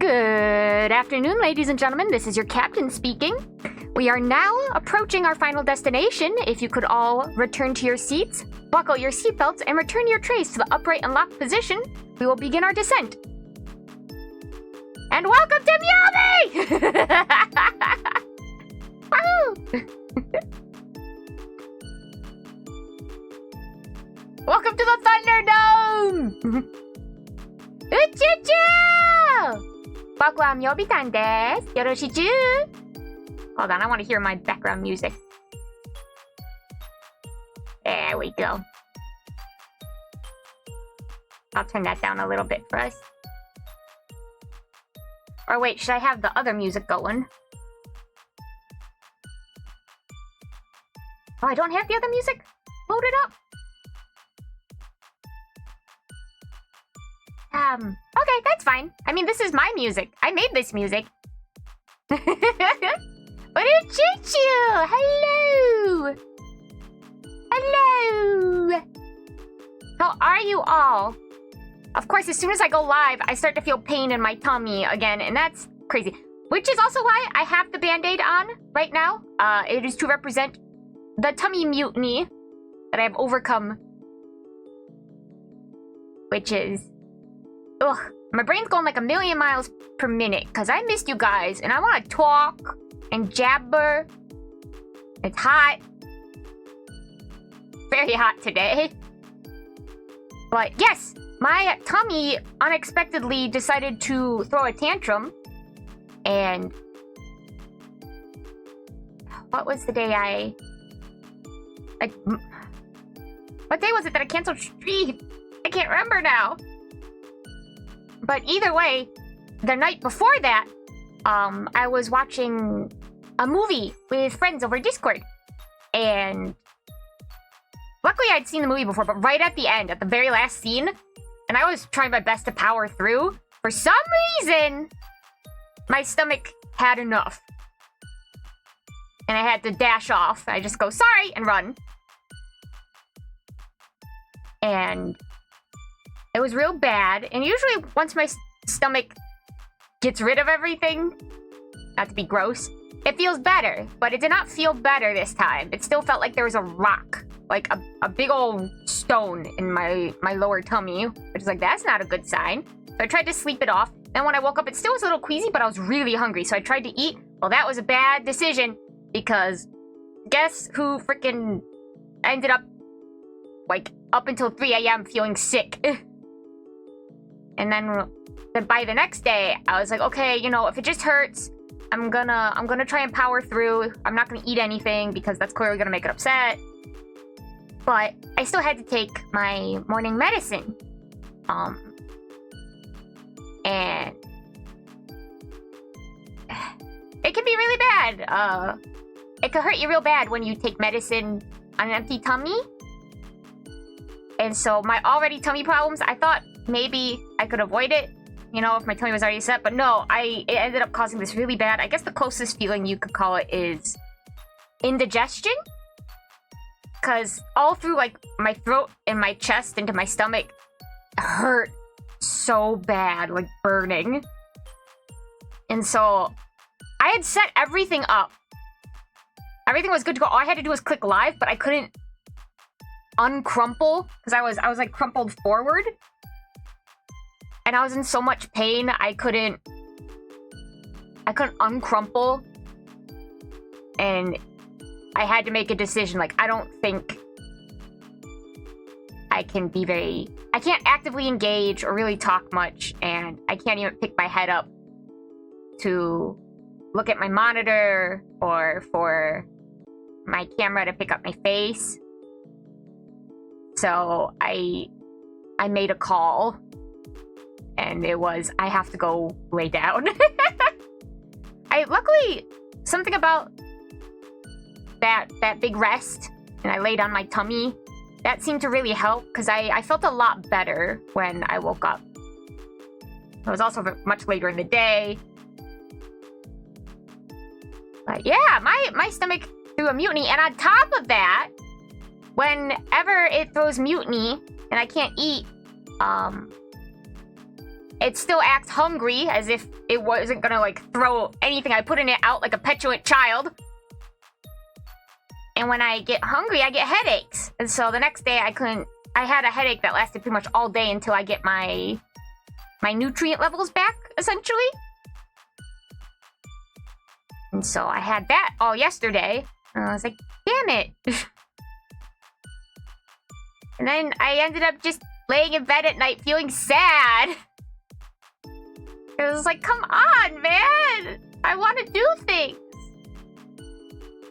Good afternoon, ladies and gentlemen. This is your captain speaking. We are now approaching our final destination. If you could all return to your seats, buckle your seatbelts, and return your trays to the upright and locked position, we will begin our descent. And welcome to Myobitan! Woo! Welcome to the Thunderdome! Uchuchuu! 僕はMyobitanです。よろしく。Hold on, I want to hear my background music. There we go. I'll turn that down a little bit for us. Or wait, should I have the other music going? Oh, I don't have the other music loaded up? Okay, that's fine. I mean, this is my music. I made this music. Uchuchuu! Hello! Hello! How are you all? Of course, as soon as I go live, I start to feel pain in my tummy again, and that's crazy. Which is also why I have the Band-Aid on right now. It is to represent the tummy mutiny that I have overcome. Which is... Ugh, my brain's going like 1,000,000 miles per minute because I missed you guys and I want to talk and jabber. It's hot. Very hot today. But yes, my tummy unexpectedly decided to throw a tantrum. And what was the day what day was it that I canceled stream? I can't remember now. But either way, the night before that, I was watching a movie with friends over Discord. And luckily I'd seen the movie before, but right at the end, at the very last scene, and I was trying my best to power through, for some reason, my stomach had enough. And I had to dash off. I just go, sorry, and run. And it was real bad, and usually once my stomach gets rid of everything, not to be gross, it feels better, but it did not feel better this time. It still felt like there was a rock, like a big old stone in my lower tummy, which is like, that's not a good sign. So I tried to sleep it off. Then when I woke up, it still was a little queasy, but I was really hungry, so I tried to eat. Well, that was a bad decision, because guess who freaking ended up, like, up until 3 a.m. feeling sick. And then by the next day, I was like, okay, you know, if it just hurts, I'm gonna try and power through. I'm not gonna eat anything because that's clearly gonna make it upset. But I still had to take my morning medicine. And it can be really bad. It could hurt you real bad when you take medicine on an empty tummy. And so my already tummy problems, I thought maybe I could avoid it, you know, if my tummy was already set. But no, it ended up causing this really bad, I guess the closest feeling you could call it is indigestion. Because all through, like, my throat and my chest into my stomach hurt so bad, like burning. And so I had set everything up. Everything was good to go. All I had to do was click live, but I couldn't uncrumple because I was like crumpled forward. And I was in so much pain, I couldn't uncrumple. And I had to make a decision. Like, I don't think I can't actively engage or really talk much. And I can't even pick my head up to look at my monitor or for my camera to pick up my face. So I made a call. And it was, I have to go lay down. Luckily, something about that big rest, and I laid on my tummy, that seemed to really help, because I felt a lot better when I woke up. It was also much later in the day. But yeah, my stomach threw a mutiny, and on top of that, whenever it throws mutiny, and I can't eat, it still acts hungry, as if it wasn't gonna, like, throw anything I put in it out like a petulant child. And when I get hungry, I get headaches. And so the next day, I had a headache that lasted pretty much all day until I get my nutrient levels back, essentially. And so I had that all yesterday. And I was like, damn it. And then I ended up just laying in bed at night feeling sad. It was like, come on, man. I want to do things.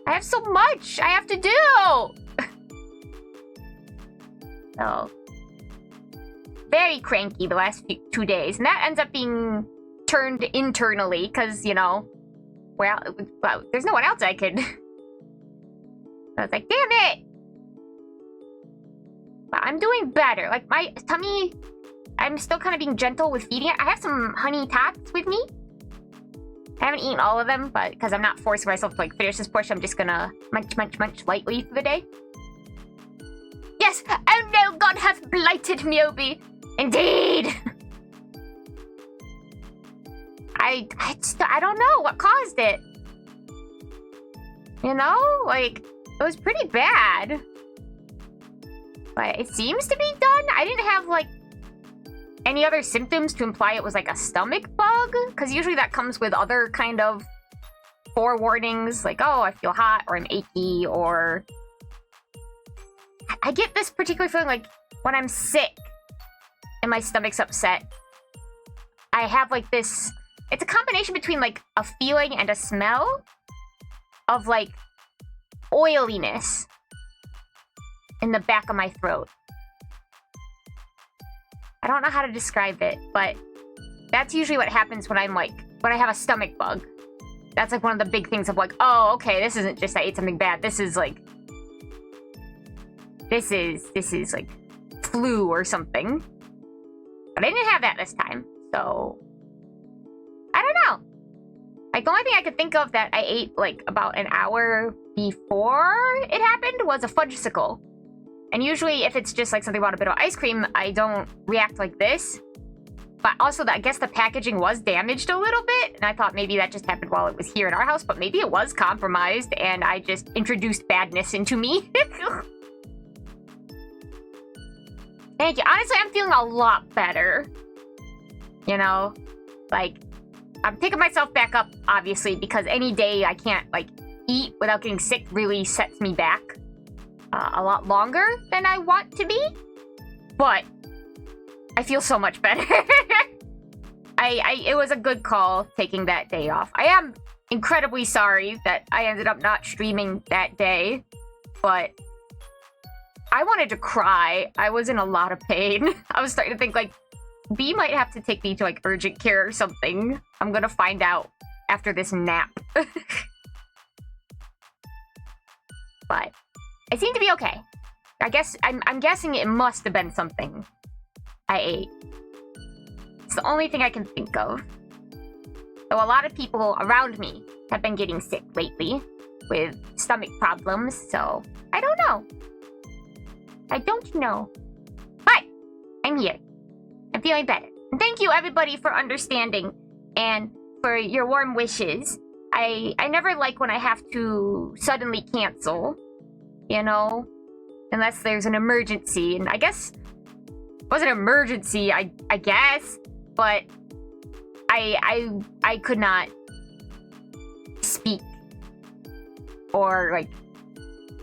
I have so much I have to do. So, very cranky the last 2 days. And that ends up being turned internally because, you know, well, there's no one else I could. I was like, damn it. But I'm doing better. Like, my tummy, I'm still kind of being gentle with feeding it. I have some honey tots with me. I haven't eaten all of them, but because I'm not forcing myself to, like, finish this portion, I'm just gonna munch lightly for the day. Yes! Oh no, God hath blighted Myobi! Indeed! I don't know what caused it. You know? Like, it was pretty bad. But it seems to be done. I didn't have, like, any other symptoms to imply it was, like, a stomach bug. Because usually that comes with other kind of forewarnings. Like, oh, I feel hot, or I'm achy, or... I get this particular feeling, like, when I'm sick and my stomach's upset, I have, like, this... It's a combination between, like, a feeling and a smell of, like, oiliness in the back of my throat. I don't know how to describe it, but that's usually what happens when I'm, like, when I have a stomach bug. That's, like, one of the big things of, like, oh, okay, this isn't just I ate something bad. This is, like... This is, like, flu or something. But I didn't have that this time, so... I don't know. Like, the only thing I could think of that I ate, like, about an hour before it happened was a fudgesicle. And usually, if it's just, like, something about a bit of ice cream, I don't react like this. But also, I guess the packaging was damaged a little bit, and I thought maybe that just happened while it was here in our house, but maybe it was compromised, and I just introduced badness into me. Thank you. Honestly, I'm feeling a lot better. You know? Like, I'm picking myself back up, obviously, because any day I can't, like, eat without getting sick really sets me back a lot longer than I want to be. But I feel so much better. It was a good call taking that day off. I am incredibly sorry that I ended up not streaming that day, but I wanted to cry. I was in a lot of pain. I was starting to think, like, B might have to take me to, like, urgent care or something. I'm gonna find out after this nap. But I seem to be okay. I guess, I'm guessing it must have been something I ate. It's the only thing I can think of. So a lot of people around me have been getting sick lately with stomach problems, so I don't know. I don't know. But I'm here. I'm feeling better. And thank you, everybody, for understanding and for your warm wishes. I never like when I have to suddenly cancel, you know? Unless there's an emergency. And I guess it was an emergency, I guess. But I could not speak or, like,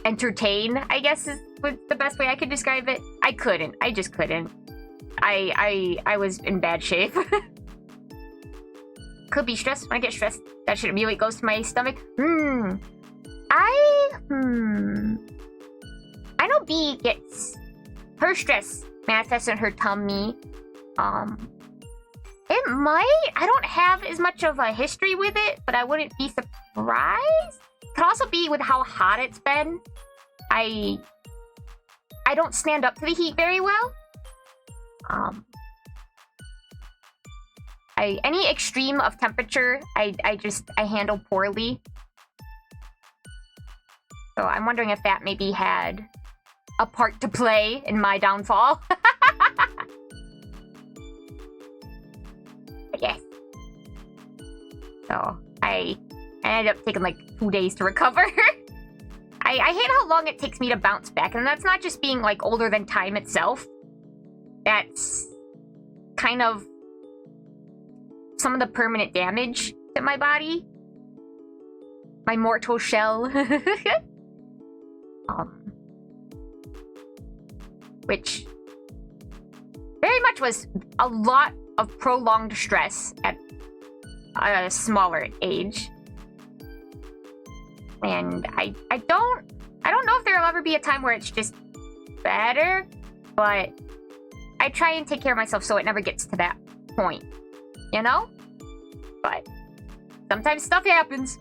entertain, I guess was the best way I could describe it. I couldn't. I just couldn't. I was in bad shape. Could be stressed. When I get stressed, that shit immediately goes to my stomach. I know B gets her stress manifests in her tummy. It might. I don't have as much of a history with it, but I wouldn't be surprised. Could also be with how hot it's been. I don't stand up to the heat very well. Any extreme of temperature, I handle poorly. So I'm wondering if that maybe had a part to play in my downfall. So I ended up taking like 2 days to recover. I hate how long it takes me to bounce back, and that's not just being like older than time itself. That's kind of some of the permanent damage to my body. My mortal shell. Which very much was a lot of prolonged stress at a smaller age. And I don't know if there'll ever be a time where it's just better, but I try and take care of myself so it never gets to that point, you know? But sometimes stuff happens.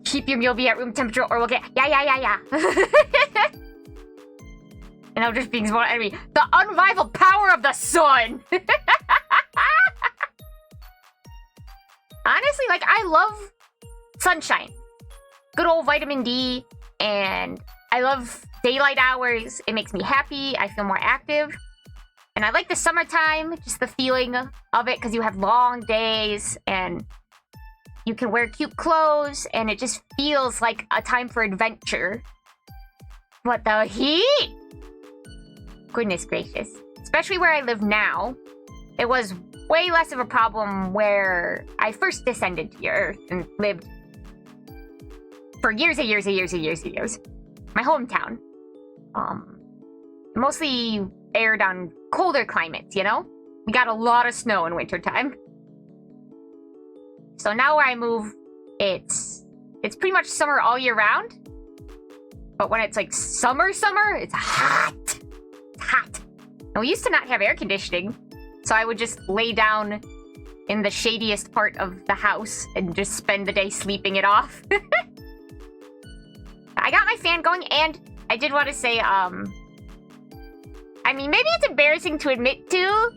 Keep your Myobi at room temperature or we'll get yeah. And I'm just being smart enemy. The unrivaled power of the sun! Honestly, like, I love sunshine. Good old vitamin D, and I love daylight hours. It makes me happy. I feel more active. And I like the summertime, just the feeling of it, because you have long days, and you can wear cute clothes, and it just feels like a time for adventure. But the heat? Goodness gracious. Especially where I live now. It was way less of a problem where I first descended to the Earth and lived for years and years. My hometown. Mostly aired on colder climates, you know? We got a lot of snow in wintertime. So now where I move, it's pretty much summer all year round. But when it's like summer, it's hot. It's hot. And we used to not have air conditioning, so I would just lay down in the shadiest part of the house and just spend the day sleeping it off. I got my fan going, and I did want to say, I mean, maybe it's embarrassing to admit to,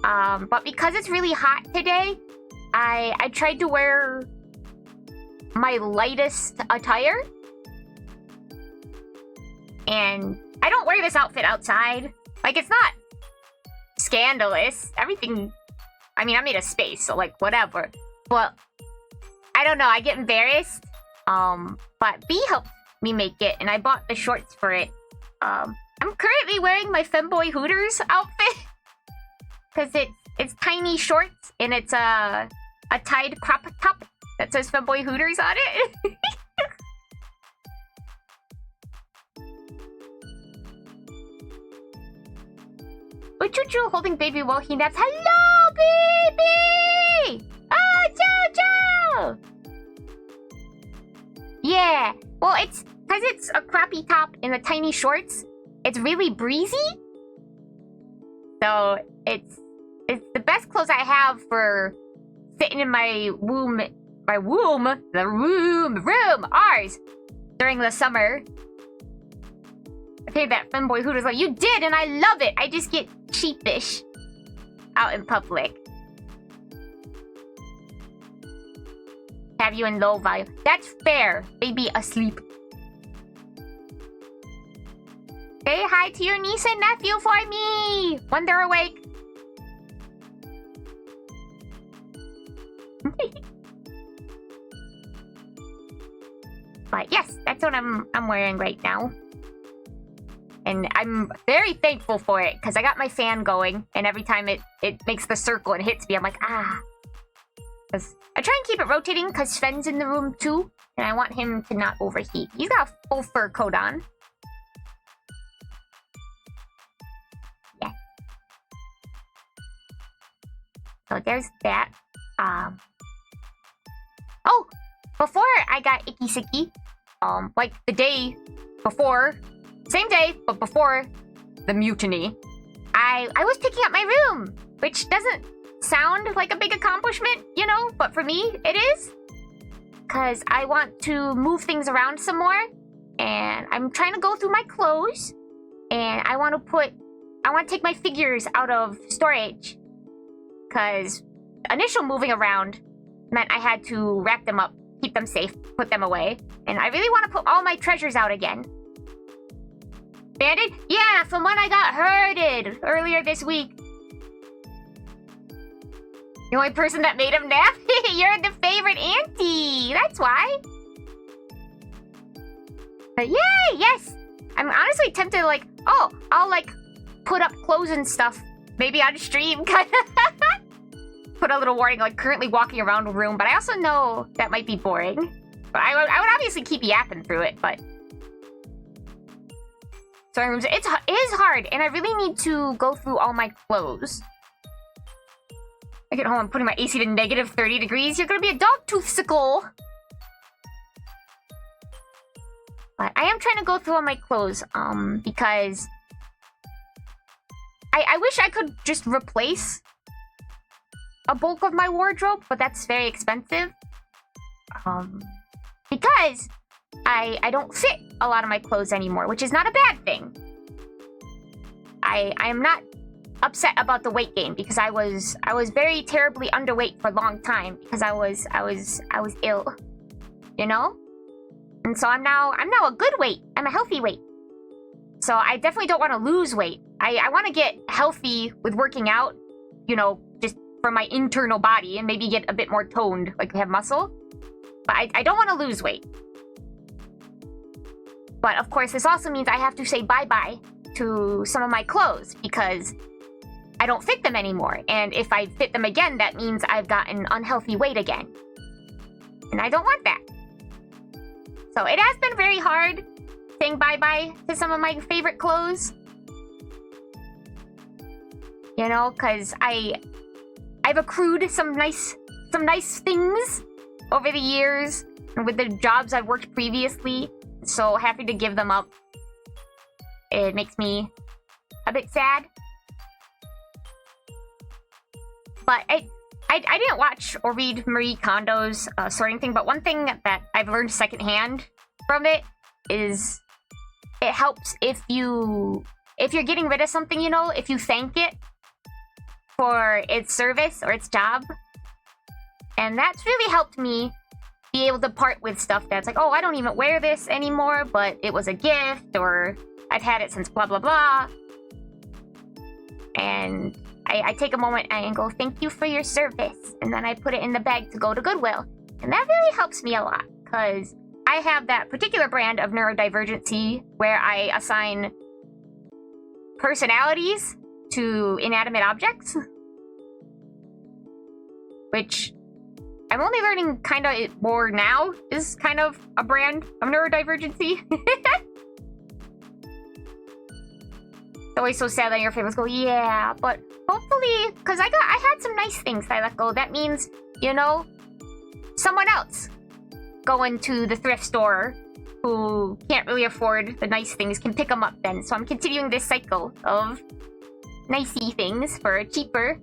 but because it's really hot today, I tried to wear my lightest attire. And I don't wear this outfit outside. Like, it's not scandalous. Everything, I mean, I made a space, so like, whatever. But, I don't know, I get embarrassed. But B helped me make it, and I bought the shorts for it. I'm currently wearing my Femboy Hooters outfit. Because it's tiny shorts, and it's a tied crop top that says Femboy Hooters on it. Uchuchuu holding baby while he naps. Hello, baby! Oh, Jojo! Yeah. Well, it's because it's a crappy top and the tiny shorts. It's really breezy. So it's the best clothes I have for sitting in my room, ours, during the summer. Okay, that Femboy Hooters like, you did, and I love it. I just get sheepish out in public. Have you in low value? That's fair. Baby asleep. Say hi to your niece and nephew for me when they're awake. But yes, that's what I'm wearing right now. And I'm very thankful for it, because I got my fan going, and every time it makes the circle and hits me, I'm like, ah. Because I try and keep it rotating, because Sven's in the room too, and I want him to not overheat. He's got a full fur coat on. Yeah. So there's that. Oh! Before I got Icky Sicky, like the day before... Same day, but before the mutiny, I was picking up my room, which doesn't sound like a big accomplishment, you know, but for me, it is. Because I want to move things around some more, and I'm trying to go through my clothes, and I want to take my figures out of storage. Because initial moving around meant I had to wrap them up, keep them safe, put them away, and I really want to put all my treasures out again. Banded? Yeah, from when I got herded earlier this week. The only person that made him nap? You're the favorite auntie! That's why! But yay! Yes! I'm honestly tempted to, like, oh, I'll, like, put up clothes and stuff. Maybe on stream, kind of. Put a little warning, like, currently walking around a room. But I also know that might be boring. But I would obviously keep yapping through it, but... Sewing rooms, it is hard, and I really need to go through all my clothes. I get home, I'm putting my AC to negative 30 degrees. You're gonna be a dog toothsicle. But I am trying to go through all my clothes, because I wish I could just replace a bulk of my wardrobe, but that's very expensive. Because I don't fit a lot of my clothes anymore, which is not a bad thing. I am not upset about the weight gain because I was very terribly underweight for a long time because I was ill, you know? And so I'm now a good weight. I'm a healthy weight. So I definitely don't want to lose weight. I want to get healthy with working out, you know, just for my internal body and maybe get a bit more toned, like have muscle. But I don't want to lose weight. But of course, this also means I have to say bye-bye to some of my clothes because I don't fit them anymore. And if I fit them again, that means I've gotten unhealthy weight again. And I don't want that. So it has been very hard saying bye-bye to some of my favorite clothes. You know, because I've accrued some nice things over the years and with the jobs I've worked previously. So happy to give them up. It makes me a bit sad. But I didn't watch or read Marie Kondo's sorting thing, but one thing that I've learned secondhand from it is it helps if you're getting rid of something, you know, if you thank it for its service or its job. And that's really helped me be able to part with stuff that's like, oh, I don't even wear this anymore, but it was a gift, or I've had it since blah, blah, blah. And I take a moment and go, thank you for your service. And then I put it in the bag to go to Goodwill. And that really helps me a lot, because I have that particular brand of neurodivergency where I assign personalities to inanimate objects. Which I'm only learning kind of more now is kind of a brand of neurodivergency. It's always so sad that your favorites go, yeah, but hopefully, because I had some nice things that I let go. That means, you know, someone else going to the thrift store who can't really afford the nice things can pick them up then. So I'm continuing this cycle of nicey things for cheaper.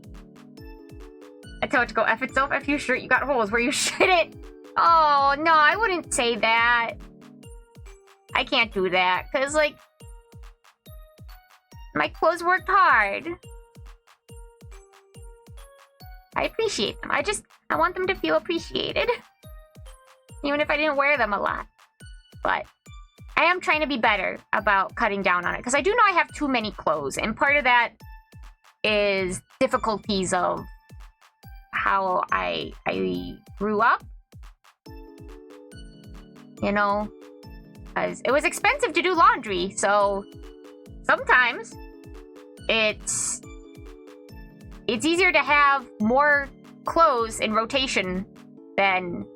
I tell it to go F itself. F you shirt, you got holes where you shouldn't. Oh, no, I wouldn't say that. I can't do that, because, like, my clothes worked hard. I appreciate them. I want them to feel appreciated. Even if I didn't wear them a lot. But I am trying to be better about cutting down on it, because I do know I have too many clothes, and part of that is difficulties of how I grew up, you know, because it was expensive to do laundry, so sometimes it's easier to have more clothes in rotation than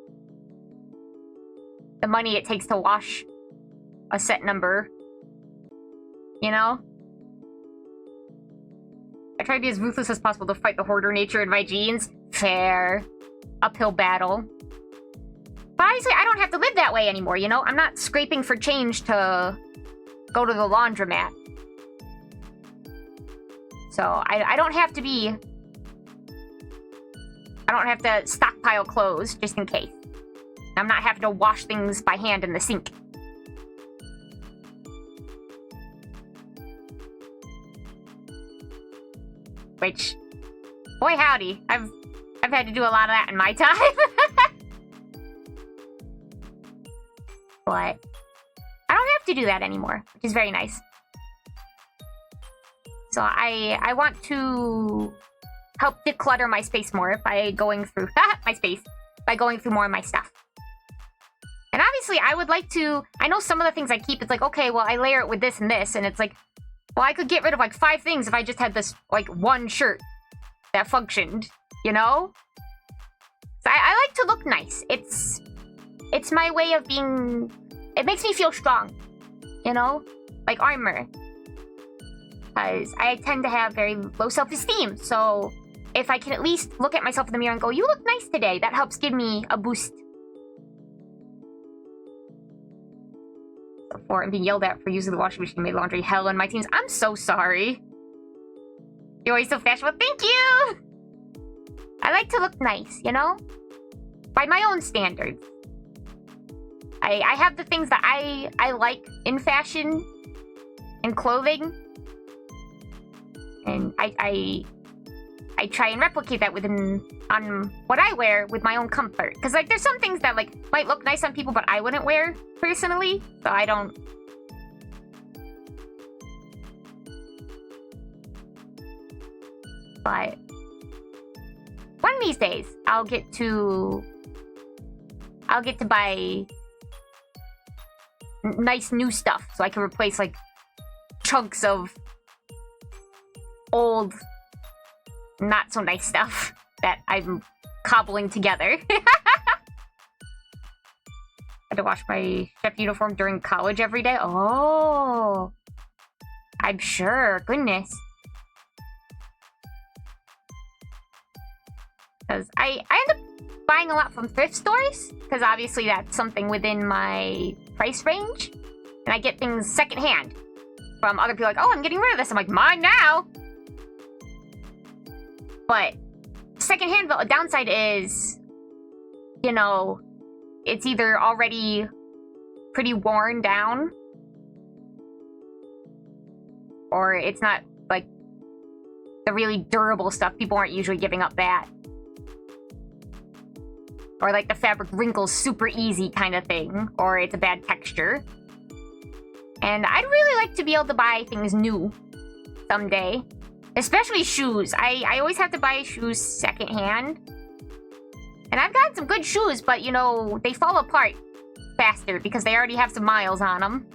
the money it takes to wash a set number, you know? I try to be as ruthless as possible to fight the hoarder nature in my genes. Fair. Uphill battle. But obviously, I don't have to live that way anymore, you know? I'm not scraping for change to go to the laundromat. So, I don't have to be... I don't have to stockpile clothes, just in case. I'm not having to wash things by hand in the sink. Which, boy howdy, I've had to do a lot of that in my time. But I don't have to do that anymore, which is very nice. So I want to help declutter my space more by going through my space, by going through more of my stuff. And obviously, I would like to... I know some of the things I keep, it's like, okay, well, I layer it with this and this, and it's like, well, I could get rid of, like, 5 things if I just had this, like, one shirt that functioned, you know? So I like to look nice. It's my way of being... It makes me feel strong, you know? Like armor. Because I tend to have very low self-esteem, so if I can at least look at myself in the mirror and go, you look nice today, that helps give me a boost. For and being yelled at for using the washing machine made laundry hell in my teens. I'm so sorry. You're always so fashionable. Thank you! I like to look nice, you know? By my own standards. I have the things that I like in fashion and clothing. And I try and replicate that on what I wear with my own comfort. Because, like, there's some things that, like, might look nice on people, but I wouldn't wear personally. So I don't... But one of these days, I'll get to buy nice new stuff so I can replace, like, chunks of old, not so nice stuff that I'm cobbling together. I had to wash my chef uniform during college every day. Oh, I'm sure. Goodness. Because I end up buying a lot from thrift stores, because obviously that's something within my price range. And I get things secondhand from other people like, oh, I'm getting rid of this. I'm like, mine now. But secondhand, the downside is, you know, it's either already pretty worn down, or it's not, like, the really durable stuff. People aren't usually giving up that. Or, like, the fabric wrinkles super easy kind of thing. Or it's a bad texture. And I'd really like to be able to buy things new someday. Especially shoes. I always have to buy shoes secondhand. And I've got some good shoes, but, you know, they fall apart faster because they already have some miles on them.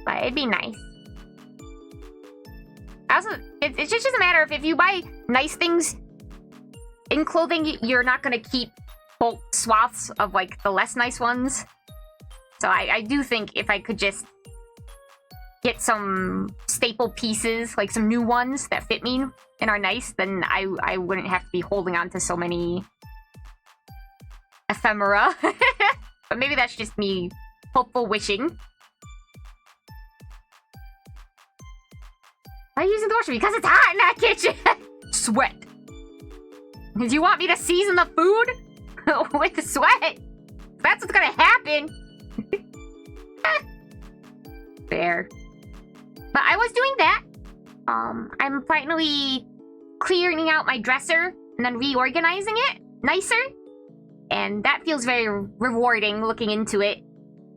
But it'd be nice. Also, it's just a matter of if you buy nice things in clothing, you're not going to keep bulk swaths of, like, the less nice ones. So I do think if I could just get some staple pieces, like some new ones that fit me and are nice, then I wouldn't have to be holding on to so many ephemera. But maybe that's just me hopeful wishing. Why are you using the washer? Because it's hot in that kitchen! Sweat. Do you want me to season the food with the sweat? That's what's gonna happen. There. But I was doing that. I'm finally clearing out my dresser and then reorganizing it nicer. And that feels very rewarding looking into it.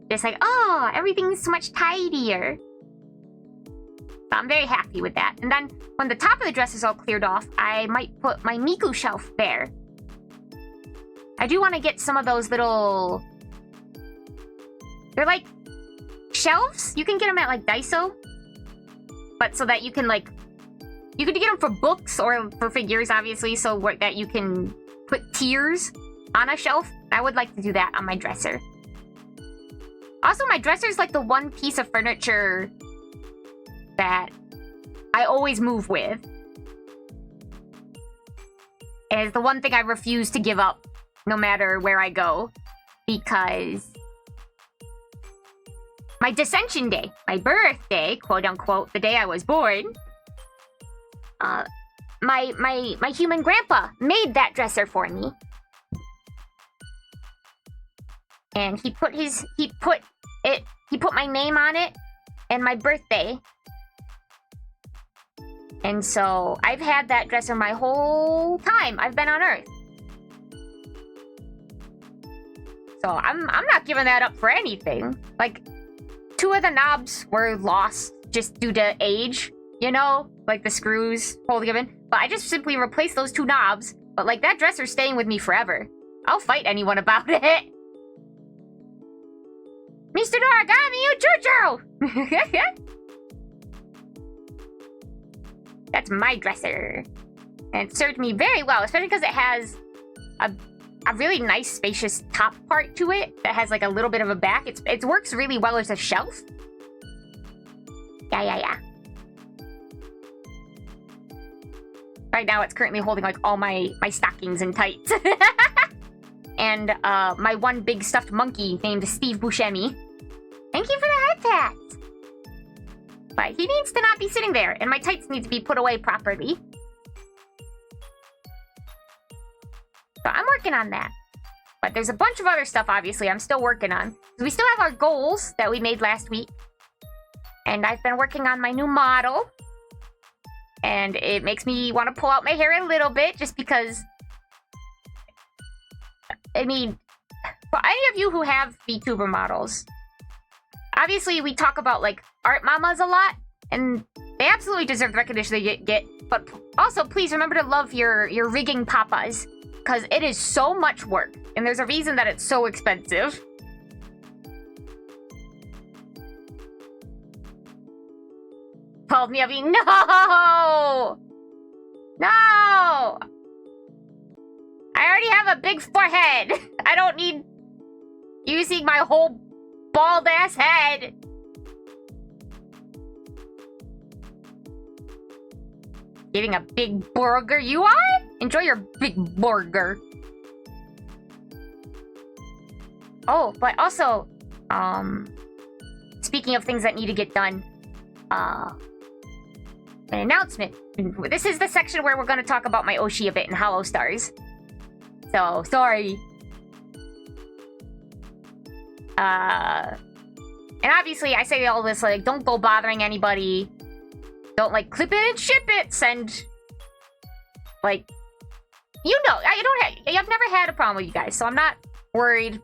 Just like, oh, everything's so much tidier. So I'm very happy with that. And then when the top of the dress is all cleared off, I might put my Miku shelf there. I do want to get some of those little... They're like shelves. You can get them at like Daiso. But so that you can like... You could get them for books or for figures, obviously, so that you can put tiers on a shelf. I would like to do that on my dresser. Also, my dresser is like the one piece of furniture that I always move with. And it's the one thing I refuse to give up no matter where I go. Because my Dissension Day, my birthday, quote unquote, the day I was born, my human grandpa made that dresser for me. And he put my name on it and my birthday. And so I've had that dresser my whole time I've been on Earth. So I'm not giving that up for anything. Like, 2 of the knobs were lost just due to age. you know? Like the screws holding them in. But I just simply replaced those 2 knobs. But like that dresser's staying with me forever. I'll fight anyone about it. Mr. Noragami Uchuchuu! That's my dresser. And it served me very well, especially because it has a really nice spacious top part to it that has like a little bit of a back. It works really well as a shelf. Yeah. Right now it's currently holding like all my stockings and tights. And my one big stuffed monkey named Steve Buscemi. Thank you for the head tat. But he needs to not be sitting there, and my tights need to be put away properly. So I'm working on that. But there's a bunch of other stuff, obviously, I'm still working on. So we still have our goals that we made last week. And I've been working on my new model. And it makes me want to pull out my hair a little bit, just because... I mean, for any of you who have VTuber models, obviously we talk about, like, art mamas a lot, and they absolutely deserve the recognition they get. But also, please remember to love your rigging papas, because it is so much work, and there's a reason that it's so expensive. Told me of you. No! No! I already have a big forehead. I don't need using my whole bald ass head. Getting a big burger, you are? Enjoy your big burger. Oh, but also, speaking of things that need to get done, an announcement. This is the section where we're going to talk about my Oshi a bit in Hollow Stars. So, sorry. And obviously, I say all this, like, don't go bothering anybody. Don't, like, clip it and ship it. Send, like, you know, I've never had a problem with you guys, so I'm not worried.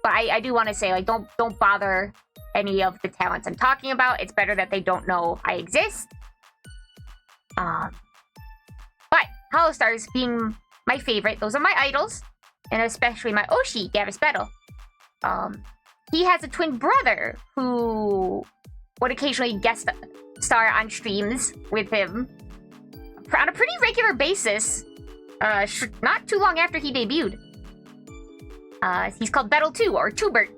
But I do want to say, like, don't bother any of the talents I'm talking about. It's better that they don't know I exist. But Hollow Stars being my favorite, those are my idols, and especially my Oshi, Gavis Battle. He has a twin brother who would occasionally guest star on streams with him on a pretty regular basis. Not too long after he debuted. He's called Battle 2, or Tubert.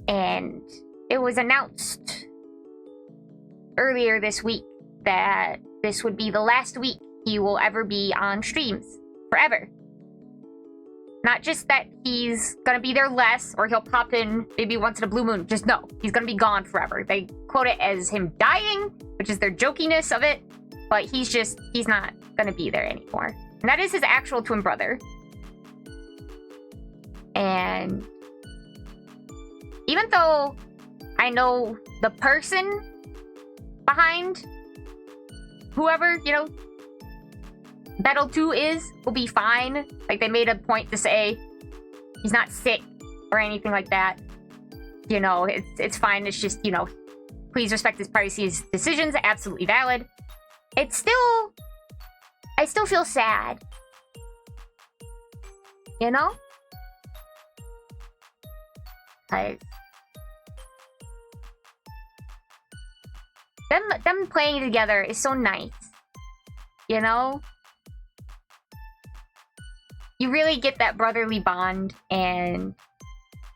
And it was announced earlier this week that this would be the last week he will ever be on streams. Forever. Not just that he's gonna be there less, or he'll pop in maybe once in a blue moon. Just no, he's gonna be gone forever. They quote it as him dying, which is their jokiness of it. But he's not gonna be there anymore. And that is his actual twin brother. And even though I know the person behind whoever, you know, Battle 2 will be fine. Like, they made a point to say he's not sick or anything like that. You know, it's fine. It's just, you know, please respect his privacy. His decisions are absolutely valid. I still feel sad. You know? Them playing together is so nice. You know? You really get that brotherly bond, and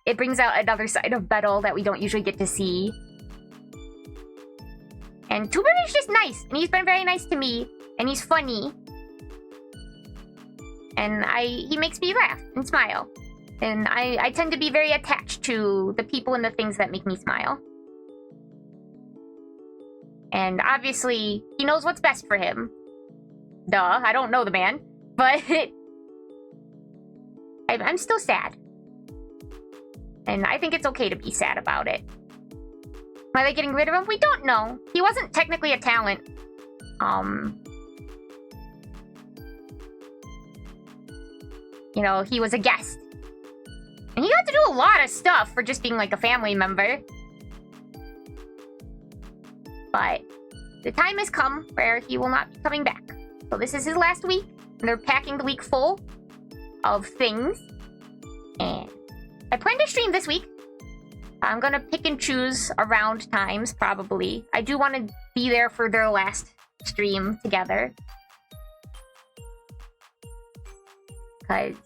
it brings out another side of Battle that we don't usually get to see. And Tubert is just nice, and he's been very nice to me, and he's funny. And he makes me laugh and smile. And I tend to be very attached to the people and the things that make me smile. And obviously, he knows what's best for him. Duh, I don't know the man, but I'm still sad. And I think it's okay to be sad about it. Are they getting rid of him? We don't know. He wasn't technically a talent. You know, he was a guest. And he got to do a lot of stuff for just being like a family member. But the time has come where he will not be coming back. So this is his last week, and they're packing the week full of things. And I plan to stream this week. I'm gonna pick and choose around times, probably. I do want to be there for their last stream together. Because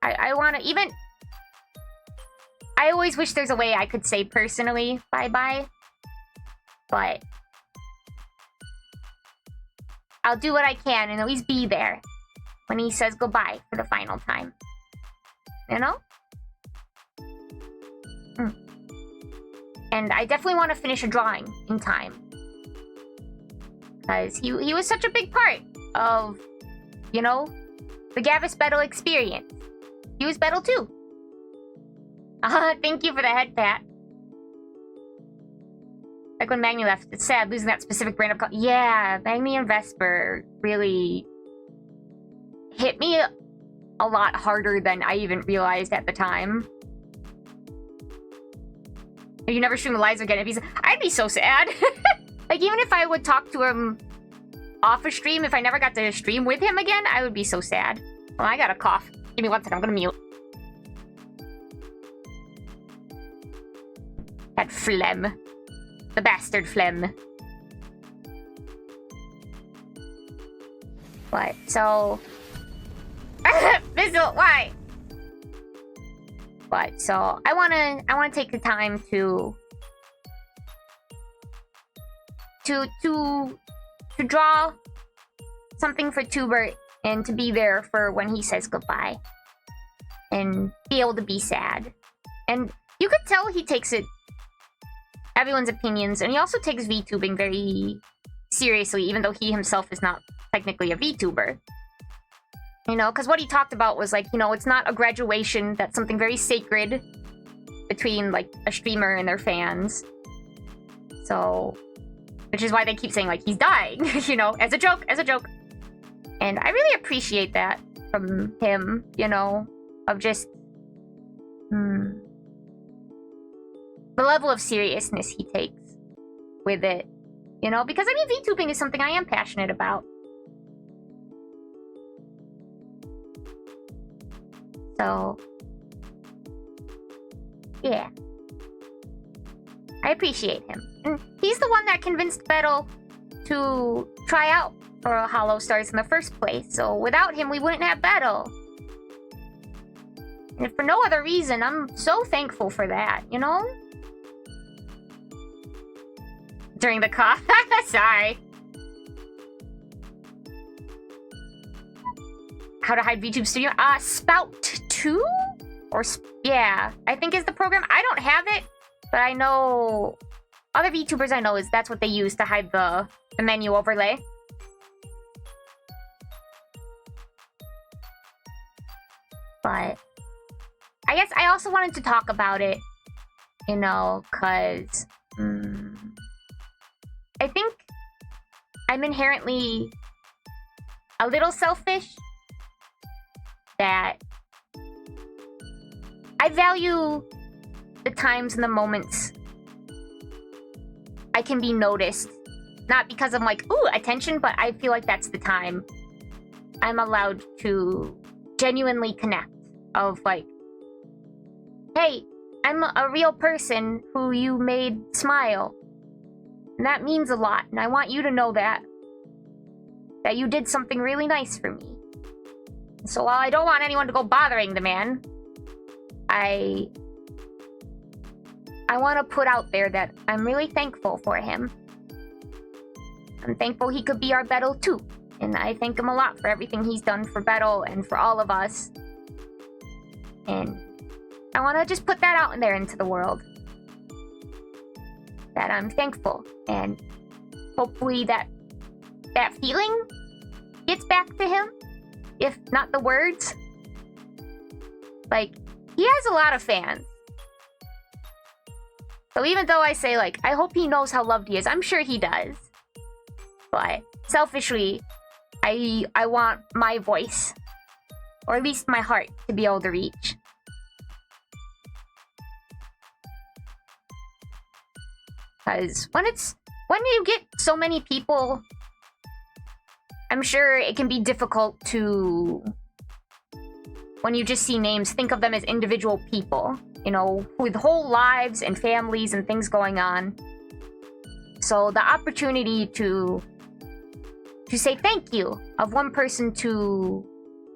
I want to even... I always wish there's a way I could say personally bye-bye. But I'll do what I can and at least be there when he says goodbye for the final time. You know? And I definitely want to finish a drawing in time. Because he was such a big part of, you know, the Gavis Battle experience. He was Battle too. Thank you for the head pat. Like when Magni left, it's sad losing that specific brand of... Yeah, Magni and Vesper really hit me a lot harder than I even realized at the time. If you never stream Eliza again, I'd be so sad. Like, even if I would talk to him off a stream, if I never got to stream with him again, I would be so sad. Oh, I got a cough. Give me 1 second, I'm gonna mute. That phlegm. The bastard phlegm. What? So... Visual, why? But so I wanna take the time to draw something for Tubert and to be there for when he says goodbye and be able to be sad. And you could tell he takes everyone's opinions, and he also takes VTubing very seriously, even though he himself is not technically a VTuber. You know, because what he talked about was, like, you know, it's not a graduation. That's something very sacred between, like, a streamer and their fans. So, which is why they keep saying, like, he's dying, you know, as a joke, as a joke. And I really appreciate that from him, you know, of just... the level of seriousness he takes with it. You know, because, I mean, VTubing is something I am passionate about. So, yeah. I appreciate him. And he's the one that convinced Bettle to try out for Hollow Stars in the first place. So without him, we wouldn't have Bettle. And if for no other reason, I'm so thankful for that, you know? During the cough. Sorry. How to hide VTube Studio? Spout 2? Or, yeah, I think is the program. I don't have it, but I know other VTubers I know that's what they use to hide the menu overlay. But I guess I also wanted to talk about it, you know, because I think I'm inherently a little selfish. That I value the times and the moments I can be noticed. Not because I'm like, ooh, attention, but I feel like that's the time I'm allowed to genuinely connect. Of like, hey, I'm a real person who you made smile. And that means a lot, and I want you to know that you did something really nice for me. So while I don't want anyone to go bothering the man, I want to put out there that I'm really thankful for him. I'm thankful he could be our Bettle too. And I thank him a lot for everything he's done for Bettle and for all of us. And I want to just put that out in there into the world. That I'm thankful. And hopefully that feeling gets back to him. If not the words. Like, he has a lot of fans. So even though I say, like, I hope he knows how loved he is, I'm sure he does. But selfishly, I want my voice, or at least my heart, to be able to reach. Because when you get so many people, I'm sure it can be difficult to, when you just see names, think of them as individual people, you know, with whole lives and families and things going on. So the opportunity to say thank you of one person to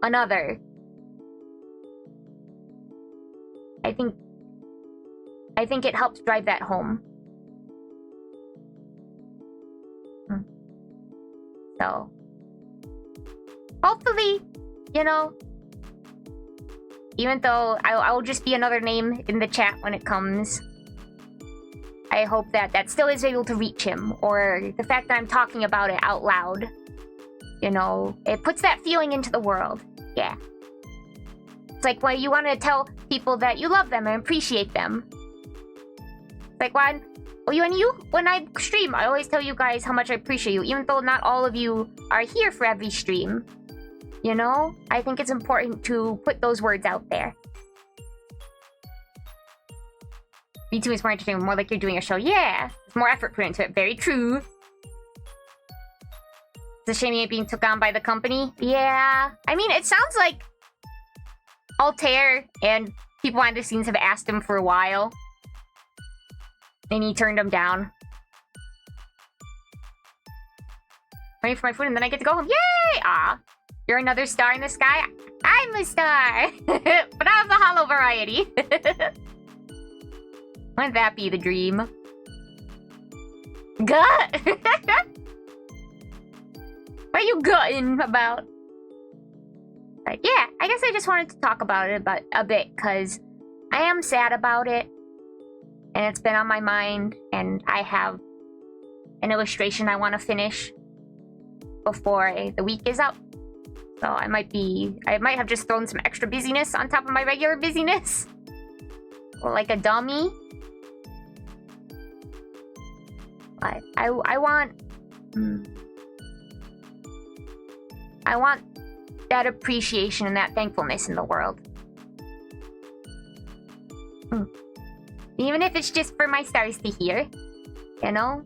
another, I think it helps drive that home. So hopefully, you know, even though I will just be another name in the chat when it comes, I hope that still is able to reach him, or the fact that I'm talking about it out loud, you know, it puts that feeling into the world. Yeah. It's like when you want to tell people that you love them and appreciate them. It's like when I stream, I always tell you guys how much I appreciate you, even though not all of you are here for every stream. You know? I think it's important to put those words out there. V2 is more entertaining, more like you're doing a show. Yeah! There's more effort put into it. Very true. It's a shame you ain't being took on by the company. Yeah. I mean, it sounds like Altair and people behind the scenes have asked him for a while. And he turned them down. Waiting for my food and then I get to go home. Yay! Aw. You're another star in the sky? I'm a star! But I'm the hollow variety. Wouldn't that be the dream? Gut! What are you gutting about? But yeah, I guess I just wanted to talk about it a bit, because I am sad about it. And it's been on my mind, and I have an illustration I want to finish before the week is up. So I might have just thrown some extra busyness on top of my regular busyness. Or like a dummy. But I want that appreciation and that thankfulness in the world. Even if it's just for my stars to hear, you know?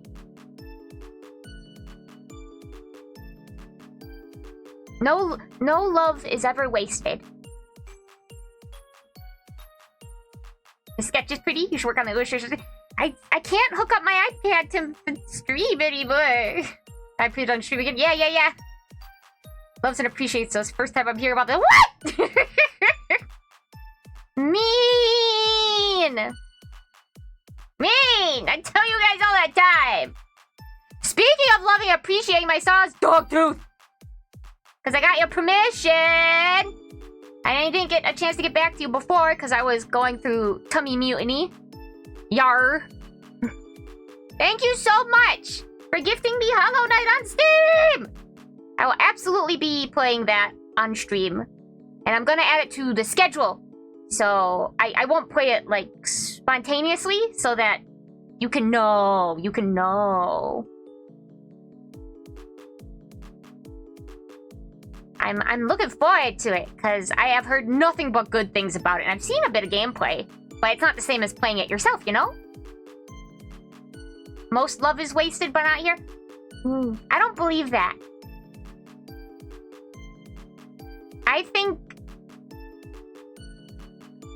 No love is ever wasted. The sketch is pretty. You should work on the illustration. I can't hook up my iPad to stream anymore. I put it on stream again. Yeah. Loves and appreciates those. First time I'm hearing about that. What? Mean! I tell you guys all that time. Speaking of loving and appreciating my stars, Dogtooth. Because I got your permission. I didn't get a chance to get back to you before because I was going through tummy mutiny. Yar. Thank you so much for gifting me Hollow Knight on Steam. I will absolutely be playing that on stream. And I'm going to add it to the schedule. So I won't play it like spontaneously so that you can know. You can know. I'm looking forward to it because I have heard nothing but good things about it. And I've seen a bit of gameplay, but it's not the same as playing it yourself, you know? Most love is wasted, but not here. I don't believe that. I think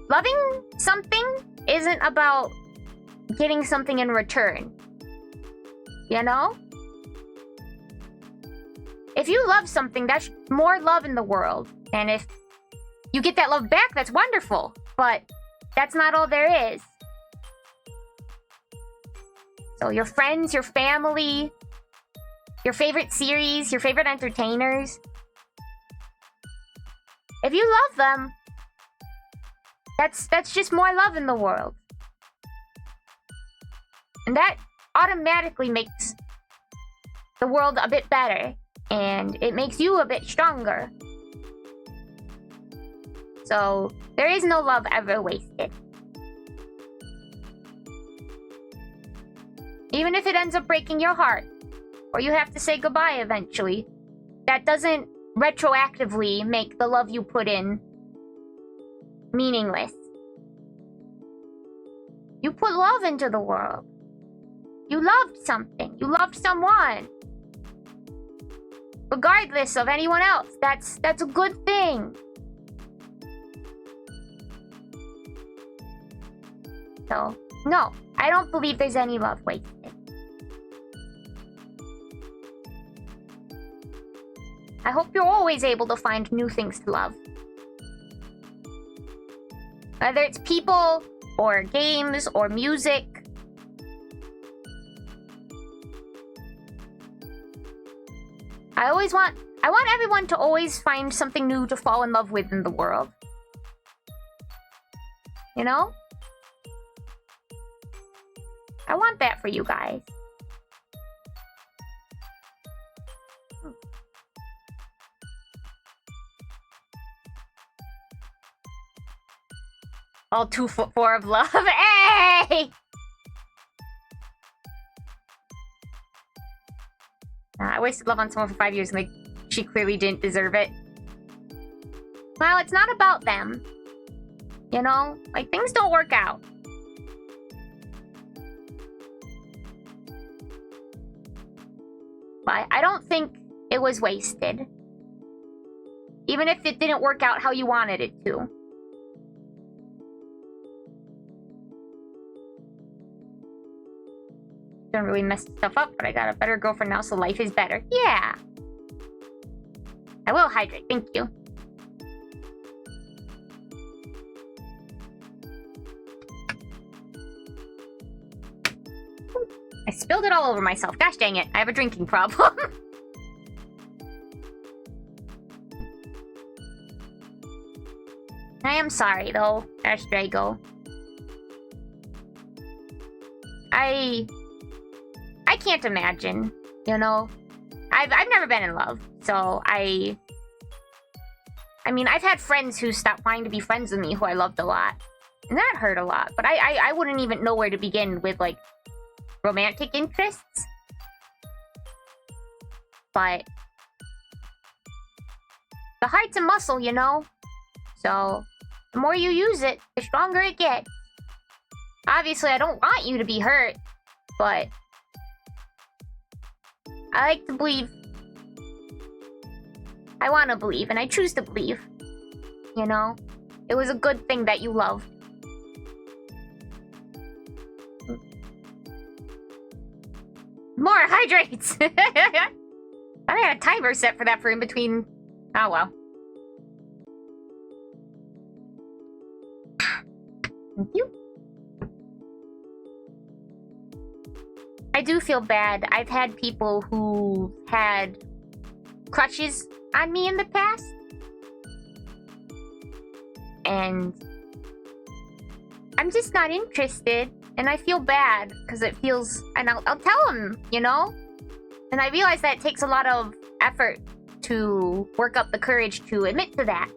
loving something isn't about getting something in return. You know? If you love something, that's more love in the world. And if you get that love back, that's wonderful. But that's not all there is. So your friends, your family, your favorite series, your favorite entertainers. If you love them, that's just more love in the world. And that automatically makes the world a bit better. And it makes you a bit stronger. So, there is no love ever wasted. Even if it ends up breaking your heart, or you have to say goodbye eventually, that doesn't retroactively make the love you put in meaningless. You put love into the world. You loved something. You loved someone. Regardless of anyone else. That's a good thing. So, no. I don't believe there's any love wasted. I hope you're always able to find new things to love. Whether it's people, or games, or music. I want everyone to always find something new to fall in love with in the world. You know? I want that for you guys. All 2'4" of love. Hey! I wasted love on someone for 5 years and she clearly didn't deserve it. Well, it's not about them. You know? Like, things don't work out. But I don't think it was wasted. Even if it didn't work out how you wanted it to. Don't really mess stuff up, but I got a better girlfriend now, so life is better. Yeah. I will hydrate, thank you. I spilled it all over myself. Gosh dang it, I have a drinking problem. I am sorry, though, Ash Drago. I can't imagine, you know? I've never been in love, so I mean, I've had friends who stopped wanting to be friends with me who I loved a lot. And that hurt a lot, but I wouldn't even know where to begin with, like, romantic interests. But the heart's a muscle, you know? So, the more you use it, the stronger it gets. Obviously, I don't want you to be hurt, but I like to believe. I want to believe, and I choose to believe. You know? It was a good thing that you loved. More hydrates! I had a timer set for that for in between. Oh well. Thank you. I do feel bad. I've had people who had crushes on me in the past. And I'm just not interested. And I feel bad because it feels... And I'll tell them, you know? And I realize that it takes a lot of effort to work up the courage to admit to that.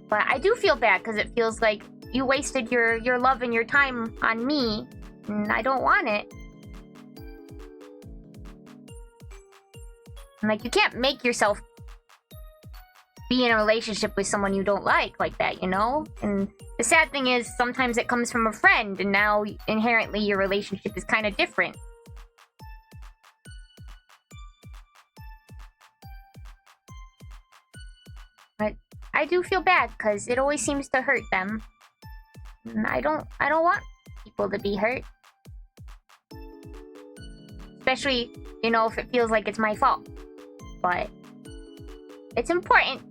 But I do feel bad because it feels like you wasted your love and your time on me. And I don't want it. And like, you can't make yourself be in a relationship with someone you don't like that, you know? And the sad thing is, sometimes it comes from a friend, and now inherently your relationship is kind of different. But I do feel bad, because it always seems to hurt them. And I don't want people to be hurt. Especially, you know, if it feels like it's my fault. But it's important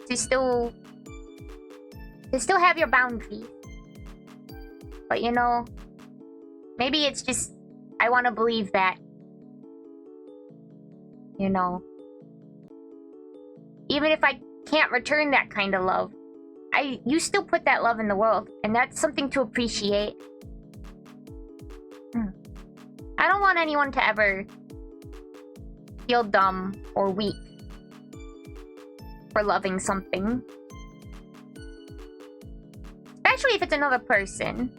to still have your boundaries. But you know, maybe it's just I want to believe that, you know, even if I can't return that kind of love, you still put that love in the world, and that's something to appreciate. I don't want anyone to ever feel dumb or weak for loving something. Especially if it's another person.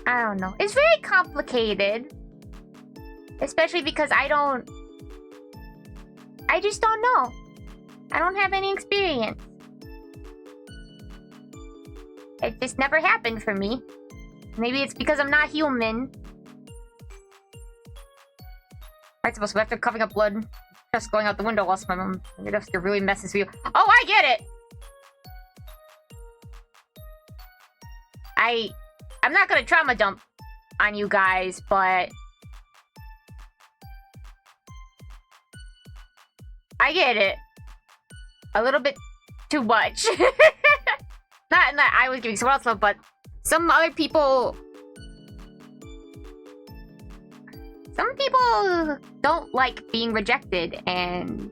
I don't know. It's very complicated. Especially because I just don't know. I don't have any experience. It just never happened for me. Maybe it's because I'm not human. Right, supposed to after coughing up blood, just going out the window whilst my mom really messes with you. Oh, I get it! I'm not gonna trauma dump on you guys, but I get it. A little bit too much. Not that I was giving someone else love, but some other people... Some people don't like being rejected, and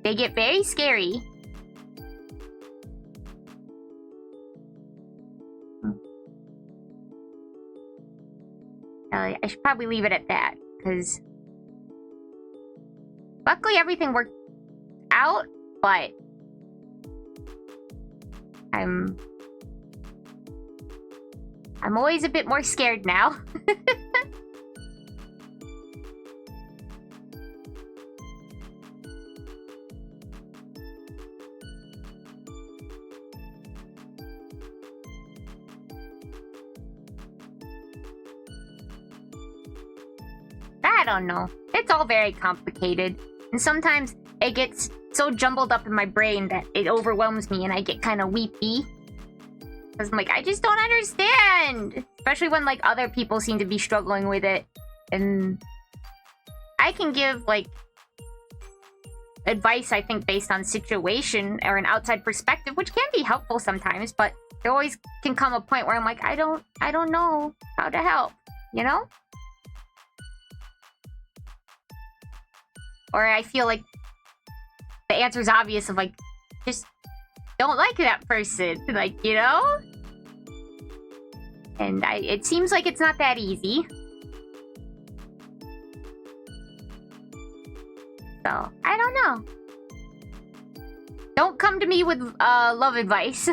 they get very scary. I should probably leave it at that, because luckily everything worked out, but I'm always a bit more scared now. I don't know. It's all very complicated. And sometimes it gets so jumbled up in my brain that it overwhelms me and I get kind of weepy. Because I'm like, I just don't understand. Especially when, like, other people seem to be struggling with it. And I can give, like, advice, I think, based on situation or an outside perspective, which can be helpful sometimes, but there always can come a point where I'm like, I don't know how to help, you know? Or I feel like the answer is obvious of, like, just don't like that person, like, you know? And it seems like it's not that easy. So, I don't know. Don't come to me with love advice.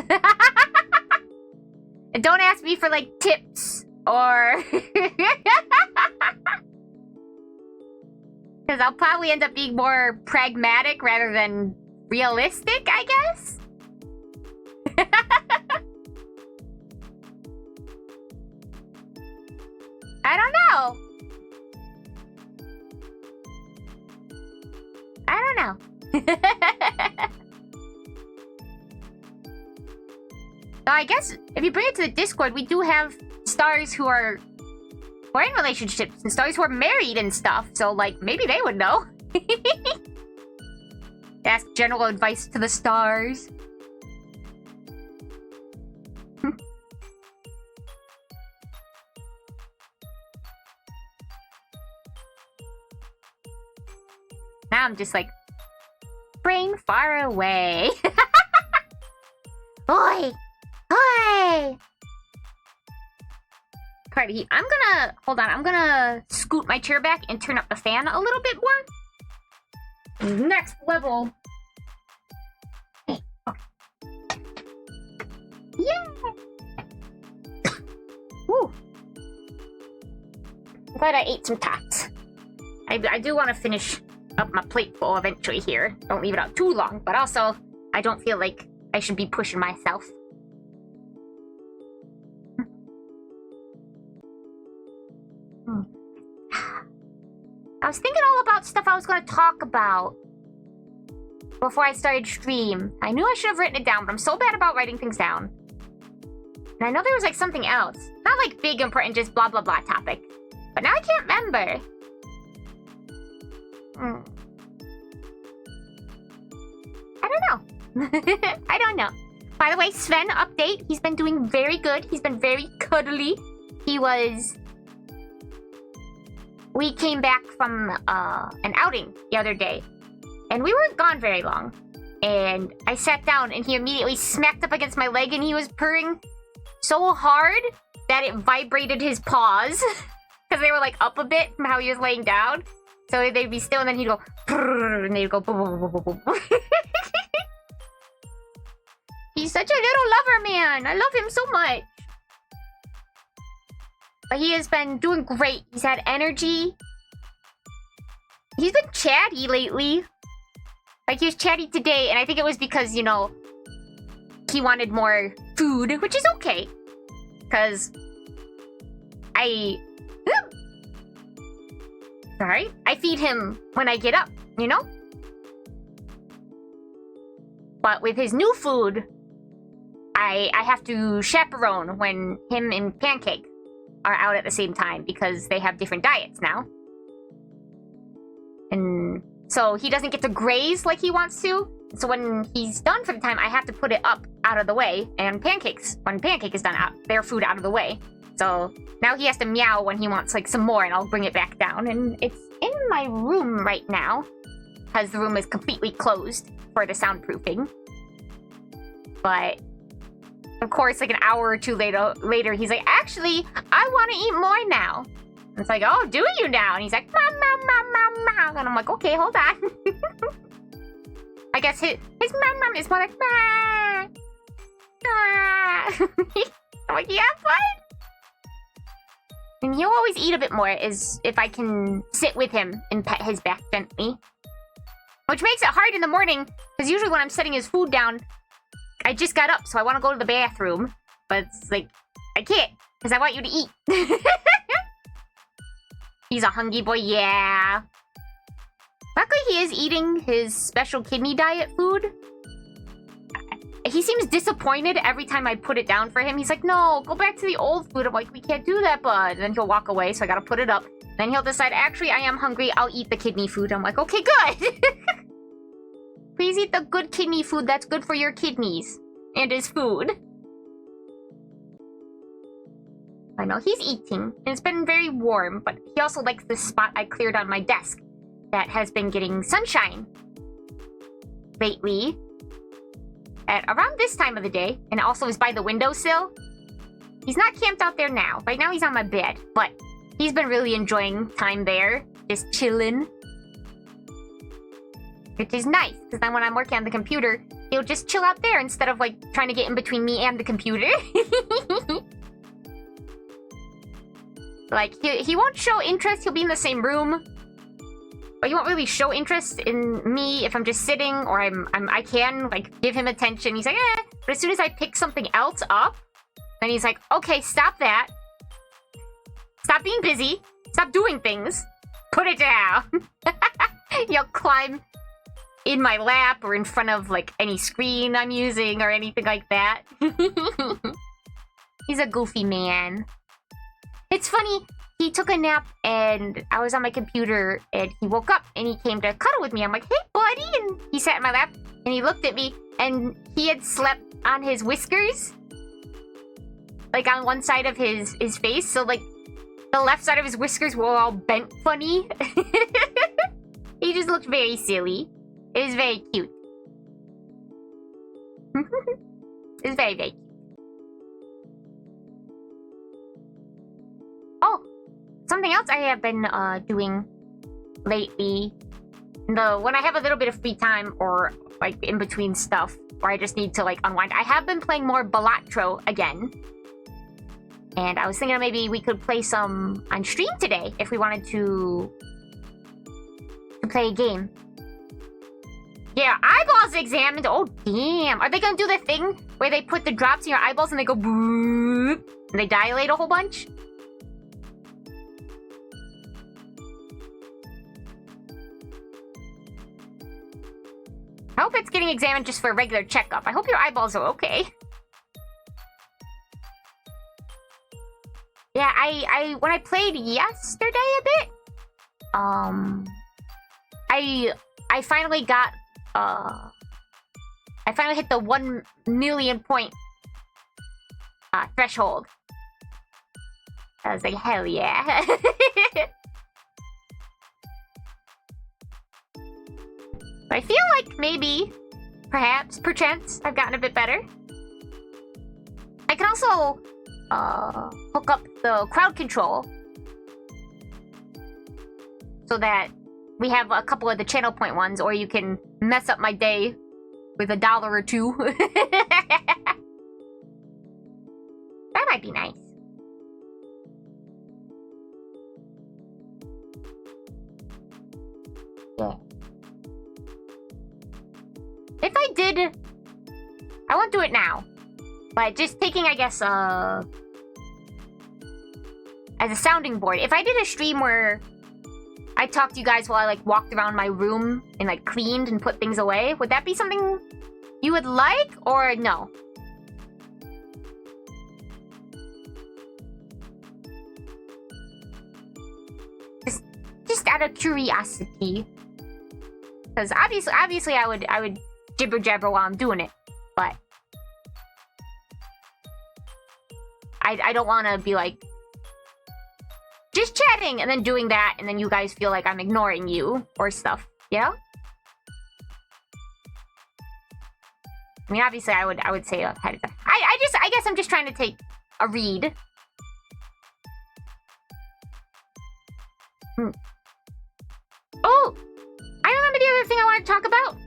And don't ask me for, like, tips or... Because I'll probably end up being more pragmatic rather than realistic, I guess? I don't know. I don't know. So I guess if you bring it to the Discord, we do have stars who are in relationships and stars who are married and stuff. So, like, maybe they would know. Ask general advice to the stars. Now I'm just like, brain far away. Oi! Oi! Party. I'm gonna scoot my chair back and turn up the fan a little bit more. Next level. Hey, okay. Yeah! Woo! I'm glad I ate some tots. I do want to finish up my plate full eventually here. Don't leave it out too long, but also, I don't feel like I should be pushing myself. I was thinking all about stuff I was going to talk about before I started stream. I knew I should have written it down, but I'm so bad about writing things down. And I know there was, like, something else. Not, like, big, important, just blah, blah, blah topic. But now I can't remember. I don't know. I don't know. By the way, Sven, update. He's been doing very good. He's been very cuddly. We came back from an outing the other day. And we weren't gone very long. And I sat down and he immediately smacked up against my leg and he was purring so hard that it vibrated his paws. Because they were, like, up a bit from how he was laying down. So they'd be still and then he'd go and they'd go boom, boom, boom, boom, boom. He's such a little lover man. I love him so much. But he has been doing great. He's had energy. He's been chatty lately. Like, he was chatty today, and I think it was because, you know, he wanted more food, which is okay. Because I feed him when I get up, you know? But with his new food, I have to chaperone when him and Pancake are out at the same time because they have different diets now. And so he doesn't get to graze like he wants to. So when he's done for the time, I have to put it up out of the way. And when Pancake is done, their food out of the way. So now he has to meow when he wants like some more, and I'll bring it back down. And it's in my room right now, because the room is completely closed for the soundproofing. But of course, like an hour or two later, he's like, actually, I want to eat more now. And it's like, oh, do you now? And he's like, meow, meow, meow, meow, meow. And I'm like, okay, hold on. I guess his meow is more like, meow. I'm like, yeah, fine. And he'll always eat a bit more if I can sit with him and pet his back gently. Which makes it hard in the morning, because usually when I'm setting his food down, I just got up, so I want to go to the bathroom. But it's like, I can't, because I want you to eat. He's a hungry boy, yeah. Luckily, he is eating his special kidney diet food. He seems disappointed every time I put it down for him. He's like, no, go back to the old food. I'm like, we can't do that, bud. And then he'll walk away, so I gotta put it up. Then he'll decide, actually, I am hungry. I'll eat the kidney food. I'm like, okay, good. Please eat the good kidney food that's good for your kidneys. And his food. I know, he's eating. And it's been very warm, but he also likes this spot I cleared on my desk that has been getting sunshine lately. At around this time of the day, and it also is by the windowsill. He's not camped out there now. Right now he's on my bed, but he's been really enjoying time there, just chilling. Which is nice, because then when I'm working on the computer, he'll just chill out there instead of like trying to get in between me and the computer. Like, he won't show interest, he'll be in the same room. But he won't really show interest in me if I'm just sitting, or I can, like, give him attention. He's like, eh. But as soon as I pick something else up, then he's like, okay, stop that. Stop being busy. Stop doing things. Put it down. He'll climb in my lap or in front of, like, any screen I'm using or anything like that. He's a goofy man. It's funny. He took a nap, and I was on my computer, and he woke up, and he came to cuddle with me. I'm like, hey, buddy, and he sat in my lap, and he looked at me, and he had slept on his whiskers, like, on one side of his face, so, like, the left side of his whiskers were all bent funny. He just looked very silly. It was very cute. It was very, very cute. Oh! Something else I have been doing lately, when I have a little bit of free time or like in between stuff, or I just need to like unwind, I have been playing more Balatro again. And I was thinking maybe we could play some on stream today if we wanted to play a game. Yeah, eyeballs examined. Oh, damn. Are they gonna do the thing where they put the drops in your eyeballs and they go boop and they dilate a whole bunch? I hope it's getting examined just for a regular checkup. I hope your eyeballs are okay. Yeah, I when I played yesterday a bit, I finally got I finally hit the 1 million point threshold. I was like, hell yeah. I feel like maybe, perhaps, perchance, I've gotten a bit better. I can also hook up the crowd control so that we have a couple of the channel point ones, or you can mess up my day with $1 or $2. That might be nice. Yeah. If I did, I won't do it now. But just taking, I guess, as a sounding board. If I did a stream where I talked to you guys while I like walked around my room and like cleaned and put things away, would that be something you would like or no? Just out of curiosity, because obviously I would jibber jabber while I'm doing it, but I don't want to be like just chatting and then doing that, and then you guys feel like I'm ignoring you or stuff. Yeah. I mean, obviously I would say ahead of time. I guess I'm just trying to take a read. Oh, I remember the other thing I wanted to talk about.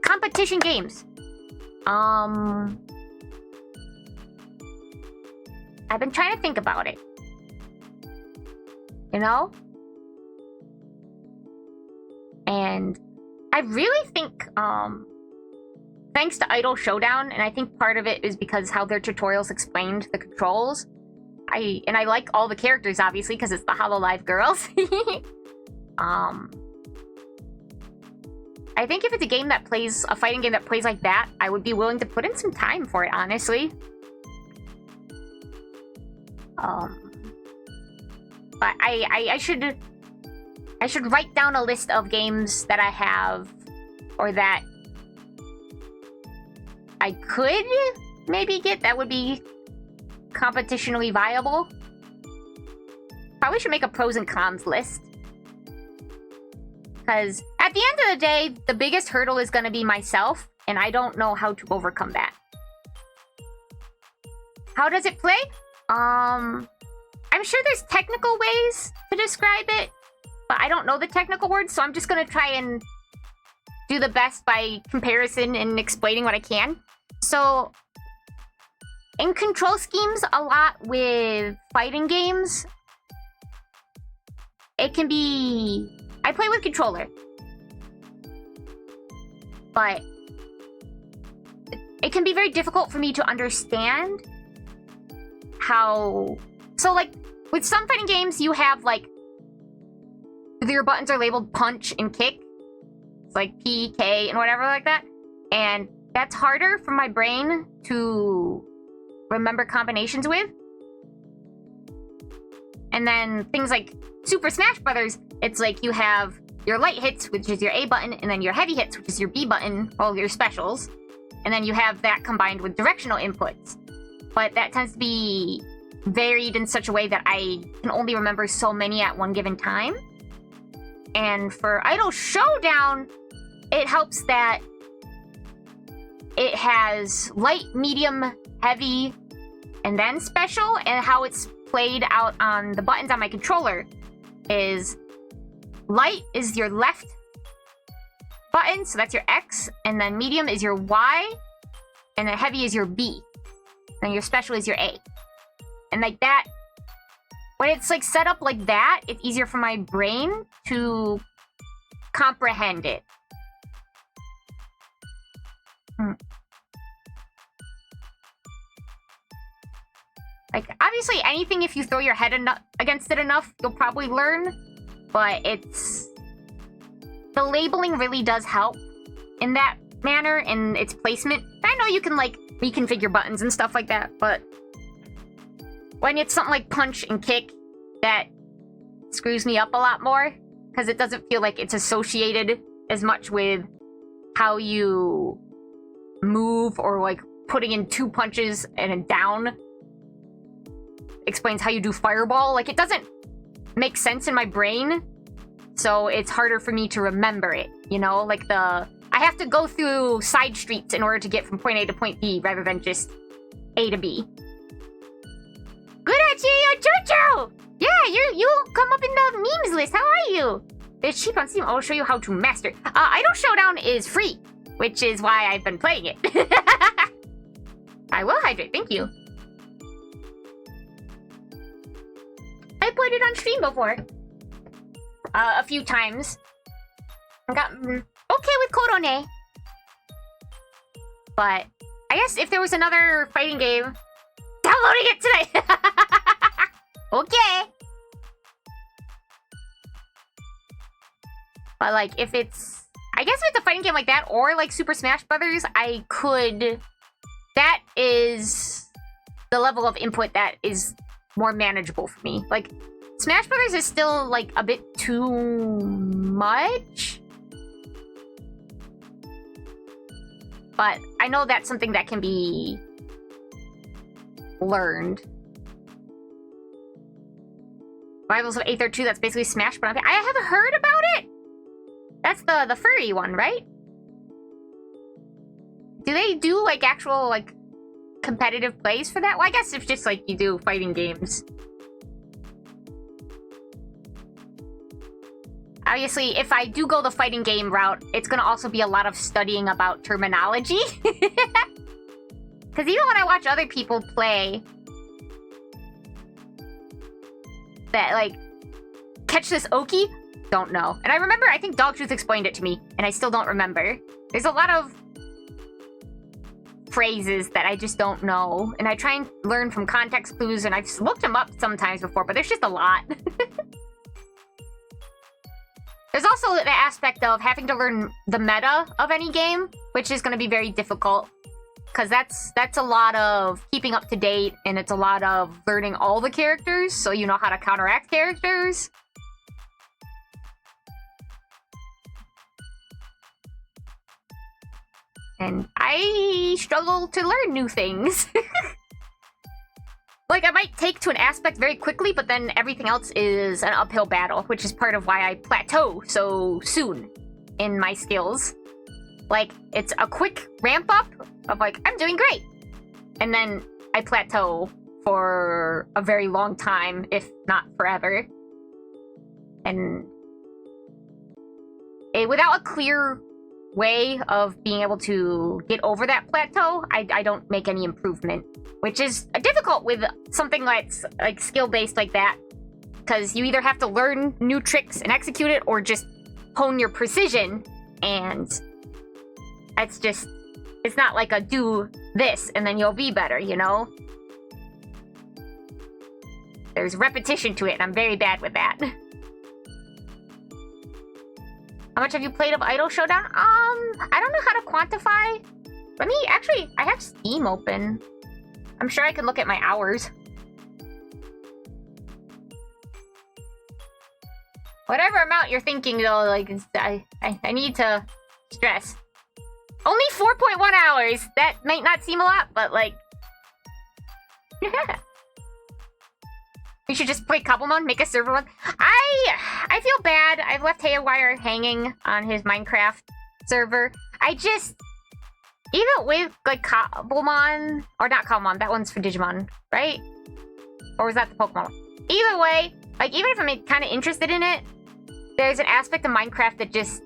Competition games. I've been trying to think about it. You know? And I really think, thanks to Idle Showdown, and I think part of it is because how their tutorials explained the controls. I like all the characters, obviously, because it's the HoloLive girls. I think if it's a game that plays, a fighting game that plays like that, I would be willing to put in some time for it, honestly. But I should write down a list of games that I have, or that I could maybe get that would be competitionally viable. Probably should make a pros and cons list. Because at the end of the day, the biggest hurdle is going to be myself, and I don't know how to overcome that. How does it play? I'm sure there's technical ways to describe it, but I don't know the technical words, so I'm just going to try and do the best by comparison and explaining what I can. So, in control schemes, a lot with fighting games, it can be... I play with controller, but it can be very difficult for me to understand how... So, like, with some fighting games, you have, like, your buttons are labeled punch and kick. It's like P, K, and whatever like that. And that's harder for my brain to remember combinations with. And then things like Super Smash Brothers, it's like you have your light hits, which is your A button, and then your heavy hits, which is your B button, all your specials. And then you have that combined with directional inputs. But that tends to be varied in such a way that I can only remember so many at one given time. And for Idle Showdown, it helps that it has light, medium, heavy, and then special, and how it's played out on the buttons on my controller is light is your left button, so that's your X, and then medium is your Y, and then heavy is your B, and your special is your A. And like that, when it's like set up like that, it's easier for my brain to comprehend it. Like, obviously, anything, if you throw your head against it enough, you'll probably learn. But it's... The labeling really does help in that manner, in its placement. I know you can, like, reconfigure buttons and stuff like that, but... When it's something like punch and kick, that screws me up a lot more. Because it doesn't feel like it's associated as much with how you move, or, like, putting in 2 punches and a down explains how you do fireball. Like, it doesn't make sense in my brain, so it's harder for me to remember it, you know? Like, I have to go through side streets in order to get from point A to point B, rather than just A to B. Good at you, Uchuchuu! Yeah, you come up in the memes list. How are you? It's cheap on Steam. I'll show you how to master. Idle Showdown is free, which is why I've been playing it. I will hydrate, thank you. I played it on stream before. A few times. I got okay with Korone. But I guess if there was another fighting game, downloading it today. Okay. But like, if it's... I guess if it's a fighting game like that, or like Super Smash Brothers, I could... That is the level of input that is more manageable for me. Like, Smash Brothers is still like a bit too much. But I know that's something that can be learned. Rivals of Aether 2, that's basically Smash, but I haven't heard about it. That's the furry one, right? Do they do like actual like competitive plays for that? Well, I guess it's just like you do fighting games. Obviously, if I do go the fighting game route, it's gonna also be a lot of studying about terminology. Because even when I watch other people play, that like, catch this Oki? Don't know. And I remember, I think Dogtooth explained it to me, and I still don't remember. There's a lot of phrases that I just don't know, and I try and learn from context clues, and I've looked them up sometimes before, but there's just a lot. There's also the aspect of having to learn the meta of any game, which is going to be very difficult. Because that's a lot of keeping up to date, and it's a lot of learning all the characters, so you know how to counteract characters. And I struggle to learn new things. Like, I might take to an aspect very quickly, but then everything else is an uphill battle, which is part of why I plateau so soon in my skills. Like, it's a quick ramp up of like, I'm doing great. And then I plateau for a very long time, if not forever. And without a clear way of being able to get over that plateau, I don't make any improvement. Which is difficult with something that's like skill-based like that. Because you either have to learn new tricks and execute it, or just hone your precision. And it's just, it's not like a do this and then you'll be better, you know? There's repetition to it, and I'm very bad with that. How much have you played of Idol Showdown? I don't know how to quantify. Let me, actually, I have Steam open. I'm sure I can look at my hours. Whatever amount you're thinking, though, like, I need to stress. Only 4.1 hours! That might not seem a lot, but, like... We should just play Cobblemon, make a server one. I feel bad. I've left Haywire hanging on his Minecraft server. I just... Even with, like, Cobblemon... Or not Cobblemon, that one's for Digimon, right? Or was that the Pokemon one? Either way, like, even if I'm kind of interested in it, there's an aspect of Minecraft that just...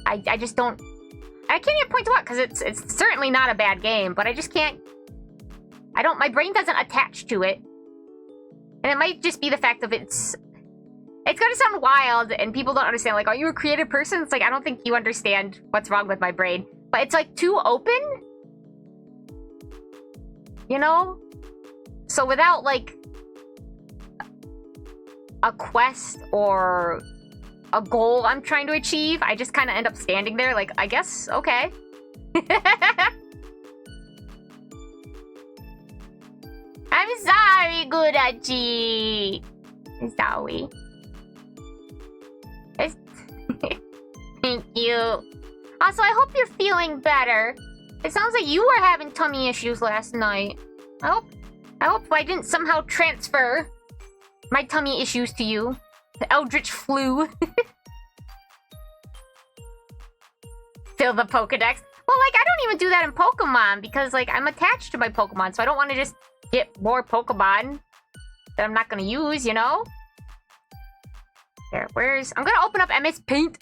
I just don't... I can't even point to what, because it's certainly not a bad game, but I just can't... my brain doesn't attach to it. And it might just be the fact of it's gonna sound wild, and people don't understand, like, are you a creative person? It's like, I don't think you understand what's wrong with my brain. But it's, like, too open? You know? So without, like, a quest or a goal I'm trying to achieve, I just kind of end up standing there, like, I guess, okay. I'm sorry, Gudachi. I'm sorry. Thank you. Also, I hope you're feeling better. It sounds like you were having tummy issues last night. I hope I didn't somehow transfer my tummy issues to you. The Eldritch flu. Fill the Pokedex. Well, like, I don't even do that in Pokemon because, like, I'm attached to my Pokemon, so I don't want to just get more Pokemon that I'm not going to use, you know? There, I'm going to open up MS Paint.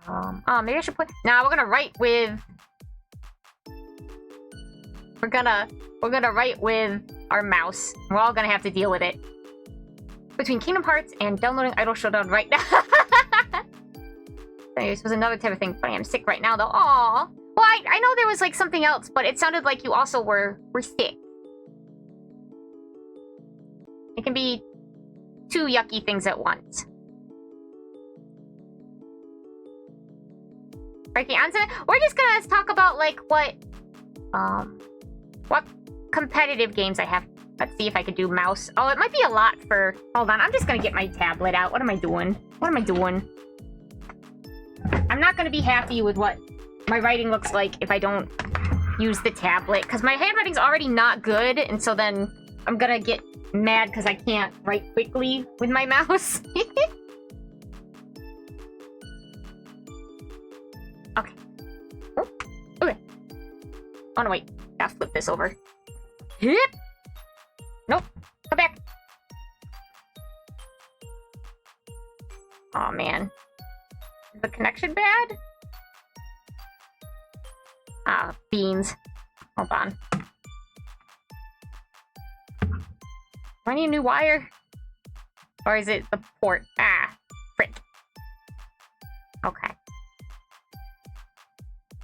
Oh, maybe I should put... Nah, we're gonna write with... We're gonna write with our mouse. We're all gonna have to deal with it. Between Kingdom Hearts and downloading Idol Showdown right now. This was another type of thing. Funny, I'm sick right now, though. Aww. Well, I know there was, like, something else, but it sounded like you also were sick. It can be two yucky things at once. Okay, we're just gonna talk about like what competitive games I have. Let's see if I could do mouse. Oh, it might be a lot for... Hold on, I'm just gonna get my tablet out. What am I doing? What am I doing? I'm not gonna be happy with what my writing looks like if I don't use the tablet, because my handwriting's already not good, and so then I'm gonna get mad because I can't write quickly with my mouse. Okay. Oh, okay. Oh, no, wait. Gotta flip this over. Yep. Nope. Come back. Oh, man. Is the connection bad? Ah, beans. Hold on. Do I need a new wire? Or is it the port? Ah, frick. Okay.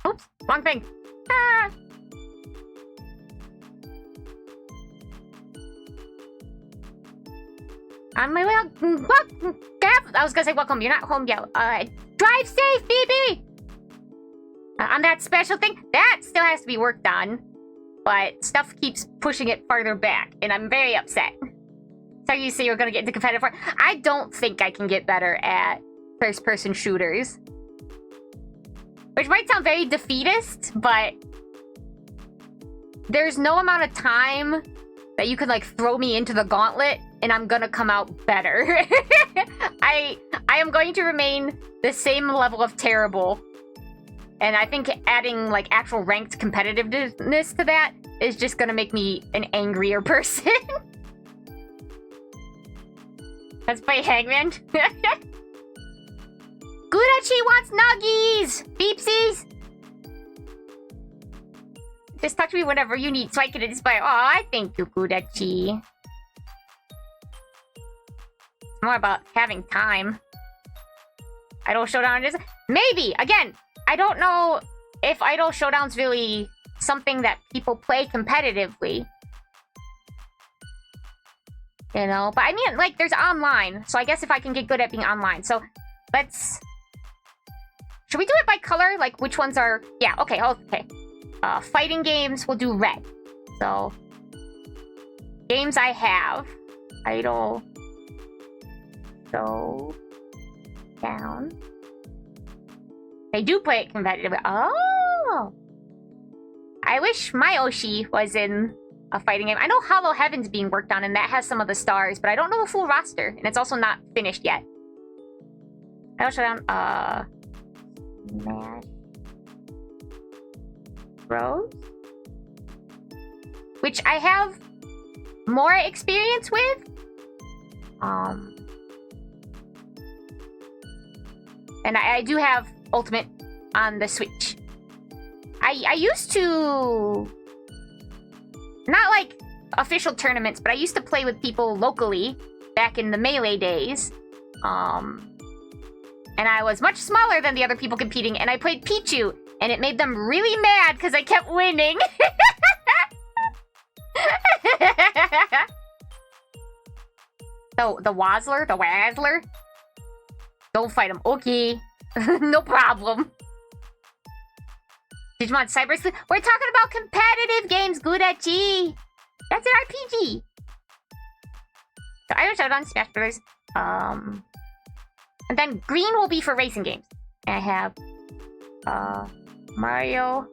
Oops, wrong thing. Ah! On my way out. I was gonna say welcome. You're not home yet. Drive safe, BB! On that special thing, that still has to be worked on. But stuff keeps pushing it farther back, and I'm very upset. So you say you're gonna get into competitive war. I don't think I can get better at first-person shooters. Which might sound very defeatist, but there's no amount of time that you can like throw me into the gauntlet and I'm gonna come out better. I am going to remain the same level of terrible. And I think adding like actual ranked competitiveness to that is just gonna make me an angrier person. Let's play Hangman. Gudachi wants nuggies! Beepsies! Just talk to me whenever you need so I can inspire. Aw, thank you, Gudachi. It's more about having time. Idol Showdown is... Maybe! Again, I don't know if Idol Showdown's really something that people play competitively. You know? But I mean, like, there's online. So I guess if I can get good at being online. So, let's... Should we do it by color? Like, which ones are... Yeah, okay, okay. Fighting games, we'll do red. So, games I have. Idol. Go down. They do play it competitively. Oh! I wish my Oshi was in a fighting game. I know Hollow Heaven's being worked on, and that has some of the stars, but I don't know the full roster, and it's also not finished yet. Idol Showdown, Smash Bros, which I have more experience with. And I do have Ultimate on the Switch. I used to, not like official tournaments, but I used to play with people locally back in the Melee days. And I was much smaller than the other people competing, and I played Pichu, and it made them really mad because I kept winning. The Wazzler? Don't fight him. Okay. No problem. Digimon Cyber Sleuth. We're talking about competitive games, Gudachi. That's an RPG. So Irish Showdown, Smash Brothers. And then green will be for racing games. And I have Mario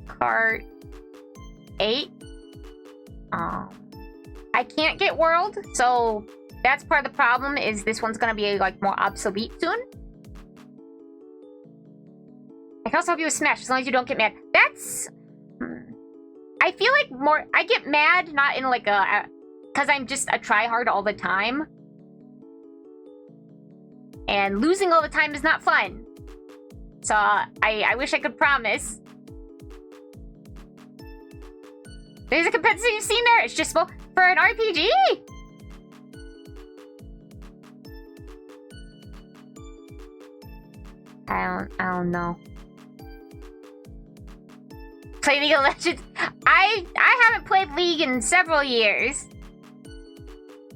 Kart 8. I can't get World, so that's part of the problem, is this one's gonna be like more obsolete soon. I can also help you with Smash as long as you don't get mad. That's... I feel like more... I get mad not in like a... Because I'm just a tryhard all the time. And losing all the time is not fun. So I wish I could promise. There's a competitive scene there. It's just for an RPG. I don't know. Play League of Legends. I haven't played League in several years.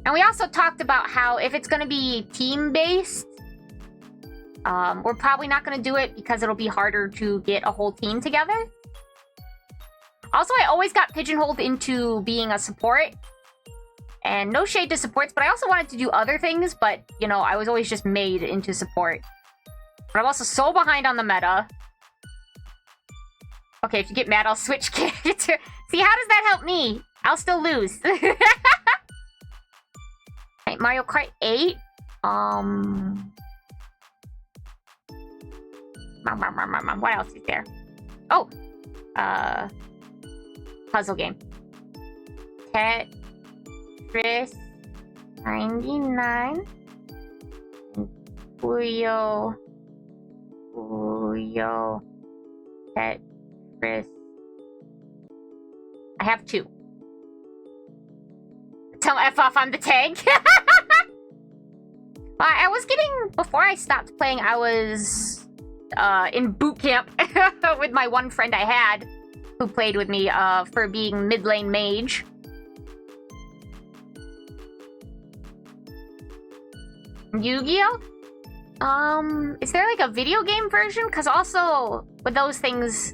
And we also talked about how if it's going to be team-based, we're probably not going to do it because it'll be harder to get a whole team together. Also, I always got pigeonholed into being a support. And no shade to supports, but I also wanted to do other things, but, you know, I was always just made into support. But I'm also so behind on the meta. Okay, if you get mad, I'll switch character. See, how does that help me? I'll still lose. Right, Mario Kart 8. What else is there? Oh! Puzzle game. Tetris 99. Puyo Tetris. I have 2. Tell F off on the tank. I was getting... Before I stopped playing, I was in boot camp with my one friend I had who played with me for being mid lane mage. Yu-Gi-Oh? Is there like a video game version? Because also, with those things,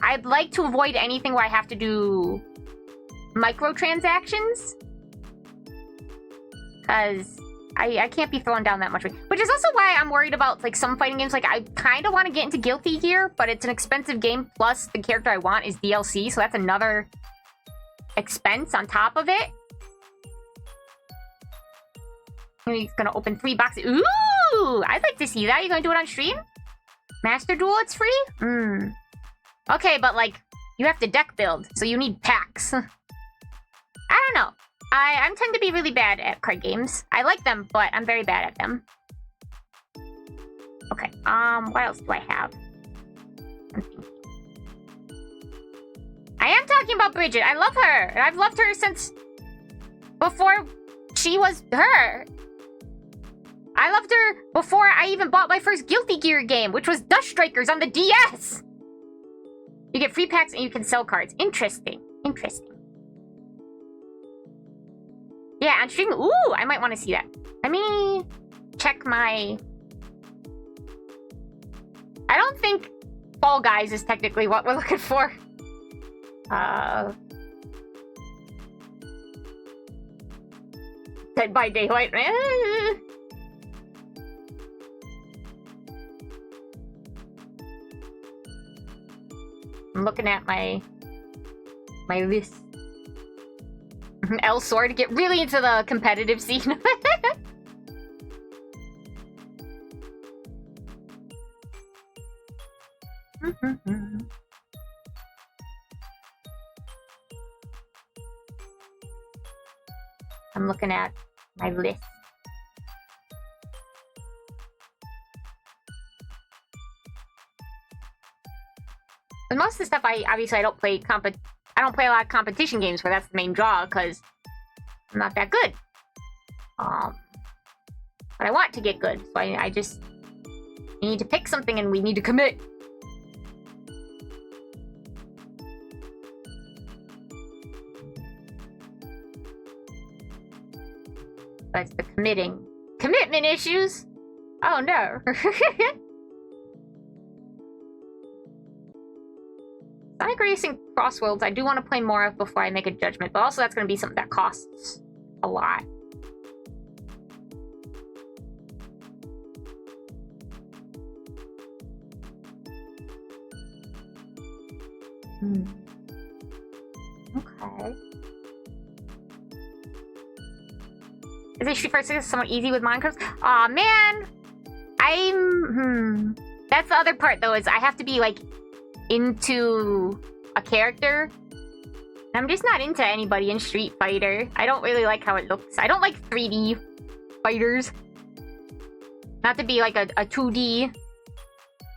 I'd like to avoid anything where I have to do microtransactions. Because I can't be throwing down that much. Which is also why I'm worried about like some fighting games. Like, I kind of want to get into Guilty Gear, but it's an expensive game. Plus, the character I want is DLC, so that's another expense on top of it. He's gonna open 3 boxes. Ooh! I'd like to see that. You gonna do it on stream? Master Duel, it's free? Okay, but like, you have to deck build, so you need packs. I don't know. I tend to be really bad at card games. I like them, but I'm very bad at them. Okay, what else do I have? I am talking about Bridget. I love her. I've loved her since before she was her. I loved her before I even bought my first Guilty Gear game, which was Dust Strikers on the DS. You get free packs and you can sell cards. Interesting. Interesting. Yeah, on stream. Ooh, I might want to see that. Let me check my... I don't think Fall Guys is technically what we're looking for. Dead by Daylight. I'm looking at my list. L Sword, get really into the competitive scene. I'm looking at my list. But most of the stuff obviously I don't play I don't play a lot of competition games where that's the main draw, because I'm not that good. But I want to get good, so I just need to pick something and we need to commit. But it's the commitment issues. Oh no. Sonic Racing Crossworlds, I do want to play more of before I make a judgment, but also that's going to be something that costs a lot. Okay. Is it Street Fighter 6 somewhat easy with Minecraft? Aw, man! That's the other part, though, is I have to be, like, into a character. I'm just not into anybody in Street Fighter. I don't really like how it looks. I don't like 3D fighters. Not to be like a 2D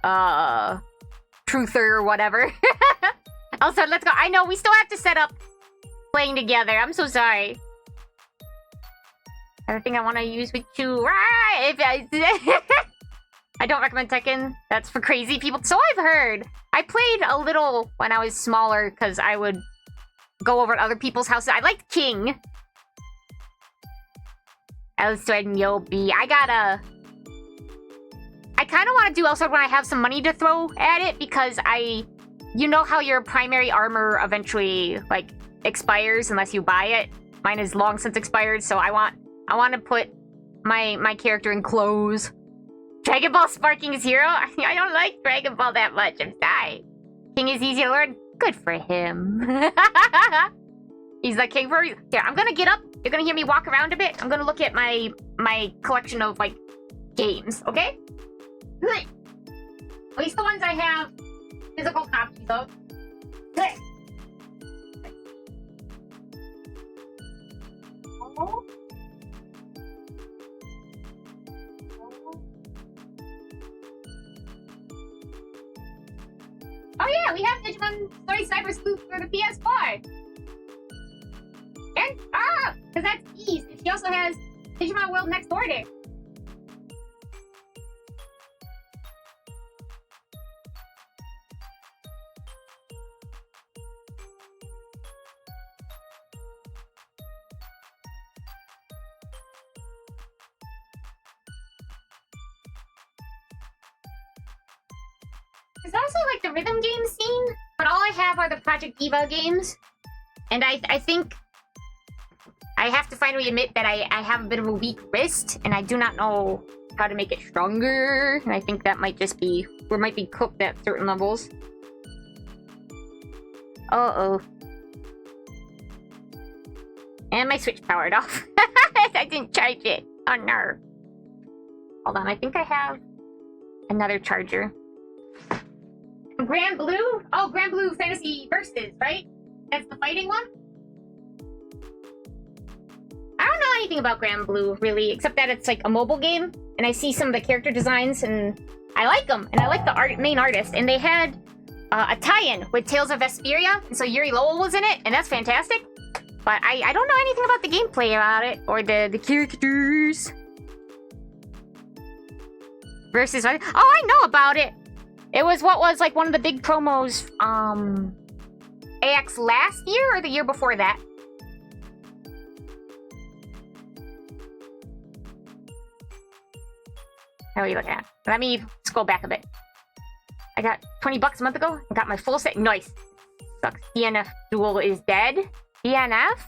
truther or whatever. Also, let's go. I know we still have to set up playing together. I'm so sorry. Everything I want to use with you. I don't recommend Tekken. That's for crazy people. So I've heard. I played a little when I was smaller because I would go over to other people's houses. I liked King. Elsewhere Myobi. I kind of want to do Elsewhere when I have some money to throw at it, because you know how your primary armor eventually, like, expires unless you buy it? Mine is long since expired, so I want to put my character in clothes. Dragon Ball Sparking is hero? I don't like Dragon Ball that much, I'm sorry. King is easy to learn? Good for him. He's the king for a reason. Here, I'm gonna get up. You're gonna hear me walk around a bit. I'm gonna look at my collection of, like, games, okay? Good. At least the ones I have physical copies of. Good. Oh. Oh yeah, we have Digimon Story Cyber Sleuth for the PS4. And because that's Ease. And she also has Digimon World Next Order. There's also, like, the rhythm game scene, but all I have are the Project Eva games. And I think I have to finally admit that I have a bit of a weak wrist, and I do not know how to make it stronger. And I think that might just be, or might be cooked at certain levels. Uh-oh. And my Switch powered off. I didn't charge it. Oh, no. Hold on, I think I have another charger. Granblue? Oh, Granblue Fantasy Versus, right? That's the fighting one? I don't know anything about Granblue, really, except that it's like a mobile game, and I see some of the character designs, and I like them, and I like the main artist, and they had a tie-in with Tales of Vesperia, and so Yuri Lowell was in it, and that's fantastic. But I don't know anything about the gameplay about it, or the characters. Versus, oh, I know about it! It was what was, like, one of the big promos, AX last year or the year before that? How are you looking at? Let me scroll back a bit. I got 20 bucks a month ago. I got my full set. Nice. Sucks. DNF Duel is dead. DNF?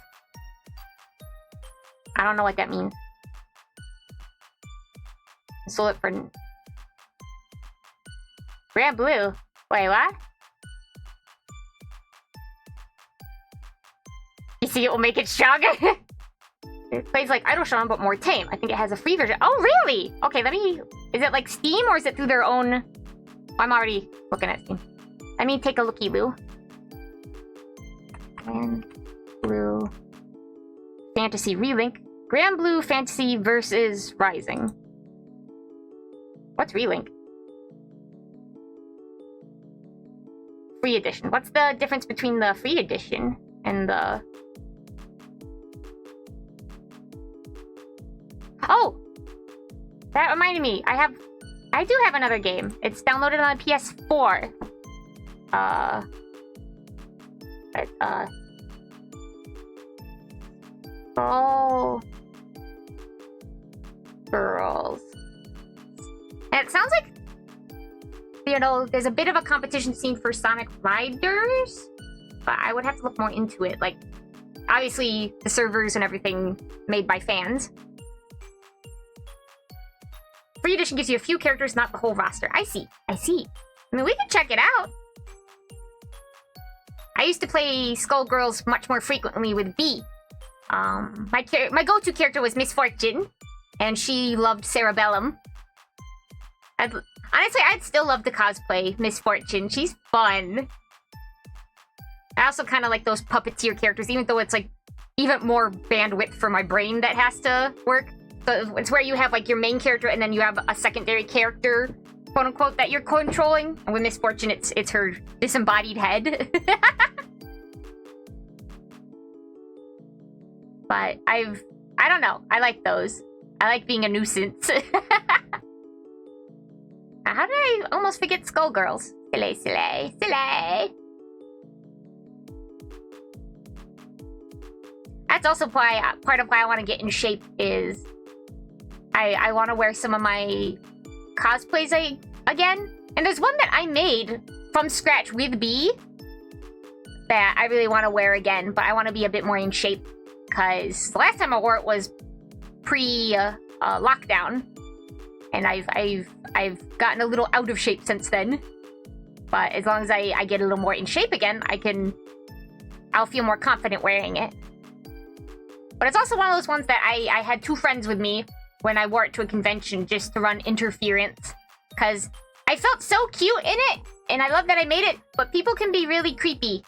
I don't know what that means. I sold it for... Granblue. Wait, what? You see, it will make it stronger. It plays like Idle-Shaman, but more tame. I think it has a free version. Oh, really? Okay, let me... Is it like Steam, or is it through their own... Oh, I'm already looking at Steam. Let me take a looky-loo. Granblue... Fantasy Relink. Granblue Fantasy versus Rising. What's Relink? Free edition. What's the difference between the free edition and the... Oh! That reminded me. I do have another game. It's downloaded on PS4. Oh. Girls. And it sounds like, you know, there's a bit of a competition scene for Sonic Riders, but I would have to look more into it. Like, obviously, the servers and everything made by fans. Free edition gives you a few characters, not the whole roster. I see. I mean, we can check it out. I used to play Skullgirls much more frequently with B. My go-to character was Miss Fortune, and she loved Cerebellum. Honestly, I'd still love to cosplay Miss Fortune. She's fun. I also kind of like those puppeteer characters, even though it's like even more bandwidth for my brain that has to work. So it's where you have like your main character and then you have a secondary character, quote unquote, that you're controlling. And with Miss Fortune, it's her disembodied head. But I don't know. I like those. I like being a nuisance. How did I almost forget Skullgirls? Silly. That's also why part of why I want to get in shape is I want to wear some of my cosplays again. And there's one that I made from scratch with B that I really want to wear again, but I want to be a bit more in shape because the last time I wore it was pre-lockdown, and I've gotten a little out of shape since then. But as long as I get a little more in shape again, I'll feel more confident wearing it. But it's also one of those ones that I had 2 friends with me when I wore it to a convention just to run interference. Because I felt so cute in it, and I love that I made it, but people can be really creepy.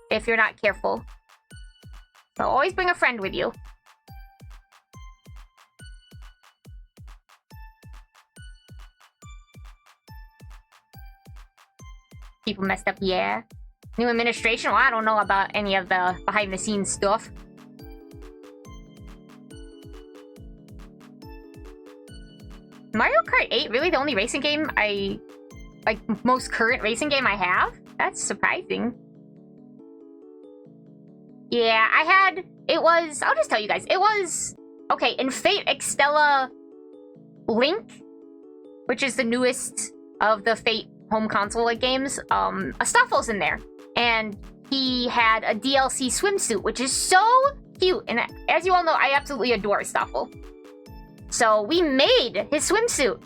If you're not careful. So always bring a friend with you. People messed up, yeah. New administration? Well, I don't know about any of the behind-the-scenes stuff. Mario Kart 8 really the only racing game most current racing game I have? That's surprising. Yeah, I'll just tell you guys. It was, okay, in Fate Extella Link, which is the newest of the Fate home console games, Astolfo's in there. And he had a DLC swimsuit, which is so cute. And as you all know, I absolutely adore Astolfo. So we made his swimsuit.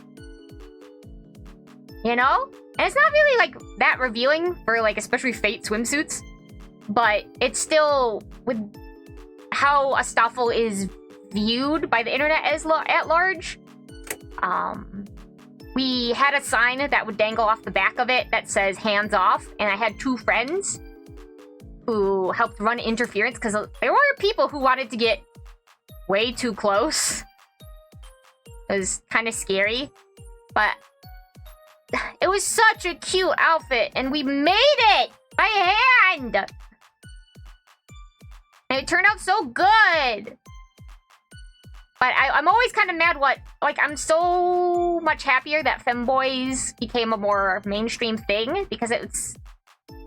You know? And it's not really, like, that revealing for, like, especially Fate swimsuits. But it's still, with how Astolfo is viewed by the internet as at large, we had a sign that would dangle off the back of it that says hands off, and I had 2 friends who helped run interference because there were people who wanted to get way too close. It was kind of scary, but it was such a cute outfit, and we made it by hand! And it turned out so good! But I'm always kind of mad I'm so much happier that femboys became a more mainstream thing, because it's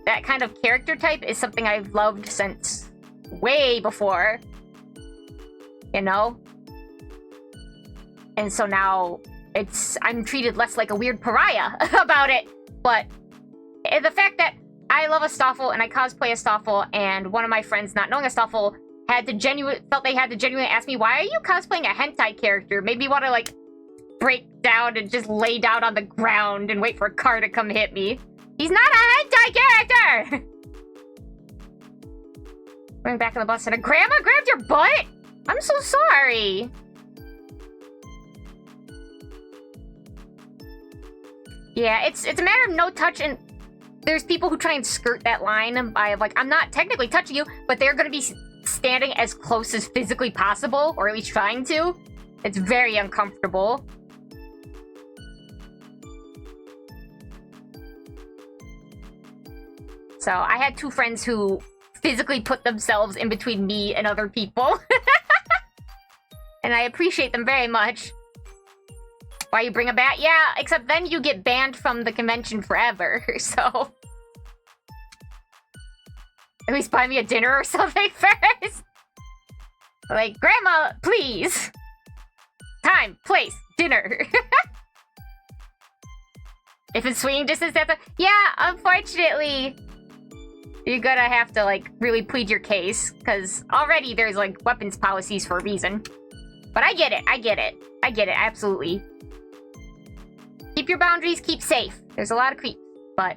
that kind of character type is something I've loved since way before, you know? And so now I'm treated less like a weird pariah about it. But the fact that I love Astolfo and I cosplay Astolfo, and one of my friends, not knowing Astolfo, felt they had to genuinely ask me, why are you cosplaying a hentai character? Made me want to, like, break down and just lay down on the ground and wait for a car to come hit me. He's not a hentai character! Running back on the bus and a grandma grabbed your butt? I'm so sorry. Yeah, it's a matter of no touch, and there's people who try and skirt that line by, like, I'm not technically touching you, but they're gonna be standing as close as physically possible, or at least trying to. It's very uncomfortable. So I had 2 friends who physically put themselves in between me and other people. And I appreciate them very much. Why, you bring a bat? Yeah, except then you get banned from the convention forever, so... At least buy me a dinner or something first. Like, Grandma, please. Time, place, dinner. If it's swinging distance, that's yeah, unfortunately, you're gonna have to, like, really plead your case, because already there's, like, weapons policies for a reason. But I get it, absolutely. Keep your boundaries, keep safe. There's a lot of creeps, but...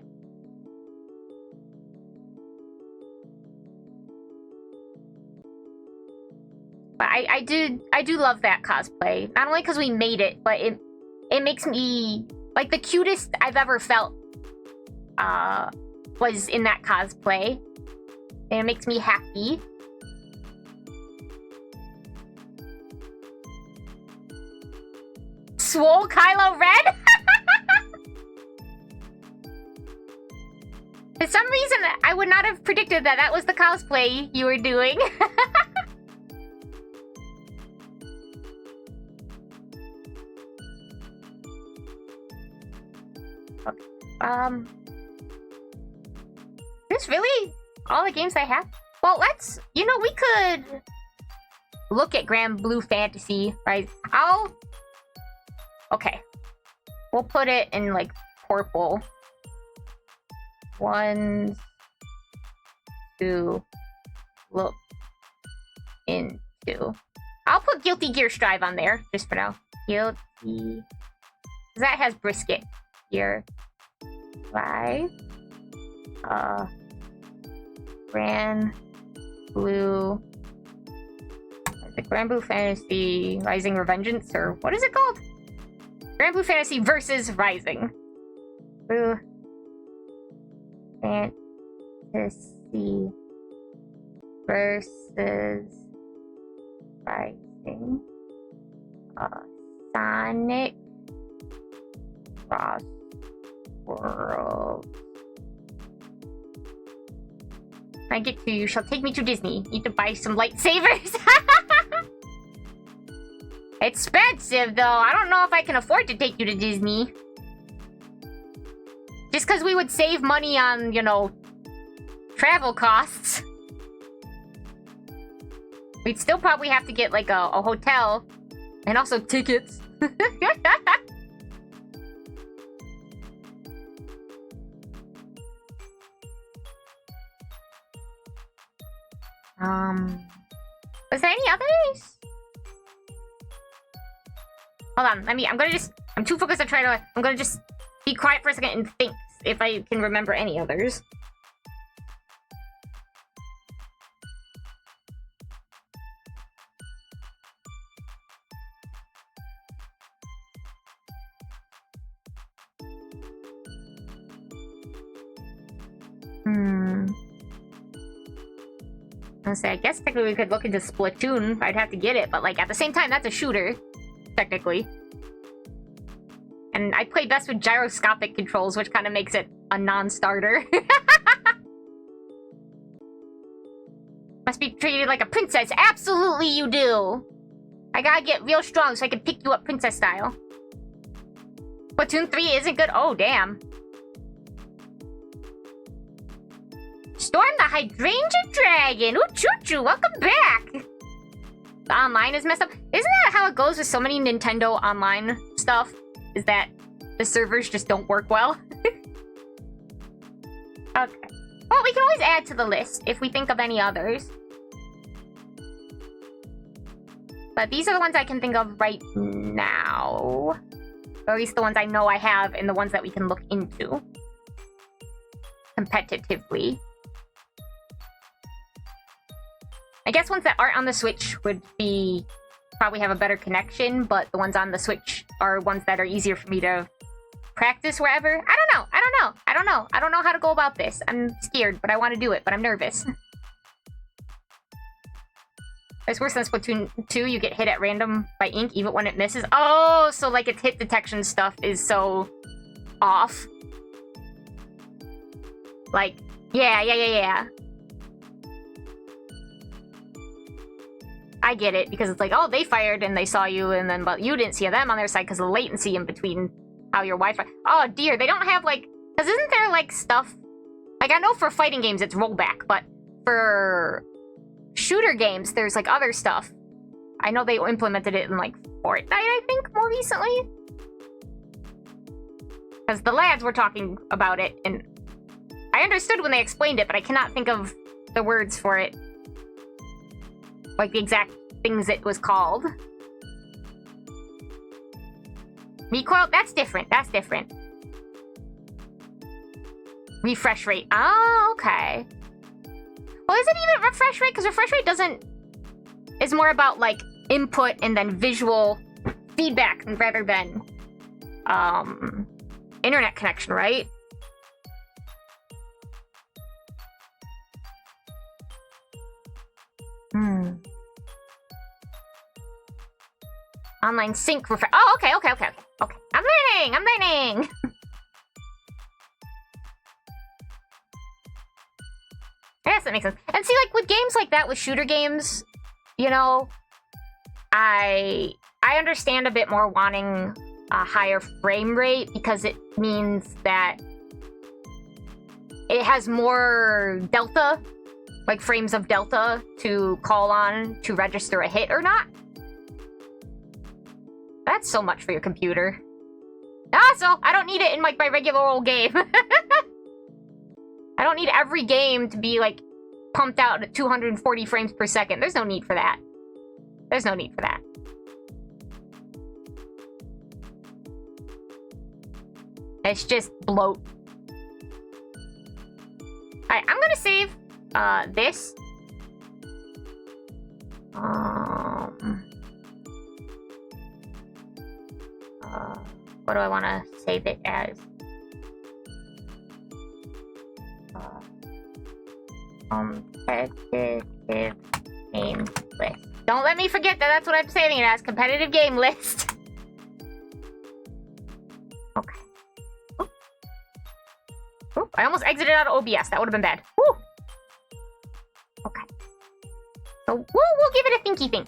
But I do love that cosplay. Not only because we made it, but it makes me... Like, the cutest I've ever felt was in that cosplay. And it makes me happy. Swole Kylo Ren? For some reason, I would not have predicted that that was the cosplay you were doing. Is this really all the games I have? Well, let's... You know, we could... look at Granblue Fantasy, right? Okay. We'll put it in, like, purple. 1 to look into. I'll put Guilty Gear Strive on there, just for now. Guilty... Because that has brisket. Gear Strive. Granblue... The Granblue Fantasy Rising Revengeance, or what is it called? Granblue Fantasy versus Rising. Blue Fantasy versus Rising. Sonic Cross World. When I get to you, shall take me to Disney. Need to buy some lightsabers. Expensive, though. I don't know if I can afford to take you to Disney. Just because we would save money on, you know, travel costs. We'd still probably have to get, like, a hotel. And also tickets. Was there any others? Hold on, I'm too focused on I'm gonna just be quiet for a second and think if I can remember any others. I guess technically we could look into Splatoon. I'd have to get it, but like at the same time, that's a shooter, technically. And I play best with gyroscopic controls, which kind of makes it a non-starter. Must be treated like a princess. Absolutely you do. I gotta get real strong so I can pick you up princess style. Splatoon 3 isn't good? Oh, damn. Storm the Hydrangea Dragon! Uchuchuu, welcome back! The online is messed up. Isn't that how it goes with so many Nintendo online stuff? Is that the servers just don't work well? Okay. Well, we can always add to the list if we think of any others. But these are the ones I can think of right now. Or at least the ones I know I have and the ones that we can look into. Competitively. I guess ones that aren't on the Switch would be... probably have a better connection, but the ones on the Switch are ones that are easier for me to practice wherever. I don't know. I don't know how to go about this. I'm scared, but I want to do it, but I'm nervous. It's worse than Splatoon 2. You get hit at random by ink even when it misses. Oh, so like its hit detection stuff is so off. Like, yeah. I get it, because it's like, oh, they fired and they saw you, and then, but you didn't see them on their side because of the latency in between how your Wi-Fi... Oh, dear, they don't have, like... Because isn't there, like, stuff... Like, I know for fighting games it's rollback, but for shooter games, there's, like, other stuff. I know they implemented it in, like, Fortnite, I think, more recently. Because the lads were talking about it, and I understood when they explained it, but I cannot think of the words for it. Like, the exact things it was called. Recoil? That's different. Refresh rate. Oh, okay. Well, is it even refresh rate? Because refresh rate doesn't... is more about, like, input and then visual feedback rather than, internet connection, right? Online sync refresh. Oh, okay. I'm learning! I guess that makes sense. And see, like, with games like that, with shooter games, you know, I understand a bit more wanting a higher frame rate because it means that it has more delta like, frames of delta to call on to register a hit or not. That's so much for your computer. Also, I don't need it in, like, my regular old game. I don't need every game to be, like, pumped out at 240 frames per second. There's no need for that. There's no need for that. It's just bloat. Alright, I'm gonna save this. What do I want to save it as? Competitive game list. Don't let me forget that that's what I'm saving it as. Competitive game list. Okay. Oop. Oop, I almost exited out of OBS. That would have been bad. Woo. Okay. So we'll give it a thinky think.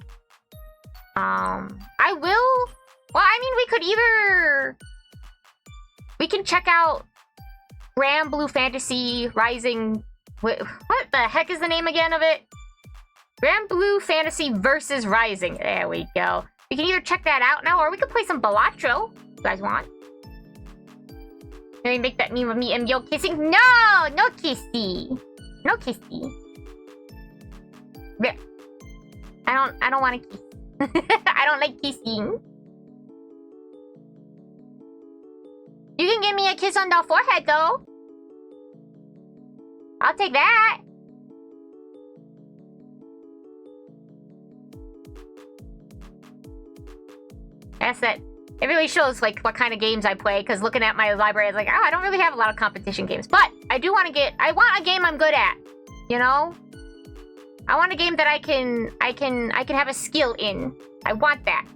I will. Well, I mean, we could either. We can check out Granblue Fantasy Rising. What the heck is the name again of it? Granblue Fantasy versus Rising. There we go. We can either check that out now, or we could play some Balatro, if you guys want. Let me make that meme of me and Yo kissing. No! No kissy. No kissy. I don't want to kiss. I don't like kissing. You can give me a kiss on the forehead, though. I'll take that. That's it. It really shows, like, what kind of games I play, because looking at my library, I was like, oh, I don't really have a lot of competition games. But I do want to get... I want a game I'm good at, you know? I want a game that I can have a skill in. I want that.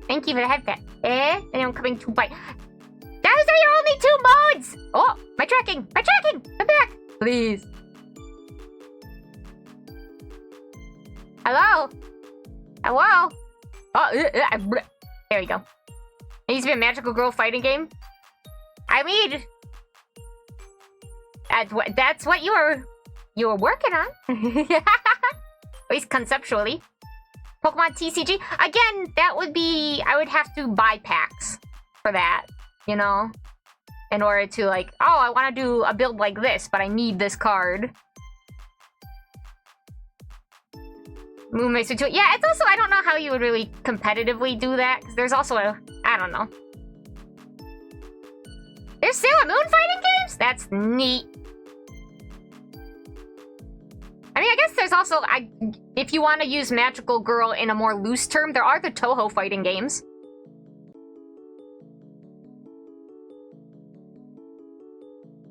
Thank you for the headset. And I'm coming to bite. Those are your only 2 modes! Oh, my tracking! My tracking! Come back! Please. Hello? Hello? Oh, there we go. It needs to be a magical girl fighting game. I mean, that's what you were working on. At least conceptually. Pokemon TCG. Again, that would be... I would have to buy packs for that, you know? In order to, like, oh, I want to do a build like this, but I need this card. Moonmate Suit. Yeah, it's also... I don't know how you would really competitively do that, because there's also a... I don't know. There's Sailor Moon fighting games? That's neat. I mean, I guess there's also... if you want to use Magical Girl in a more loose term, there are the Toho fighting games.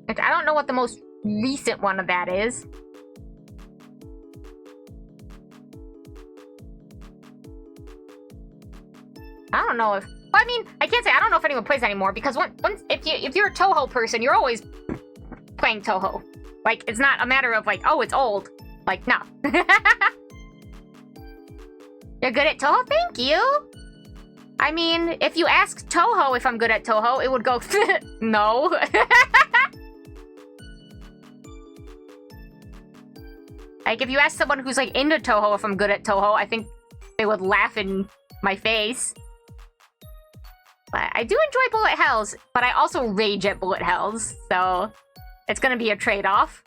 I don't know what the most recent one of that is. I don't know if... Well, I mean, I can't say... I don't know if anyone plays anymore, because if you're a Toho person, you're always playing Toho. Like, it's not a matter of, like, oh, it's old. Like, no. You're good at Toho? Thank you! I mean, if you ask Toho if I'm good at Toho, it would go, no. Like, if you ask someone who's, like, into Toho if I'm good at Toho, I think they would laugh in my face. But I do enjoy bullet hells, but I also rage at bullet hells, so it's gonna be a trade-off.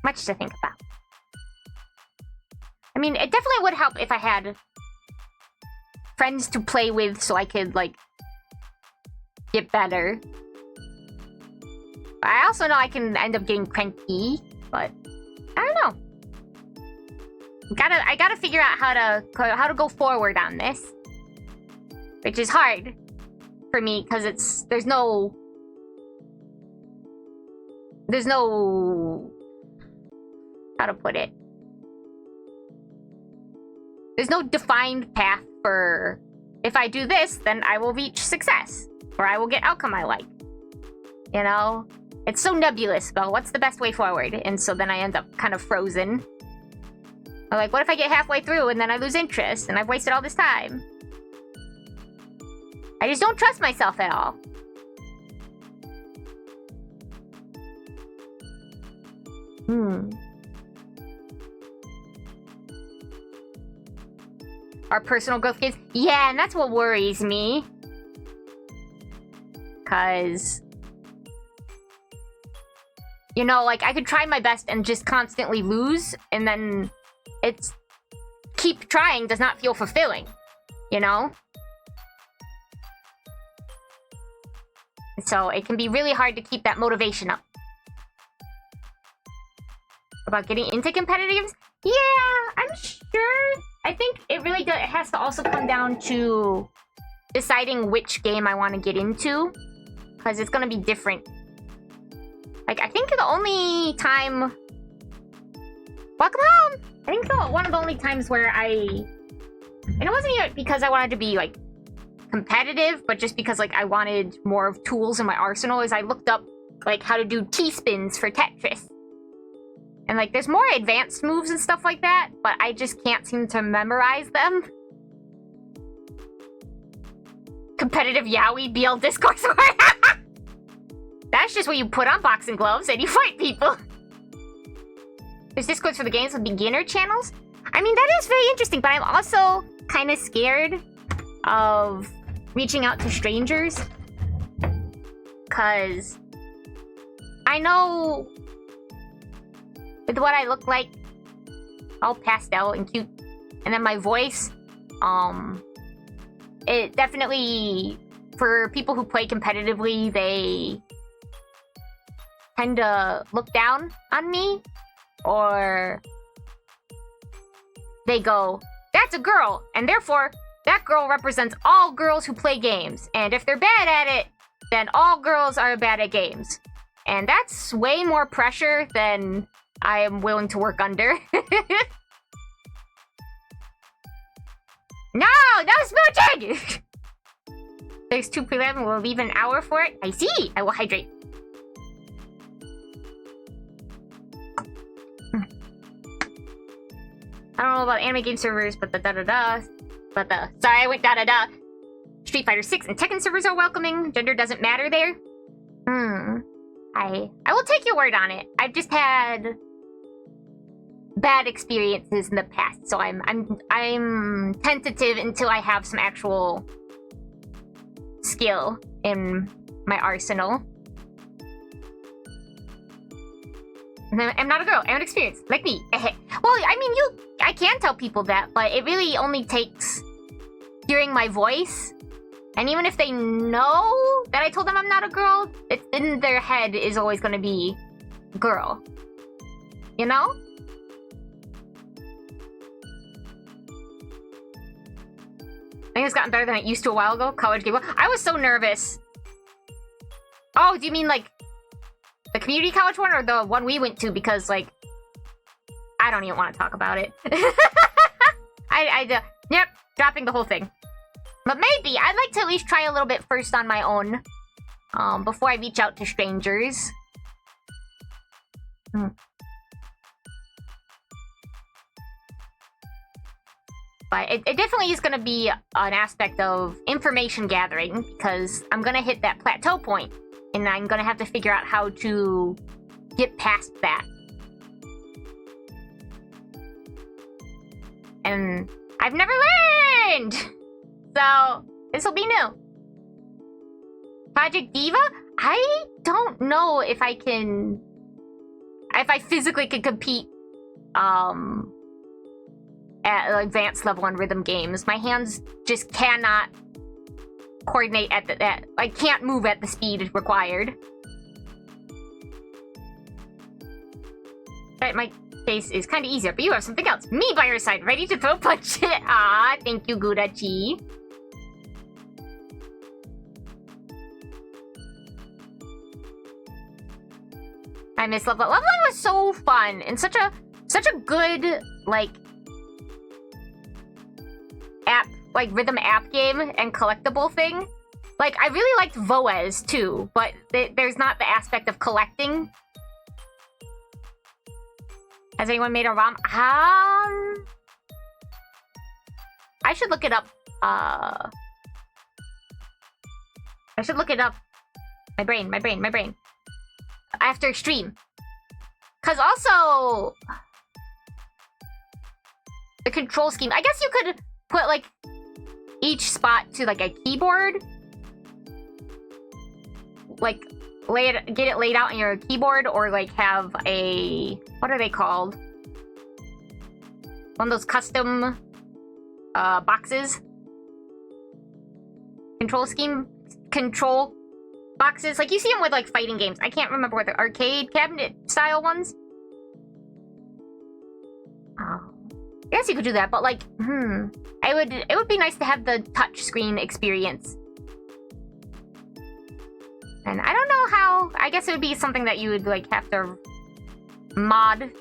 Much to think about. I mean, it definitely would help if I had friends to play with so I could, like, get better. But I also know I can end up getting cranky, but I don't know. I gotta figure out how to go forward on this. Which is hard for me, because there's no how to put it. There's no defined path for, if I do this, then I will reach success. Or I will get outcome I like. You know? It's so nebulous about what's the best way forward. And so then I end up kind of frozen. I'm like, what if I get halfway through and then I lose interest and I've wasted all this time? I just don't trust myself at all. Our personal growth games? Yeah, and that's what worries me. Cause... you know, like, I could try my best and just constantly lose, and then it's... keep trying does not feel fulfilling, you know? So it can be really hard to keep that motivation up. About getting into competitives? Yeah, I'm sure. I think it really it has to also come down to deciding which game I want to get into. Because it's going to be different. Like, I think the only time... welcome home! I think one of the only times where and it wasn't even because I wanted to be, like, competitive, but just because, like, I wanted more of tools in my arsenal, is I looked up, like, how to do T-spins for Tetris. And, like, there's more advanced moves and stuff like that, but I just can't seem to memorize them. Competitive Yowie BL Discourse War. That's just what you put on boxing gloves and you fight people. There's Discords for the games with beginner channels. I mean, that is very interesting, but I'm also kind of scared of reaching out to strangers. Because I know with what I look like, all pastel and cute, and then my voice, it definitely, for people who play competitively, they tend to look down on me, or they go, that's a girl, and therefore, that girl represents all girls who play games, and if they're bad at it, then all girls are bad at games. And that's way more pressure than I am willing to work under. No smooching! There's 2 prelim, we'll leave an hour for it. I see, I will hydrate. I don't know about anime game servers, but sorry, I went da-da-da. Street Fighter 6 and Tekken servers are welcoming. Gender doesn't matter there. I will take your word on it. I've just had bad experiences in the past, so I'm tentative until I have some actual skill in my arsenal. I'm not a girl. I'm an experience, like me. Well, I mean, I can tell people that, but it really only takes hearing my voice. And even if they know that I told them I'm not a girl, it's in their head is always going to be girl. You know? I think it's gotten better than it used to a while ago. College game. I was so nervous. Oh, do you mean like the community college one or the one we went to? Because like, I don't even want to talk about it. Yep, dropping the whole thing. But maybe I'd like to at least try a little bit first on my own, before I reach out to strangers. But it definitely is going to be an aspect of information gathering, because I'm going to hit that plateau point, and I'm going to have to figure out how to get past that. And I've never learned! So, this will be new. Project Diva? I don't know if I can... if I physically can compete, at advanced level on rhythm games. My hands just cannot coordinate at that. I can't move at the speed required. But my case is kind of easier, but you have something else. Me by your side, ready to throw a punch. Ah, thank you, Gudachi. I miss Level Up. Level Up was so fun and such a good like app, like rhythm app game and collectible thing. Like I really liked Voez too, but there's not the aspect of collecting. Has anyone made a ROM? I should look it up. I should look it up. My brain. After stream. Because also... the control scheme. I guess you could put, like, each spot to, like, a keyboard. Like, get it laid out on your keyboard, or, like, have a... what are they called? One of those custom boxes. Control boxes. Like, you see them with, like, fighting games. I can't remember what the arcade cabinet style ones. Oh. I guess you could do that, but, like, it would be nice to have the touch screen experience. And I don't know how... I guess it would be something that you would, like, have to mod,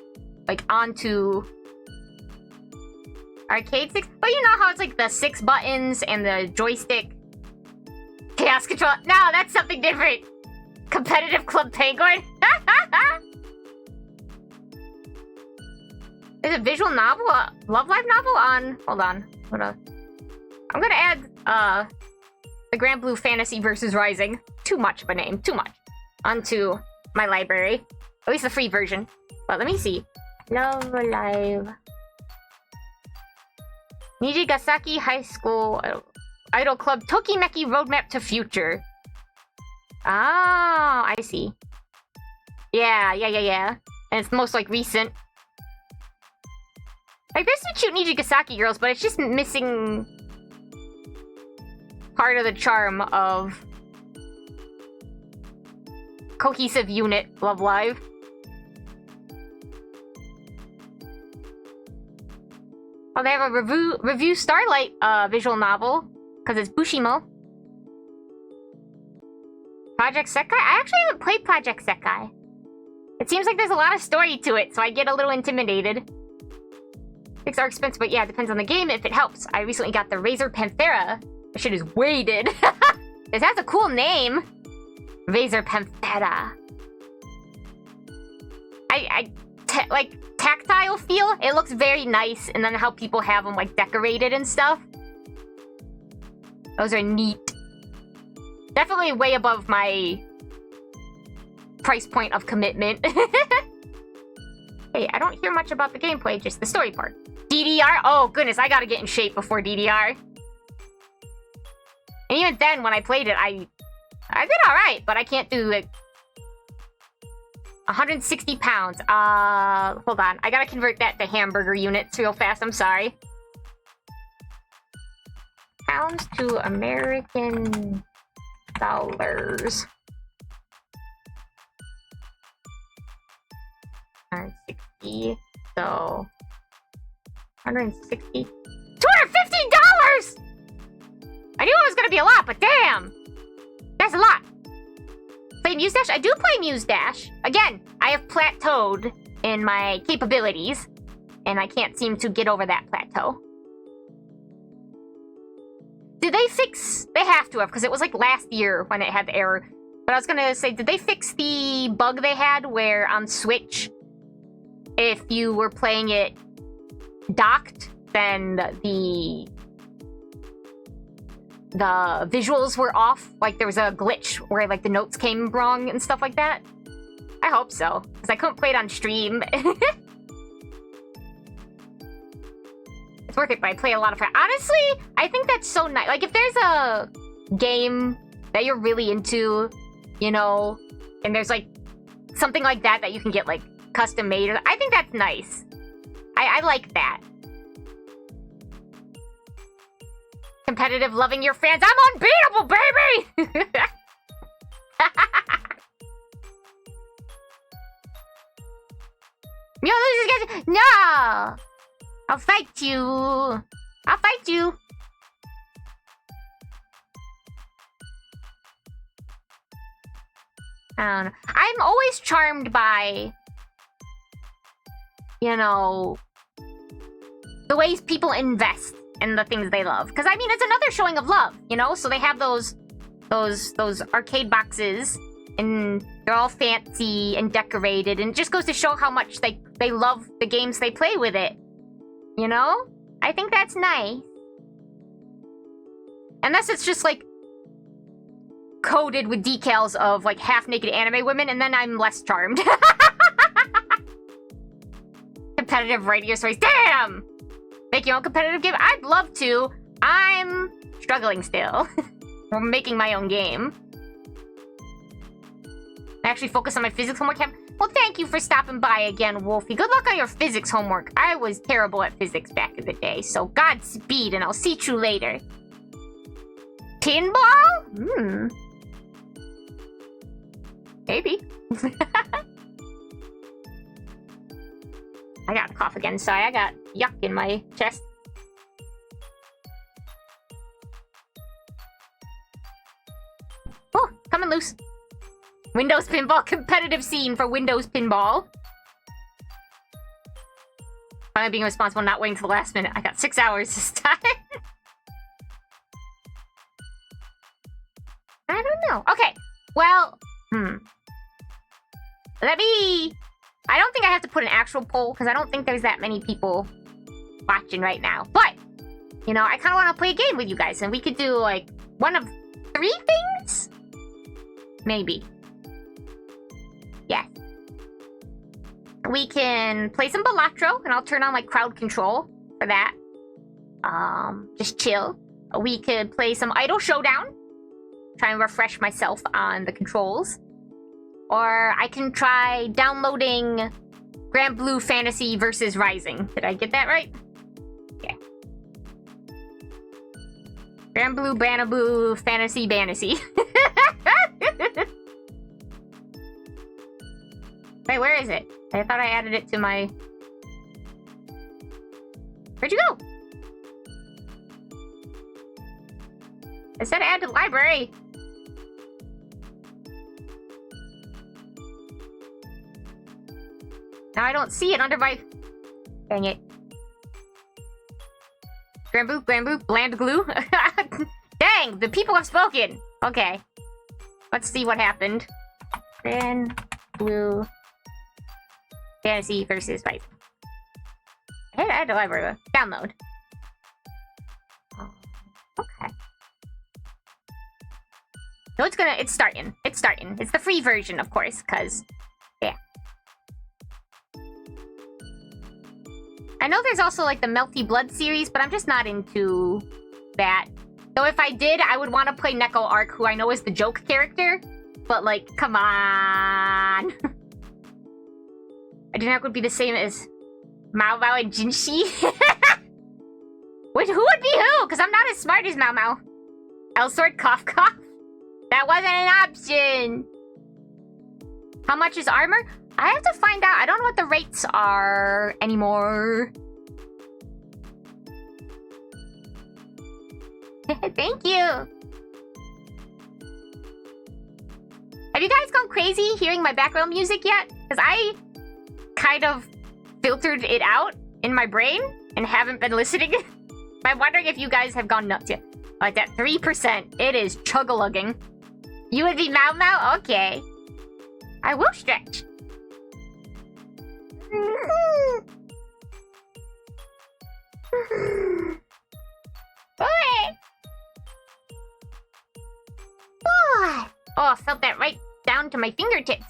like, onto arcade sticks. But you know how it's, like, the 6 buttons and the joystick? Chaos Control. No, that's something different. Competitive Club Penguin. There's a visual novel, a Love Live novel on... hold on. I'm gonna add, the Granblue Fantasy vs. Rising. Too much of a name. Too much. Onto my library. At least the free version. But let me see. Love Live. Nijigasaki High School Idol Club Tokimeki Roadmap to Future. Ah, I see. Yeah. And it's most, like, recent. Like, there's some cute Nijigasaki girls, but it's just missing part of the charm of cohesive unit Love Live. Oh, they have a review Starlight visual novel, because it's Bushimo. Project Sekai? I actually haven't played Project Sekai. It seems like there's a lot of story to it, so I get a little intimidated. Picks are expensive, but yeah, it depends on the game if it helps. I recently got the Razor Panthera. That shit is weighted. This has a cool name. Razor Panthera. Like, tactile feel. It looks very nice, and then how people have them, like, decorated and stuff. Those are neat. Definitely way above my price point of commitment. Hey, I don't hear much about the gameplay, just the story part. DDR? Oh, goodness, I gotta get in shape before DDR. And even then, when I played it, I did alright, but I can't do, like, 160 pounds. Hold on. I gotta convert that to hamburger units real fast. I'm sorry. Pounds to American dollars. 160. So... 160. $250! I knew it was gonna be a lot, but damn! That's a lot. Play Muse Dash? I do play Muse Dash. Again, I have plateaued in my capabilities, and I can't seem to get over that plateau. Did they fix... They have to have, because it was like last year when it had the error. But I was gonna say, did they fix the bug they had where on Switch, if you were playing it docked, then the visuals were off? Like, there was a glitch where, like, the notes came wrong and stuff like that? I hope so, because I couldn't play it on stream. It's worth it, but I play a lot of it. Honestly, I think that's so nice. Like, if there's a game that you're really into, you know, and there's, like, something like that that you can get, like, custom made, I think that's nice. I like that. Competitive, loving your fans. I'm unbeatable, baby! Yo, this is no! I'll fight you. I'll fight you. I don't know. I'm always charmed by, you know, the ways people invest in the things they love. Because, I mean, it's another showing of love, you know? So they have those arcade boxes, and they're all fancy and decorated, and it just goes to show how much they love the games they play with it. You know? I think that's nice. Unless it's just, like, coated with decals of, like, half-naked anime women, and then I'm less charmed. Competitive radio stories. Damn! Make your own competitive game? I'd love to. I'm struggling still. I'm making my own game. I actually focus on my physics homework. Well, thank you for stopping by again, Wolfie. Good luck on your physics homework. I was terrible at physics back in the day, so Godspeed, and I'll see you later. Pinball? Maybe. I got a cough again. Sorry, I got yuck in my chest. Oh, coming loose. Windows Pinball competitive scene for Windows Pinball. Finally being responsible, not waiting till the last minute. I got 6 hours this time. I don't know. Okay, well, let me... I don't think I have to put an actual poll, because I don't think there's that many people watching right now. But, you know, I kind of want to play a game with you guys, and we could do, like, one of 3 things? Maybe. Yes. We can play some Balatro, and I'll turn on, like, crowd control for that. Just chill. We could play some Idol Showdown. Try and refresh myself on the controls. Or I can try downloading Granblue Fantasy versus Rising. Did I get that right? Okay. Granblue Banaboo Fantasy Banasy. Wait, where is it? I thought I added it to my... Where'd you go? I said add to library. Now I don't see it under my... Dang it. Granblue, bland glue? Dang, the people have spoken! Okay. Let's see what happened. Granblue Fantasy versus Rising. I had to library. Download. Okay. No, it's starting. It's starting. It's the free version, of course, because... Yeah. I know there's also, like, the Melty Blood series, but I'm just not into that. So if I did, I would want to play Neko Arc, who I know is the joke character. But, like, come on. I do not would be the same as Mao Mao and Jinshi. Wait, who would be who? Because I'm not as smart as Mao Mao. Elsword, cough, cough. That wasn't an option. How much is armor? I have to find out. I don't know what the rates are anymore. Thank you. Have you guys gone crazy hearing my background music yet? Because I kind of filtered it out in my brain and haven't been listening. I'm wondering if you guys have gone nuts yet. Like at 3%, it is chug-a-lugging. You would be Mao Mao? Okay. I will stretch. Boy! Oh, I felt that right down to my fingertips.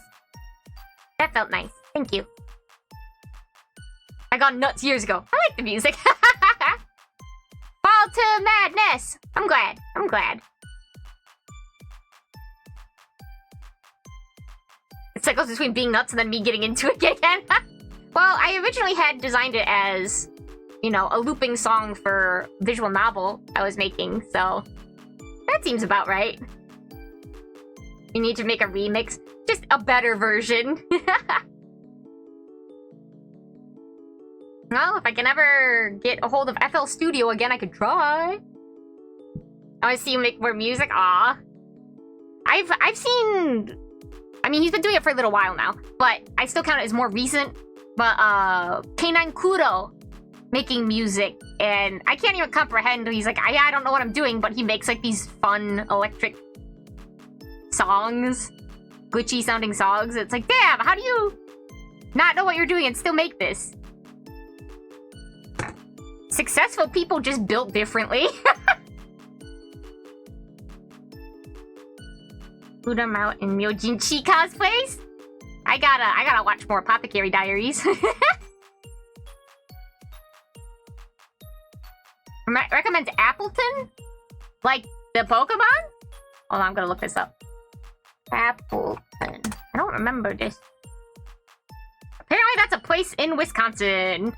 That felt nice. Thank you. I got nuts years ago. I like the music. Fall to madness. I'm glad. I'm glad. It cycles between being nuts and then me getting into it again. Well, I originally had designed it as, you know, a looping song for a visual novel I was making, so that seems about right. You need to make a remix. Just a better version. Well, if I can ever get a hold of FL Studio again, I could try. I want to see you make more music. Aw. I've seen... I mean, he's been doing it for a little while now, but I still count it as more recent. But, K9 Kuro making music, and I can't even comprehend. He's like, I don't know what I'm doing, but he makes, like, these fun electric songs. Glitchy sounding songs. It's like, damn, how do you not know what you're doing and still make this? Successful people just built differently. Buddha Mao and Myojinchi cosplays. I gotta watch more Apothecary Diaries. Recommends Appleton? Like the Pokemon? Hold on, I'm gonna look this up. Appleton. I don't remember this. Apparently that's a place in Wisconsin.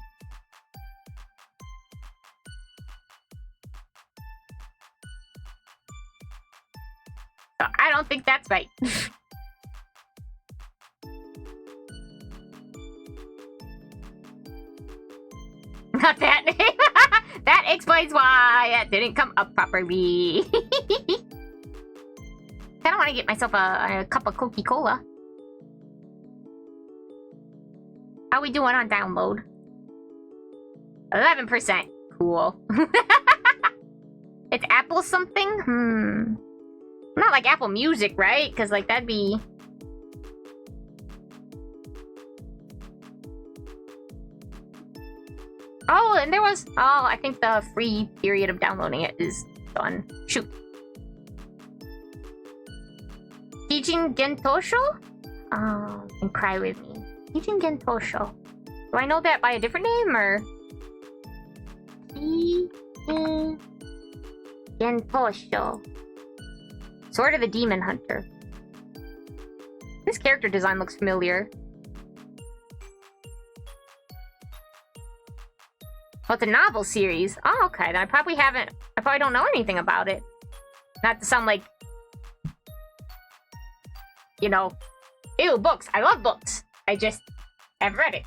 So I don't think that's right. Not that name. That explains why it didn't come up properly. I don't want to get myself a cup of Coca-Cola. How we doing on download? 11%. Cool. It's Apple something? Not like Apple Music, right? Because, like, that'd be... Oh, and there was... Oh, I think the free period of downloading it is done. Shoot. Teaching Gentosho? And cry with me. Teaching Gentosho. Do I know that by a different name, or... Teaching Gentosho. Sword of the Demon Hunter. This character design looks familiar. Oh, it's a novel series. Oh, okay. Then I probably don't know anything about it. Not to sound like... You know... Ew, books. I love books. I just have read it.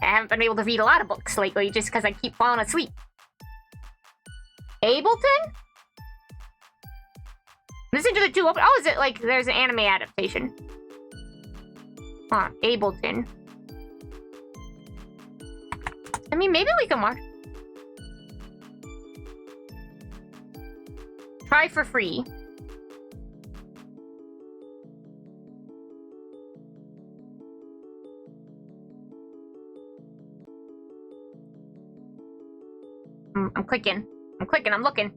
I haven't been able to read a lot of books lately just because I keep falling asleep. Ableton? Listen to the two open... Oh, is it like there's an anime adaptation? Huh, Ableton. I mean, maybe we can watch. Try for free. I'm clicking. I'm looking.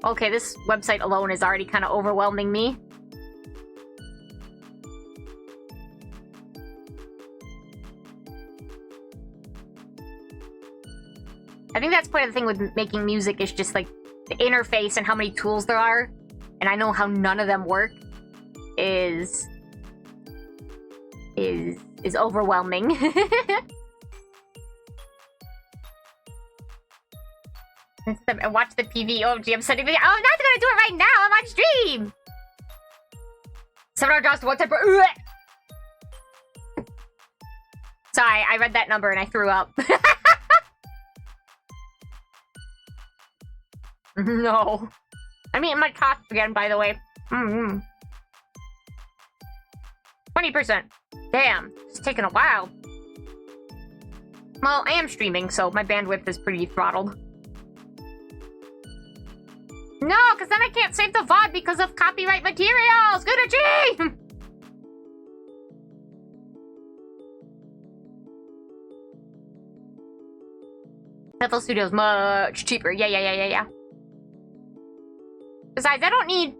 Okay, this website alone is already kind of overwhelming me. I think that's part of the thing with making music is just like the interface and how many tools there are. And I know how none of them work is overwhelming. Watch the PV. Oh, gee, I'm sending video. Oh, I'm not gonna do it right now. I'm on stream. 7 drops to 1 temper. Sorry, I read that number and I threw up. No. I'm eating my tots again, by the way. 20%. Damn, it's taking a while. Well, I am streaming, so my bandwidth is pretty throttled. No, because then I can't save the VOD because of copyright materials! Good achieve! FL Studio's much cheaper. Yeah. Besides, I don't need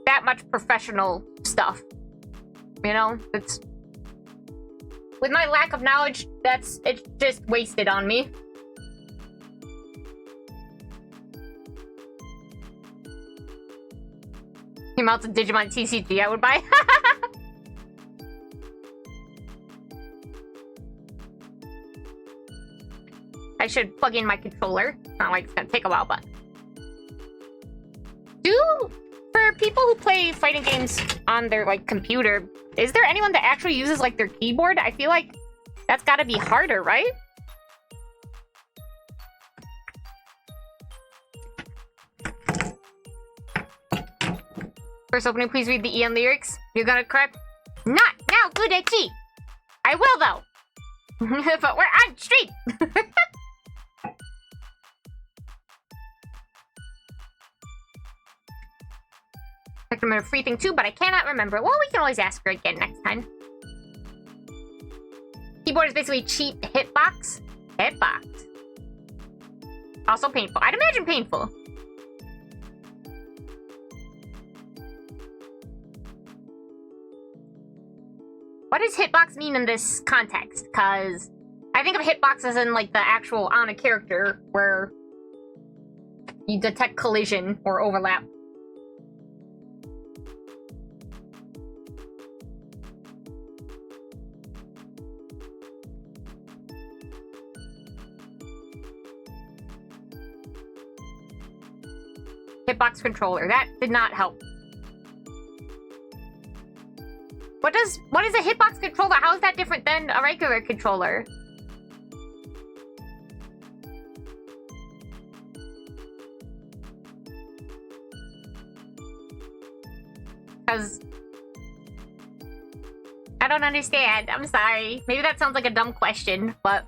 that much professional stuff. You know? It's... With my lack of knowledge, it's just wasted on me. The amounts of Digimon TCG I would buy. I should plug in my controller. Not like it's gonna take a while, but... For people who play fighting games on their, like, computer, is there anyone that actually uses, like, their keyboard? I feel like that's gotta be harder, right? First opening, please read the Ian lyrics. You're gonna cry? Not now, Kudechi! I will, though! But we're on stream! I remember free thing too, but I cannot remember. Well, we can always ask her again next time. keyboard is basically cheap hitbox. Hitbox. Also painful. I'd imagine painful. What does hitbox mean in this context? Because I think of hitbox as in like the actual on a character where you detect collision or overlap. Hitbox controller. That did not help. What is a hitbox controller? How is that different than a regular controller? Because I don't understand. I'm sorry. Maybe that sounds like a dumb question, but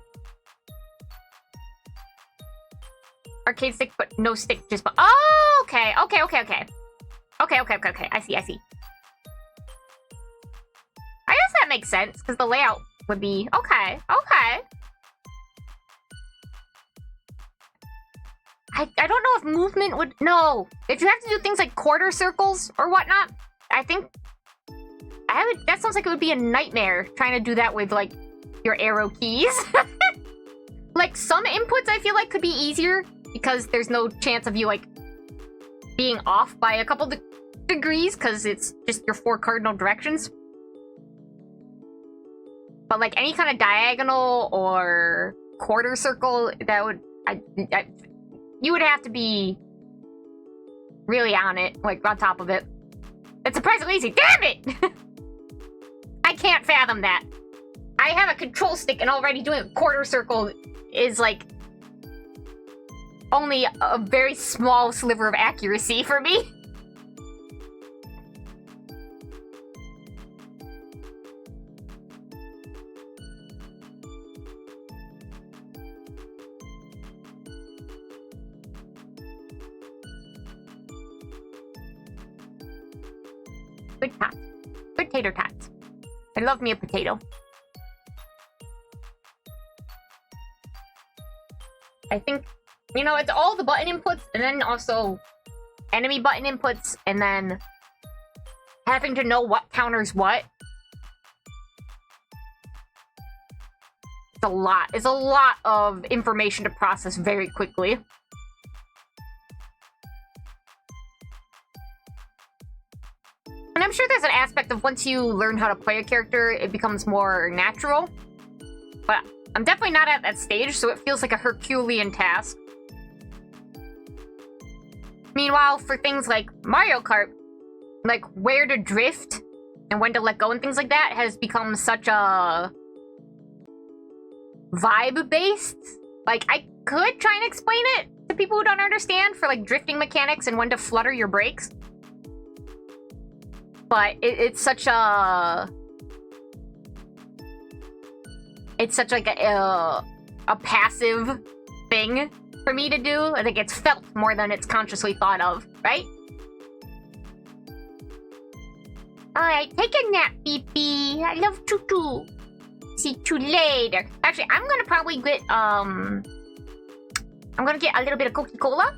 arcade stick, but no stick, just but oh, okay. Okay. I see. I guess that makes sense because the layout would be okay. I don't know if movement would no. If you have to do things like quarter circles or whatnot, I think that sounds like it would be a nightmare trying to do that with like your arrow keys. Like some inputs I feel like could be easier because there's no chance of you like being off by a couple degrees because it's just your 4 cardinal directions. But like any kind of diagonal or quarter circle, that would you would have to be really on it, like on top of it. It's surprisingly easy. Damn it! I can't fathom that. I have a control stick and already doing a quarter circle is like only a very small sliver of accuracy for me. Good tots. Good tater tots. I love me a potato. I think, you know, it's all the button inputs and then also enemy button inputs and then having to know what counters what. It's a lot. It's a lot of information to process very quickly. And I'm sure there's an aspect of once you learn how to play a character, it becomes more natural. But I'm definitely not at that stage, so it feels like a Herculean task. Meanwhile, for things like Mario Kart, like where to drift and when to let go and things like that has become such a vibe-based. Like, I could try and explain it to people who don't understand for like drifting mechanics and when to flutter your brakes. But it's such a... It's such like a passive thing for me to do. I think it's felt more than it's consciously thought of, right? Alright, take a nap, Beepy. I love Uchuchuu. See you later. Actually, I'm gonna probably get, I'm gonna get a little bit of Coca-Cola.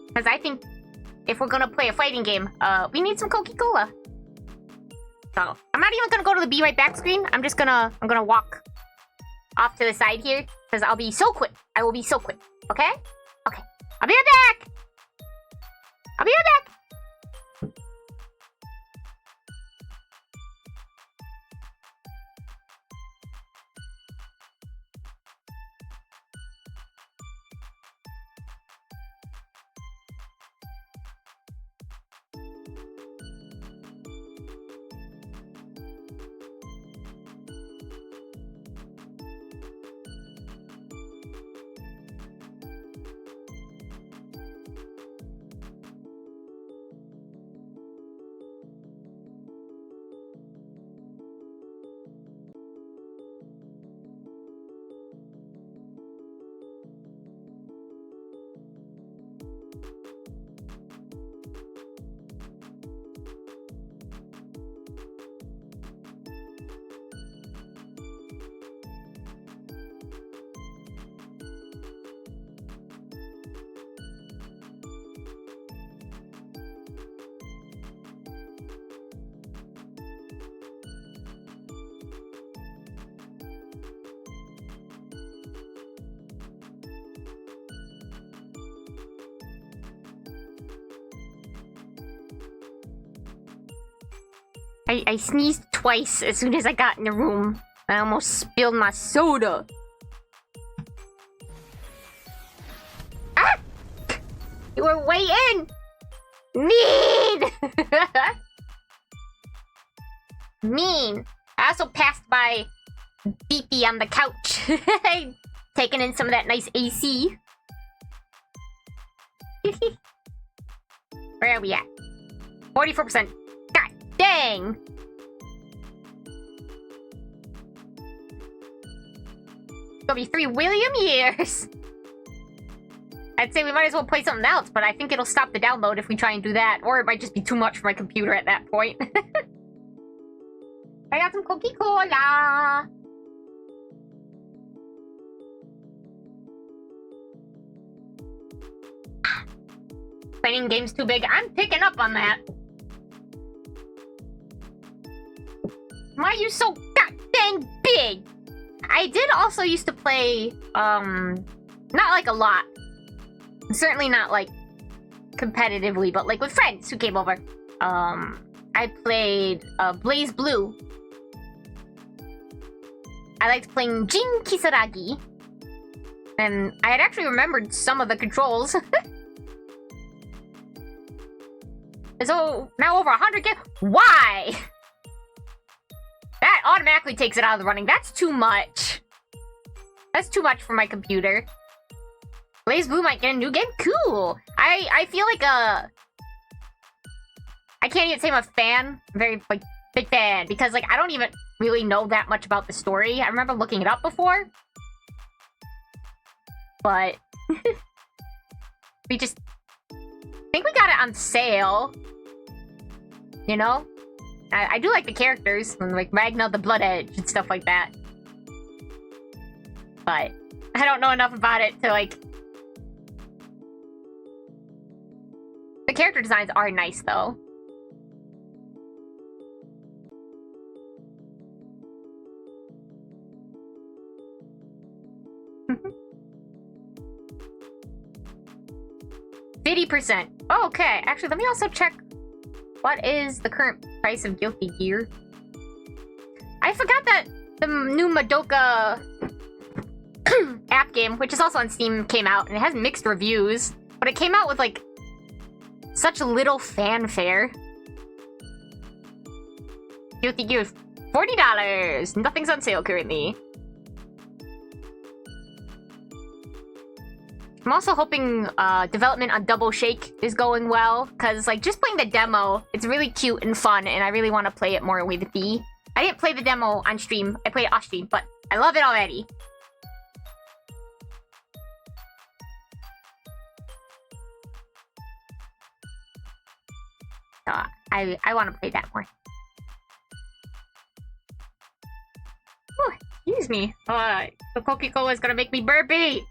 Because I think if we're gonna play a fighting game, we need some Coca-Cola. So, I'm not even gonna go to the be right back screen. I'm gonna walk off to the side here. Because I'll be so quick. I will be so quick. Okay? Okay. I'll be right back! I'll be right back! I sneezed twice as soon as I got in the room. I almost spilled my soda. Ah! You were way in! Mean! Mean. I also passed by Beepy on the couch. Taking in some of that nice AC. Where are we at? 44%. God dang! It's gonna be 3 William years. I'd say we might as well play something else, but I think it'll stop the download if we try and do that. Or it might just be too much for my computer at that point. I got some Coca-Cola! Playing games too big. I'm picking up on that. Why are you so goddamn big? I did also used to play, not like a lot. Certainly not like competitively, but like with friends who came over. I played Blaze Blue. I liked playing Jin Kisaragi. And I had actually remembered some of the controls. So now over 100 gigs. Why? That automatically takes it out of the running. That's too much. That's too much for my computer. Blaze Blue might get a new game? Cool! I feel like I can't even say I'm a fan. I'm very, like, big fan. Because, like, I don't even really know that much about the story. I remember looking it up before. But... we just... I think we got it on sale. You know? I do like the characters. Like, Ragnar the Blood Edge and stuff like that. But... I don't know enough about it to, like... The character designs are nice, though. %. Oh, okay. Actually, let me also check what is the current price of Guilty Gear. I forgot that the new Madoka app game, which is also on Steam, came out, and it has mixed reviews, but it came out with, like, such little fanfare. Guilty Gear, $40. Nothing's on sale currently. I'm also hoping development on Double Shake is going well, because, like, just playing the demo, it's really cute and fun, and I really want to play it more with B. I didn't play the demo on stream, I played it off stream, but I love it already. So, I want to play that more. Ooh, excuse me. The Coca-Cola is gonna make me burpy!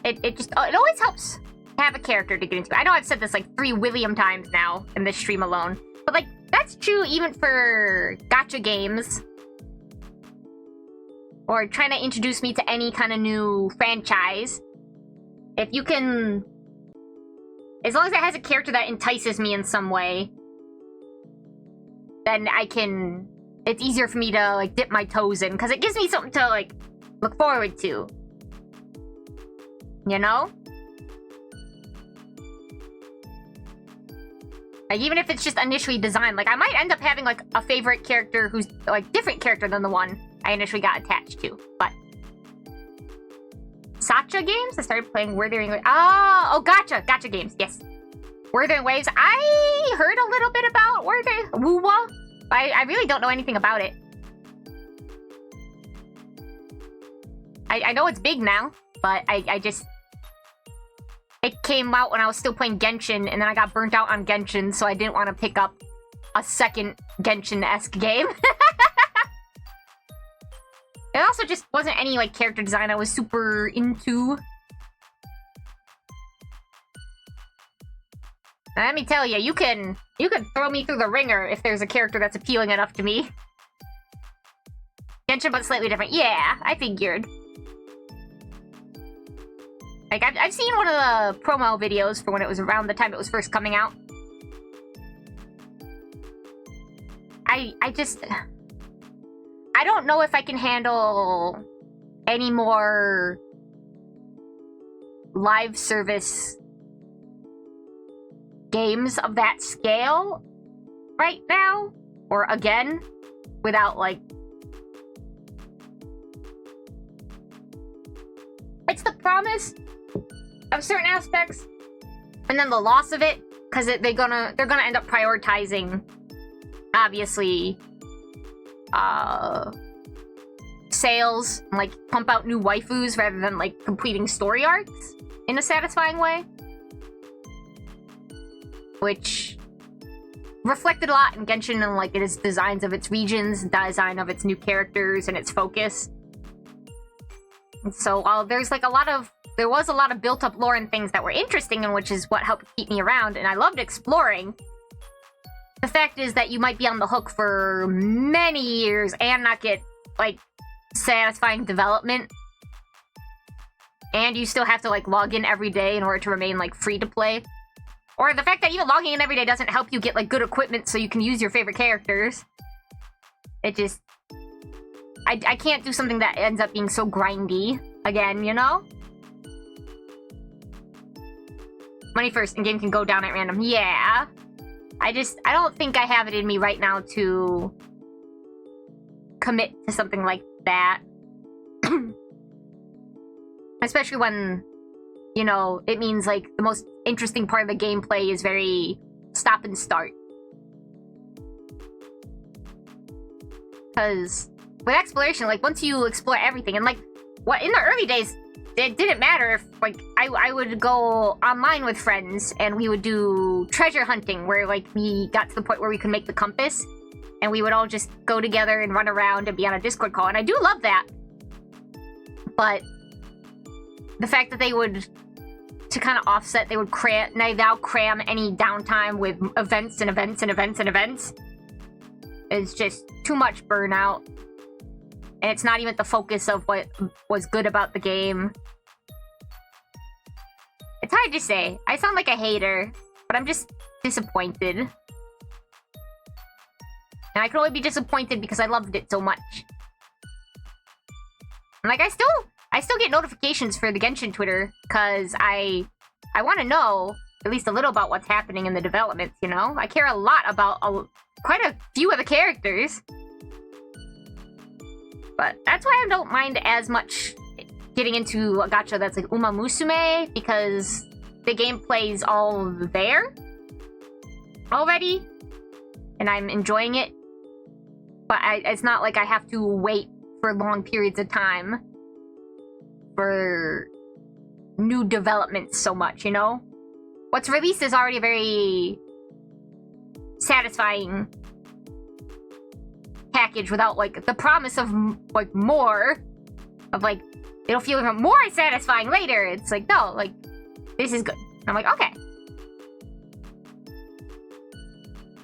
It always helps to have a character to get into. I know I've said this like 3 William times now in this stream alone, but like that's true even for gacha games or trying to introduce me to any kind of new franchise. If you can, as long as it has a character that entices me in some way, then it's easier for me to like dip my toes in because it gives me something to like look forward to. You know? Like, even if it's just initially designed, like, I might end up having, like, a favorite character who's, like, different character than the one I initially got attached to, but... Sacha games? I started playing Wuthering Waves. Oh, gotcha games, yes. Wuthering Waves. I heard a little bit about Wuwa. I really don't know anything about it. I know it's big now, but I just... It came out when I was still playing Genshin, and then I got burnt out on Genshin, so I didn't want to pick up a second Genshin-esque game. It also just wasn't any, like, character design I was super into. Now, let me tell you, you can throw me through the ringer if there's a character that's appealing enough to me. Genshin, but slightly different. Yeah, I figured. Like, I've seen one of the promo videos for when it was around the time it was first coming out. I don't know if I can handle any more live service games of that scale right now, or again, without, like... It's the promise of certain aspects, and then the loss of it, because they're gonna end up prioritizing, obviously, sales, and, like, pump out new waifus rather than, like, completing story arcs in a satisfying way. Which reflected a lot in Genshin and, like, its designs of its regions, design of its new characters, and its focus. And so while there was a lot of built-up lore and things that were interesting, and which is what helped keep me around, and I loved exploring, the fact is that you might be on the hook for many years and not get, like, satisfying development. And you still have to, like, log in every day in order to remain, like, free to play. Or the fact that even logging in every day doesn't help you get, like, good equipment so you can use your favorite characters. It just... I can't do something that ends up being so grindy again, you know? Money first, and game can go down at random. Yeah. I don't think I have it in me right now to commit to something like that. Especially when, you know, it means, like, the most interesting part of the gameplay is very stop and start. Because with exploration, like, once you explore everything, and, like, what in the early days, it didn't matter if, like, I would go online with friends, and we would do treasure hunting, where, like, we got to the point where we could make the compass, and we would all just go together and run around and be on a Discord call, and I do love that. But the fact that they would, to kind of offset, they would cram any downtime with events and events and events and events, is just too much burnout. And it's not even the focus of what was good about the game. It's hard to say. I sound like a hater, but I'm just disappointed. And I can only be disappointed because I loved it so much. And, like, I still get notifications for the Genshin Twitter, because I want to know at least a little about what's happening in the developments, you know? I care a lot about quite a few of the characters. But that's why I don't mind as much getting into a gacha that's like Uma Musume, because the gameplay's all there already, and I'm enjoying it. But it's not like I have to wait for long periods of time for new developments so much, you know? What's released is already a very satisfying package without, like, the promise of, like, more. Of, like, it'll feel even more satisfying later. It's like, no, like, this is good. I'm like, okay.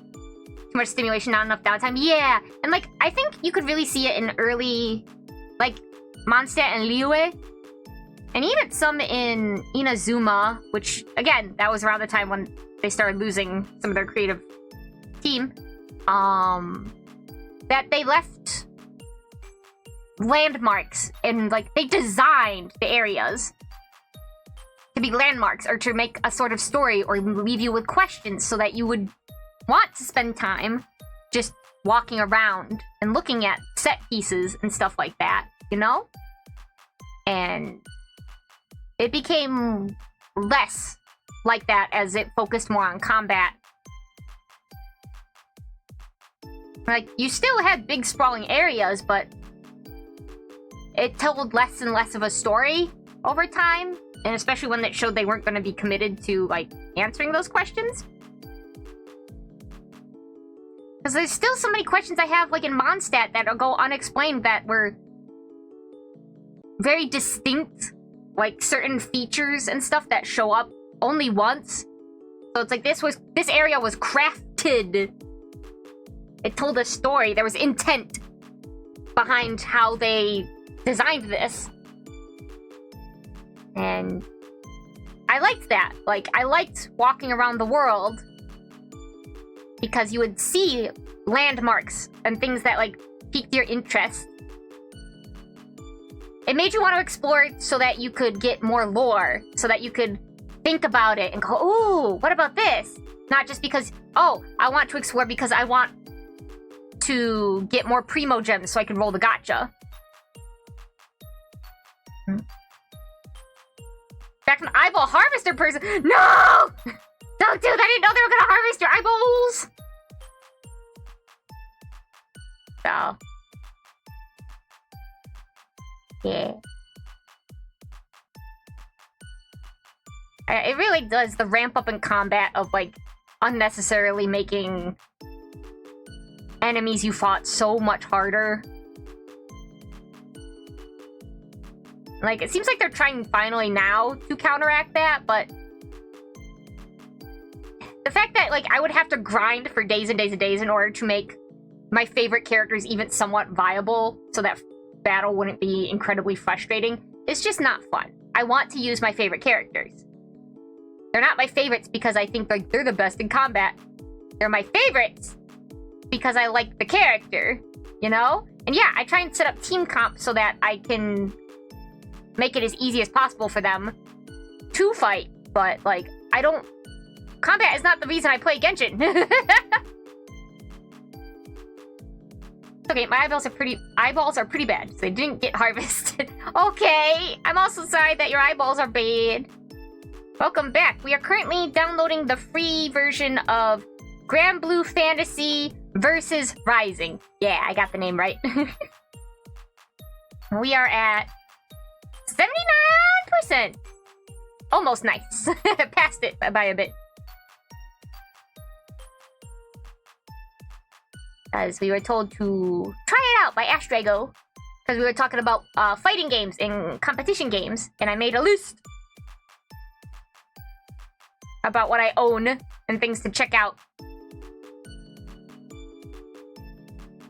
Too much stimulation, not enough downtime. Yeah, and, like, I think you could really see it in early, like, Mondstadt and Liyue. And even some in Inazuma, which, again, that was around the time when they started losing some of their creative team. That they left landmarks, and, like, they designed the areas to be landmarks, or to make a sort of story, or leave you with questions, so that you would want to spend time just walking around and looking at set pieces and stuff like that, you know? And it became less like that as it focused more on combat. Like, you still had big sprawling areas, but it told less and less of a story over time, and especially when it showed they weren't going to be committed to, like, answering those questions. Because there's still so many questions I have, like, in Mondstadt that go unexplained, that were very distinct, like, certain features and stuff that show up only once. So it's like, this area was crafted. It told a story. There was intent behind how they designed this. And I liked that. Like, I liked walking around the world because you would see landmarks and things that, like, piqued your interest. It made you want to explore so that you could get more lore, so that you could think about it and go, ooh, what about this? Not just because, oh, I want to explore because I want to get more primo gems so I can roll the gacha. Back an eyeball harvester person. No! Don't do that. I didn't know they were gonna harvest your eyeballs. So. Yeah. It really does the ramp up in combat of, like, unnecessarily making enemies you fought so much harder. Like, it seems like they're trying finally now to counteract that, but the fact that, like, I would have to grind for days and days and days in order to make my favorite characters even somewhat viable so that battle wouldn't be incredibly frustrating is just not fun. I want to use my favorite characters. They're not my favorites because I think like they're the best in combat. They're my favorites because I like the character, you know? And yeah, I try and set up team comp so that I can make it as easy as possible for them to fight, but like, I don't... Combat is not the reason I play Genshin. Okay, my eyeballs are pretty bad, so they didn't get harvested. Okay, I'm also sorry that your eyeballs are bad. Welcome back. We are currently downloading the free version of Granblue Fantasy versus Rising. Yeah, I got the name right. We are at 79%. Almost nice. Passed it by a bit. As we were told to try it out by Astrago. Because we were talking about fighting games and competition games. And I made a list about what I own and things to check out.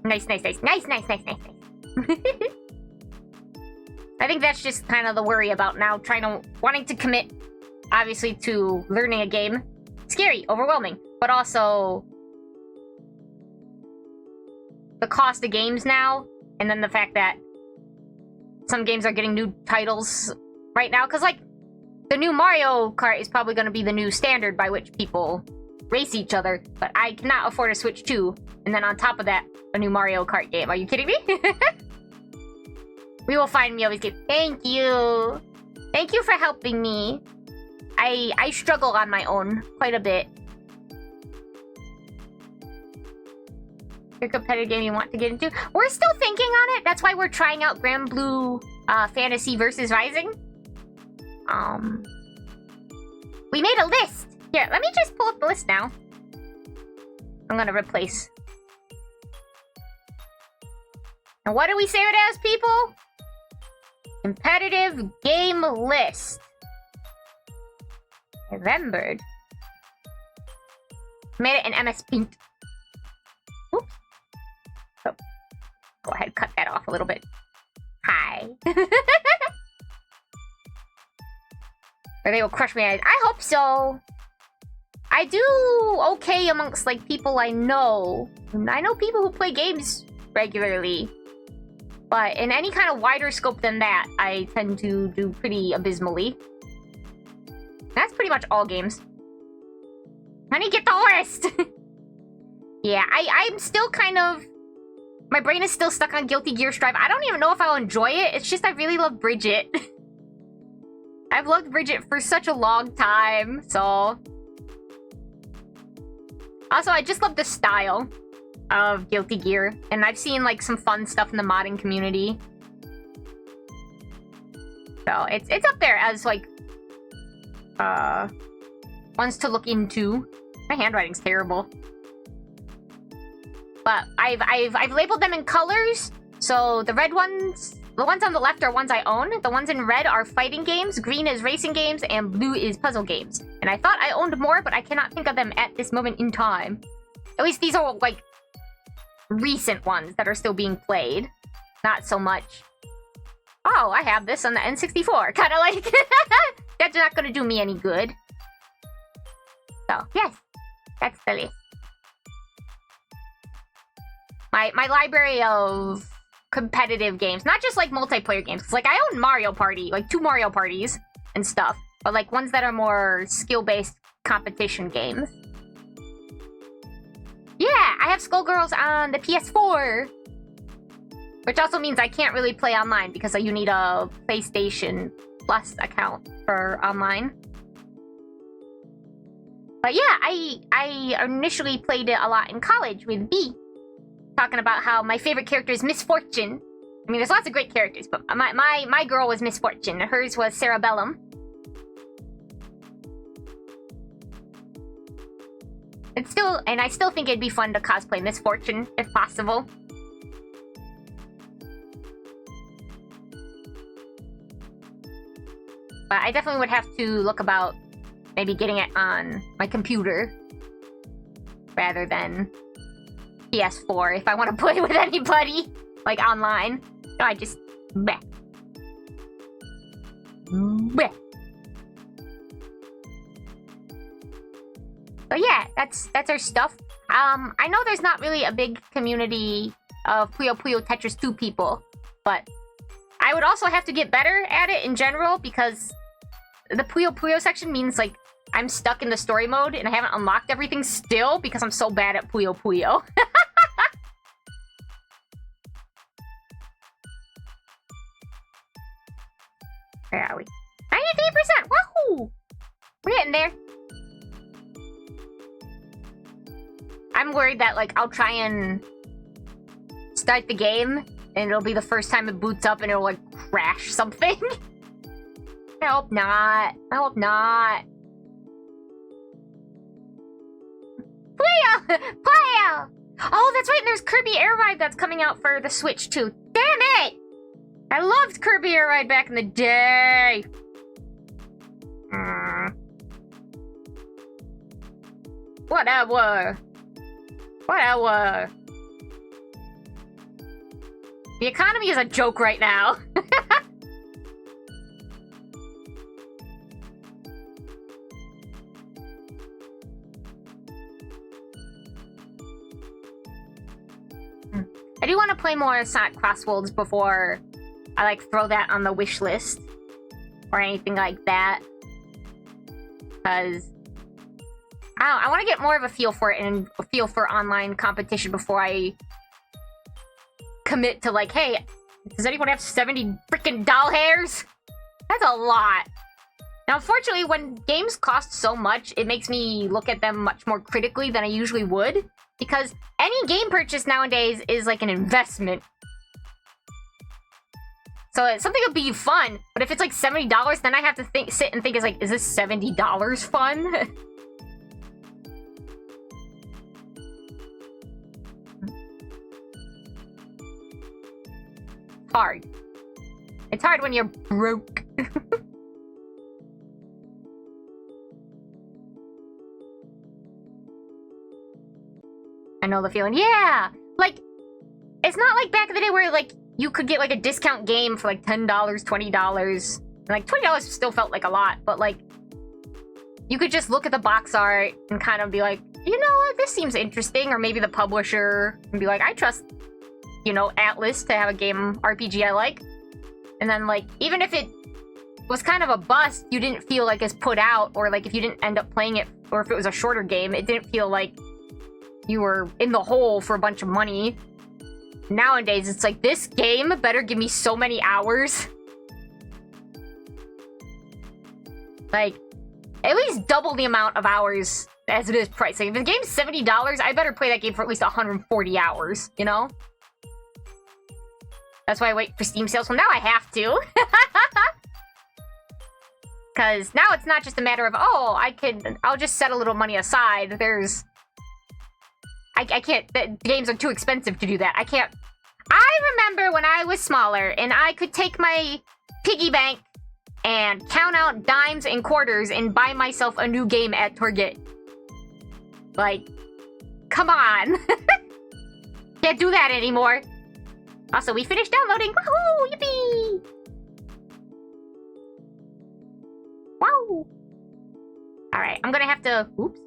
Nice, nice, nice. Nice, nice, nice, nice, nice. I think that's just kind of the worry about now wanting to commit, obviously, to learning a game. Scary, overwhelming, but also the cost of games now, and then the fact that some games are getting new titles right now, because, like, the new Mario Kart is probably going to be the new standard by which people race each other, but I cannot afford a Switch 2, and then on top of that, a new Mario Kart game. Are you kidding me? We will find Myobi's game. Thank you! Thank you for helping me. I struggle on my own quite a bit. Your competitive game you want to get into? We're still thinking on it. That's why we're trying out Granblue Fantasy versus Rising. We made a list. Here, let me just pull up the list now. I'm gonna replace. And what do we say it as, people? Competitive game list. I remembered. Made it in MS Paint. Oops. Oh. Go ahead, cut that off a little bit. Hi. Or they will crush my eyes. I hope so. I do okay amongst, like, people I know. I know people who play games regularly. But in any kind of wider scope than that, I tend to do pretty abysmally. That's pretty much all games. Honey, get the list! Yeah, I'm still kind of... My brain is still stuck on Guilty Gear Strive. I don't even know if I'll enjoy it. It's just I really love Bridget. I've loved Bridget for such a long time, so... Also, I just love the style of Guilty Gear. And I've seen, like, some fun stuff in the modding community. So, it's up there as, like... ones to look into. My handwriting's terrible. But I've labeled them in colors. So, the red ones... The ones on the left are ones I own. The ones in red are fighting games, green is racing games, and blue is puzzle games. And I thought I owned more, but I cannot think of them at this moment in time. At least these are, like, recent ones that are still being played. Not so much. Oh, I have this on the N64. Kind of like... that's not gonna do me any good. So, yes. That's the list. My library of competitive games. Not just, like, multiplayer games. 'Cause, like, I own Mario Party. Like, 2 Mario Parties and stuff. But, like, ones that are more skill-based competition games. Yeah, I have Skullgirls on the PS4. Which also means I can't really play online because you need a PlayStation Plus account for online. But yeah, I initially played it a lot in college with B. Talking about how my favorite character is Misfortune. I mean, there's lots of great characters, but my girl was Misfortune. Hers was Cerebellum. And I still think it'd be fun to cosplay Misfortune, if possible. But I definitely would have to look about maybe getting it on my computer rather than PS4 if I want to play with anybody, like online. So I just bleh. Bleh. So yeah, that's our stuff. I know there's not really a big community of Puyo Puyo Tetris 2 people, but I would also have to get better at it in general because the Puyo Puyo section means, like, I'm stuck in the story mode and I haven't unlocked everything still because I'm so bad at Puyo Puyo. Where are we? 93%! Wahoo! We're getting there. I'm worried that, like, I'll try and start the game and it'll be the first time it boots up and it'll, like, crash something. I hope not. I hope not. Puyo! Puyo! Oh, that's right, and there's Kirby Air Ride that's coming out for the Switch, too. Damn it! I loved Kirby Air Ride back in the day. Whatever. Whatever. The economy is a joke right now. I do want to play more Sonic Crossworlds before I, like, throw that on the wish list. Or anything like that. Because I want to get more of a feel for it and a feel for online competition before I commit to, like, hey, does anyone have 70 freaking doll hairs? That's a lot. Now, unfortunately, when games cost so much, it makes me look at them much more critically than I usually would. Because any game purchase nowadays is like an investment. So something will be fun, but if it's like $70, then I have to sit and think, is like, is this $70 fun? Hard. It's hard when you're broke. I know the feeling. Yeah! Like, it's not like back in the day where, like, you could get, like, a discount game for, like, $10, $20. And, like, $20 still felt like a lot, but, like, you could just look at the box art and kind of be like, you know what, this seems interesting. Or maybe the publisher and be like, I trust, you know, Atlas to have a game RPG I like. And then, like, even if it was kind of a bust, you didn't feel like it's put out, or, like, if you didn't end up playing it, or if it was a shorter game, it didn't feel like you were in the hole for a bunch of money. Nowadays, it's like, this game better give me so many hours. Like, at least double the amount of hours as it is priced. Like, if the game's $70, I better play that game for at least 140 hours, you know? That's why I wait for Steam sales. Well, now I have to. Because now it's not just a matter of, oh, I'll just set a little money aside. I can't, the games are too expensive to do that. I remember when I was smaller and I could take my piggy bank and count out dimes and quarters and buy myself a new game at Target. Like, come on. Can't do that anymore. Also, we finished downloading. Woohoo! Yippee! Wow! Alright, I'm gonna have to... Oops.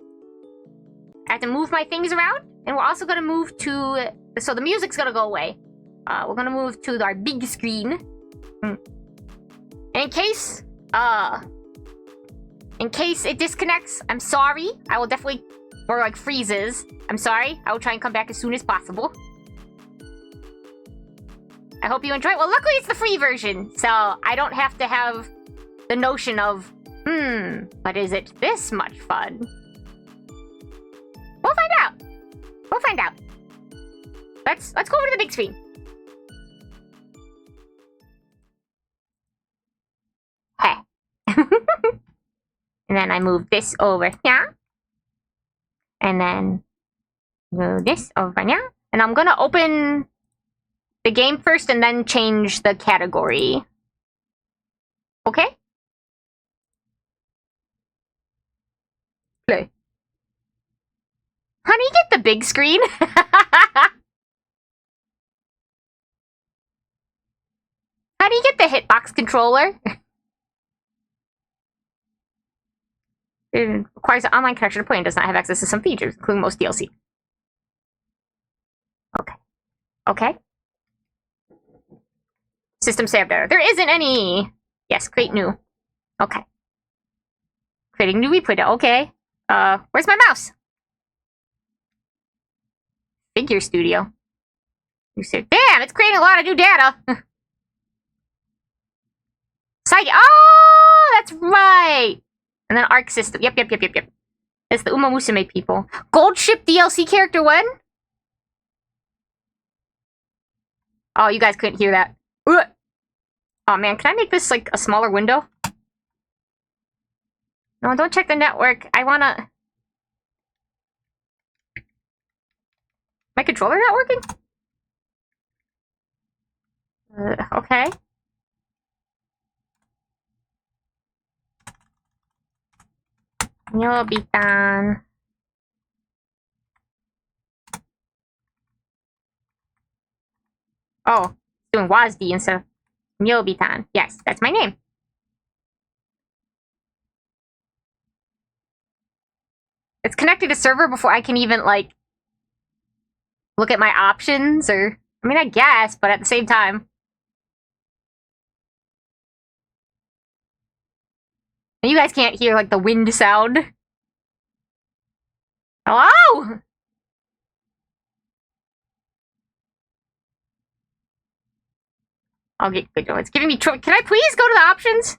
I have to move my things around. And we're also gonna move to... So the music's gonna go away. We're gonna move to our big screen. In case it disconnects, I'm sorry. I will definitely... Or, like, freezes. I'm sorry. I will try and come back as soon as possible. I hope you enjoy it. Well, luckily it's the free version, so I don't have to have the notion of, but is it this much fun? We'll find out. We'll find out. Let's go over to the big screen. Hey. And then I move this over here. And then move this over here. And I'm gonna open the game first and then change the category. Okay? Play. Honey, get the big screen. How do you get the hitbox controller? It requires an online connection to play and does not have access to some features, including most DLC. Okay. Okay. System saved error. There isn't any! Yes, create new. Okay. Creating new replay. Okay. Where's my mouse? Figure Studio. Damn, it's creating a lot of new data! Psych. Oh, that's right! And then Arc System. Yep. It's the Uma Musume people. Gold Ship DLC character when? Oh, you guys couldn't hear that. Ugh. Oh man, can I make this like a smaller window? No, don't check the network. I wanna... My controller not working? Okay. Myobitan. Oh, doing WASD instead of Myobitan. Yes, that's my name. It's connected to server before I can even, like, look at my options, or... I mean, I guess, but at the same time... And you guys can't hear, like, the wind sound. Hello? I'll get good. It's giving me trouble. Can I please go to the options?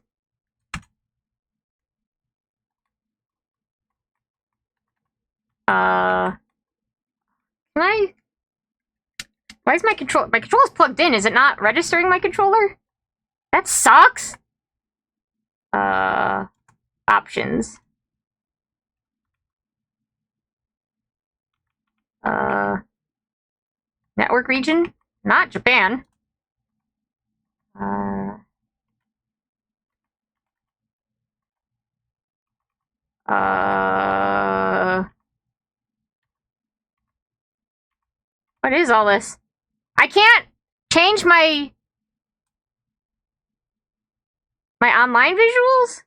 Can I? Why is my control? My controller's plugged in. Is it not registering my controller? That sucks. Options. Network region? Not Japan. What is all this? I can't change my online visuals?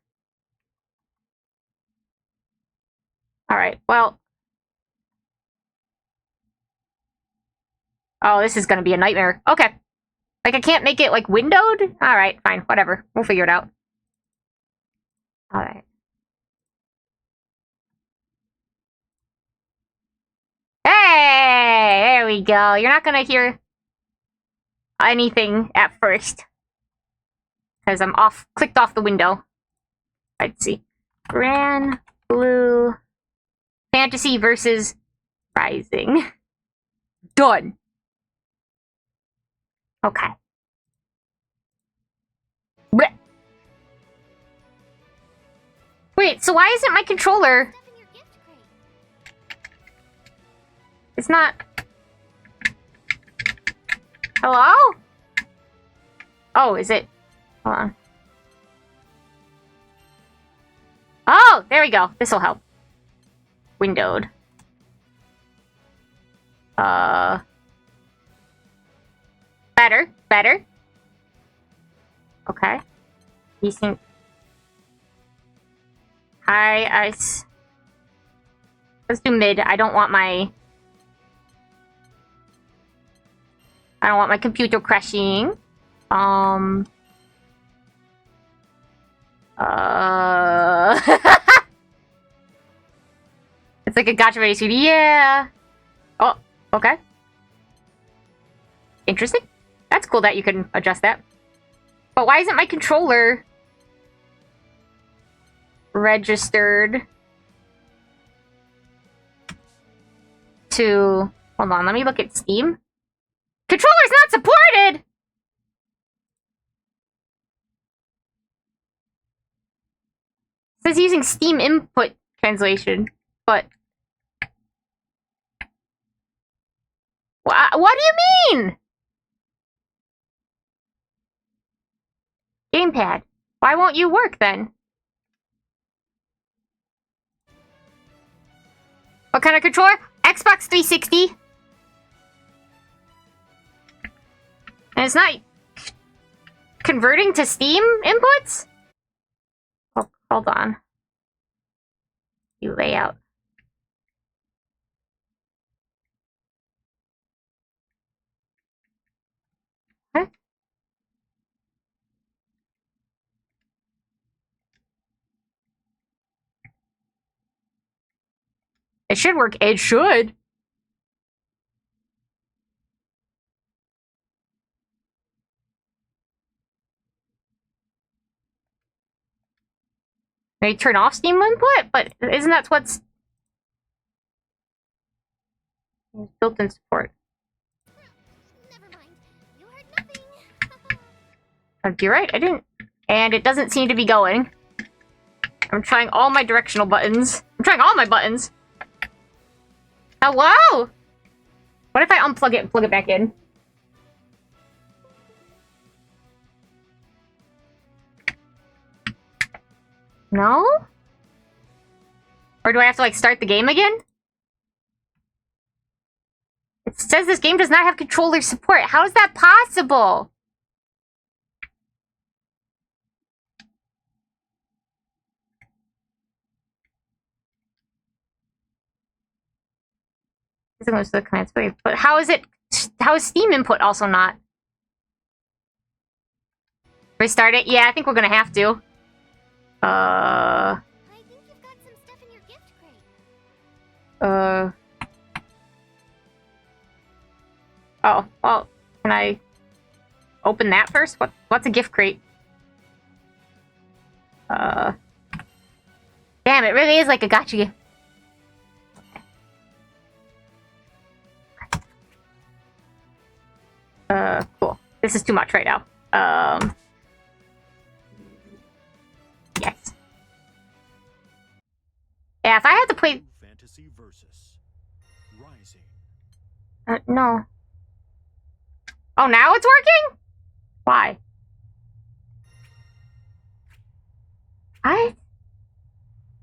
Alright, well. Oh, this is gonna be a nightmare. Okay. Like, I can't make it, like, windowed? Alright, fine, whatever. We'll figure it out. Alright. Hey! There we go. You're not gonna hear anything at first. Because I'm clicked off the window. Let's see. Granblue Fantasy versus Rising. Done. Okay. Blech. Wait, so why isn't my controller... It's not... Hello? Oh, is it... Hold on. Oh, there we go. This'll help. Windowed. Better. Okay. Desync. Let's do mid. I don't want my computer crashing. It's like a gotcha ready suit. Yeah. Oh, okay. Interesting. That's cool that you can adjust that. But why isn't my controller registered to... Hold on, let me look at Steam. Controller's not supported! It says using Steam input translation, but... What do you mean? Gamepad. Why won't you work then? What kind of controller? Xbox 360. And it's not converting to Steam inputs? Oh, hold on. View layout. Huh? It should work. It should. They turn off Steam input, but isn't that what's built-in support? Never mind. You heard nothing. You're right, I didn't. And it doesn't seem to be going. I'm trying all my directional buttons. I'm trying all my buttons. Hello? What if I unplug it and plug it back in? No? Or do I have to, like, start the game again? It says this game does not have controller support. How is that possible? This goes to the command space. But how is Steam input also not? Restart it? Yeah, I think we're gonna have to. I think you've got some stuff in your gift crate. Oh, well, can I open that first? What's a gift crate? Damn, it really is like a gotcha gift. Cool. This is too much right now. Yes. Yeah, if I had to play... Fantasy versus Rising. No. Oh, now it's working? Why?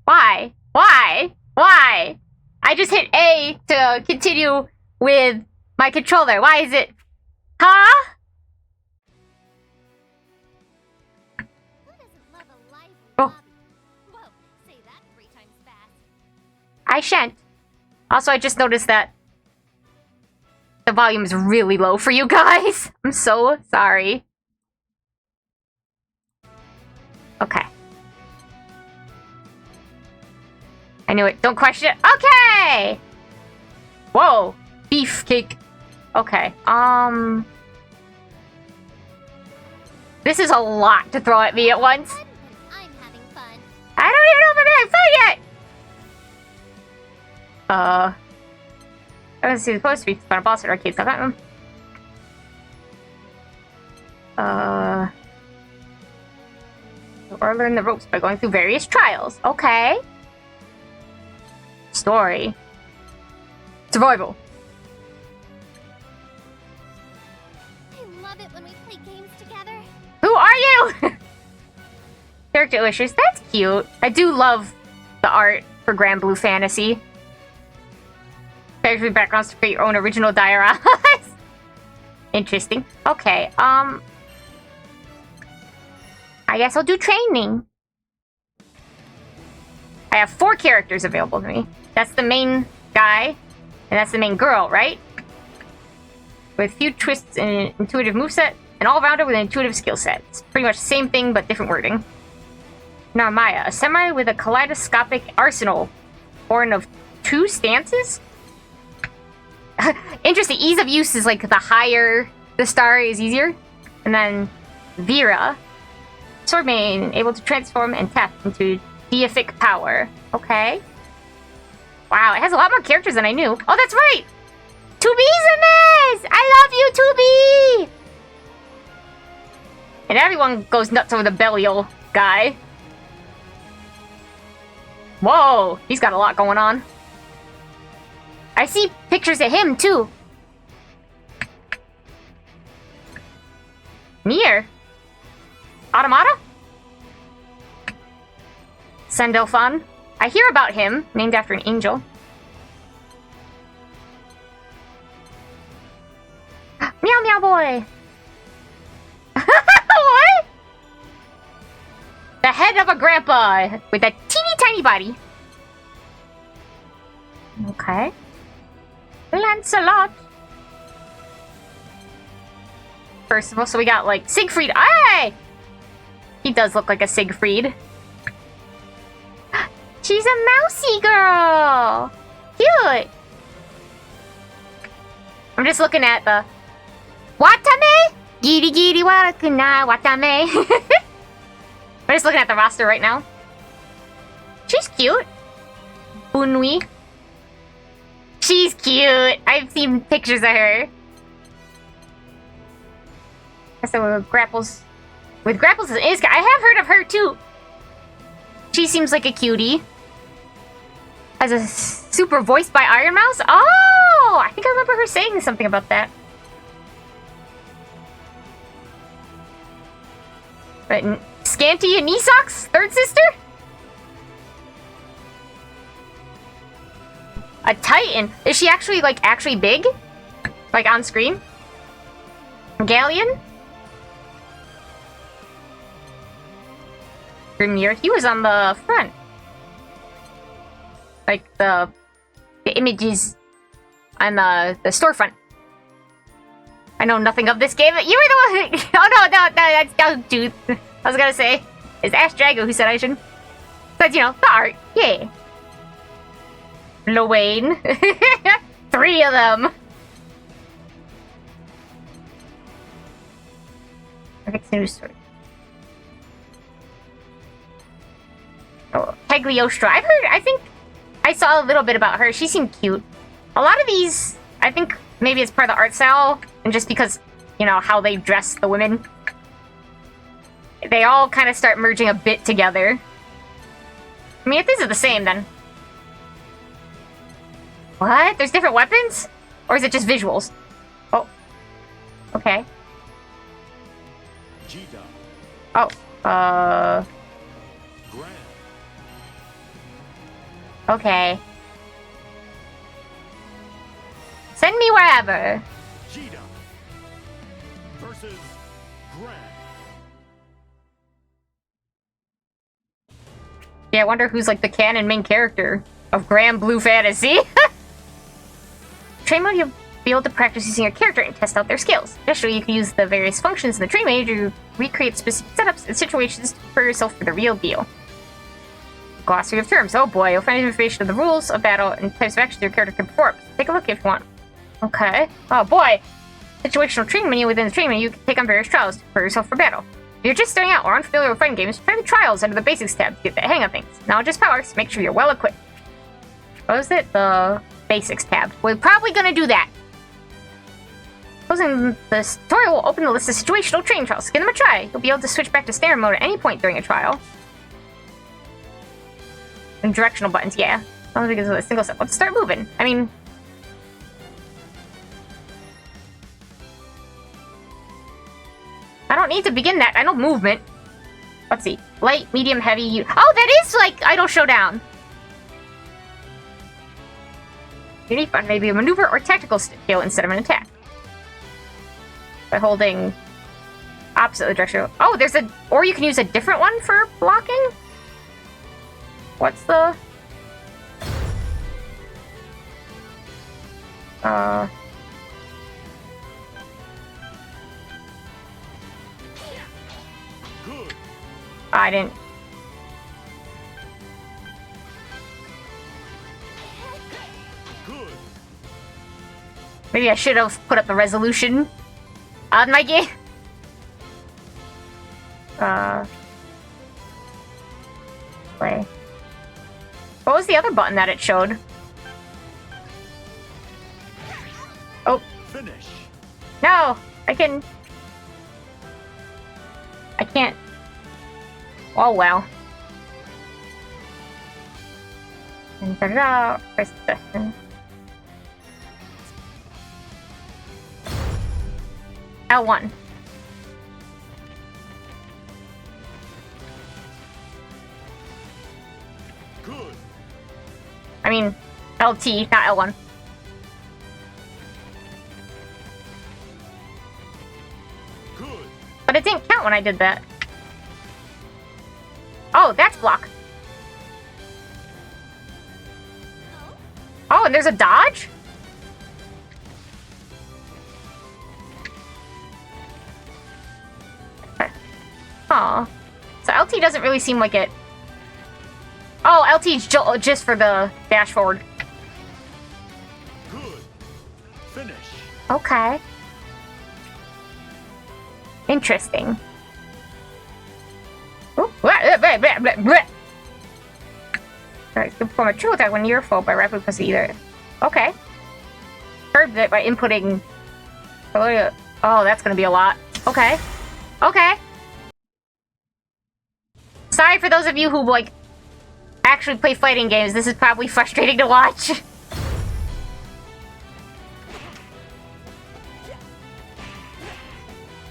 Why? Why? I just hit A to continue with my controller. Why is it... Huh? Who doesn't love a lively Oh. lobby? Whoa, say that 3 times fast. I shan't. Also, I just noticed that the volume is really low for you guys. I'm so sorry. Okay. I knew it. Don't question it. Okay! Whoa. Beefcake. Okay. This is a lot to throw at me at once. Fun, but I'm having fun. I don't even know if I'm having fun yet! Let's see, supposed to be Final Boss at arcades. Got that one. Or learn the ropes by going through various trials. Okay. Story. Survival. I love it when we play games together. Who are you? Character illustrations. That's cute. I do love the art for Granblue Fantasy. Character backgrounds to create your own original dioramas. Interesting. Okay, I guess I'll do training. I have 4 characters available to me. That's the main guy, and that's the main girl, right? With few twists and intuitive moveset, an all-rounder with an intuitive skill set. It's pretty much the same thing, but different wording. Narmaya, a samurai with a kaleidoscopic arsenal, born of 2 stances? Interesting. Ease of use is like the higher the star is easier. And then Vera, sword main, able to transform and tap into deific power. Okay. Wow, it has a lot more characters than I knew. Oh, that's right! 2B's in this! I love you, 2B! And everyone goes nuts over the Belial guy. Whoa, he's got a lot going on. I see pictures of him, too. Nier. Automata? Sandalphon. I hear about him, named after an angel. Meow Meow Boy! What? The head of a grandpa with a teeny tiny body. Okay. Lancelot. First of all, so we got like Siegfried. Hey! He does look like a Siegfried. She's a mousy girl. Cute. I'm just looking at the Watame. Giri giri warakuna watame. I'm just looking at the roster right now. She's cute. Bunui. She's cute. I've seen pictures of her. So with grapples is I have heard of her too. She seems like a cutie. As a super voiced by Iron Mouse? Oh! I think I remember her saying something about that. But Scanty and Nisok's third sister? A Titan? Is she actually, like, actually big? Like, on screen? Galleon? Grimnir, he was on the front. Like, the images on the storefront. I know nothing of this game. You were the one who... Oh, no, that's dude. I was gonna say, it's Ash Drago who said I should... But, you know, the art. Yeah. Lowain. 3 of them. Next news story. Oh, Cagliostro. I think I saw a little bit about her. She seemed cute. A lot of these, I think maybe it's part of the art style, and just because, you know, how they dress the women. They all kind of start merging a bit together. I mean, if these are the same, then... What? There's different weapons? Or is it just visuals? Oh. Okay. Oh. Okay. Send me wherever. Jida versus Gran. Yeah, I wonder who's like the canon main character of Granblue Fantasy. Train mode, you'll be able to practice using your character and test out their skills. Additionally, you can use the various functions in the train menu to recreate specific setups and situations to prepare yourself for the real deal. Glossary of terms. Oh boy, you'll find information of the rules of battle and types of actions your character can perform. Take a look if you want. Okay. Oh boy. Situational training menu within the training menu, you can take on various trials to prepare yourself for battle. If you're just starting out or unfamiliar with fighting games, try the trials under the basics tab to get the hang of things. Knowledge is power, so make sure you're well equipped. What was it? The basics tab. We're probably gonna do that. Closing the tutorial will open the list of situational training trials. Give them a try. You'll be able to switch back to standard mode at any point during a trial. And directional buttons, yeah. I don't think it's a single step. Let's start moving. I mean... I don't need to begin that. I know movement. Let's see. Light, medium, heavy... Oh, that is like Idol Showdown! Unique button may be a maneuver or tactical skill instead of an attack. By holding opposite the direction. Oh, there's a... Or you can use a different one for blocking? What's the... Good. I didn't. Good. Maybe I should have put up the resolution on my game. Play. What was the other button that it showed? Oh, Finish. no! I can't. Oh, well. And ta-da! Press the button. L1. Good. I mean, LT, not L1. Good. But it didn't count when I did that. Oh, that's block. Oh, and there's a dodge? Aw. So LT doesn't really seem like it. Oh, LT's just for the dash forward. Good. Finish. Okay. Interesting. Ooh. Alright, you perform a true attack when you're full by rapidly pressing either. Okay. Curb it by inputting. Oh, that's gonna be a lot. Okay. Okay. Sorry for those of you who, like, actually play fighting games. This is probably frustrating to watch.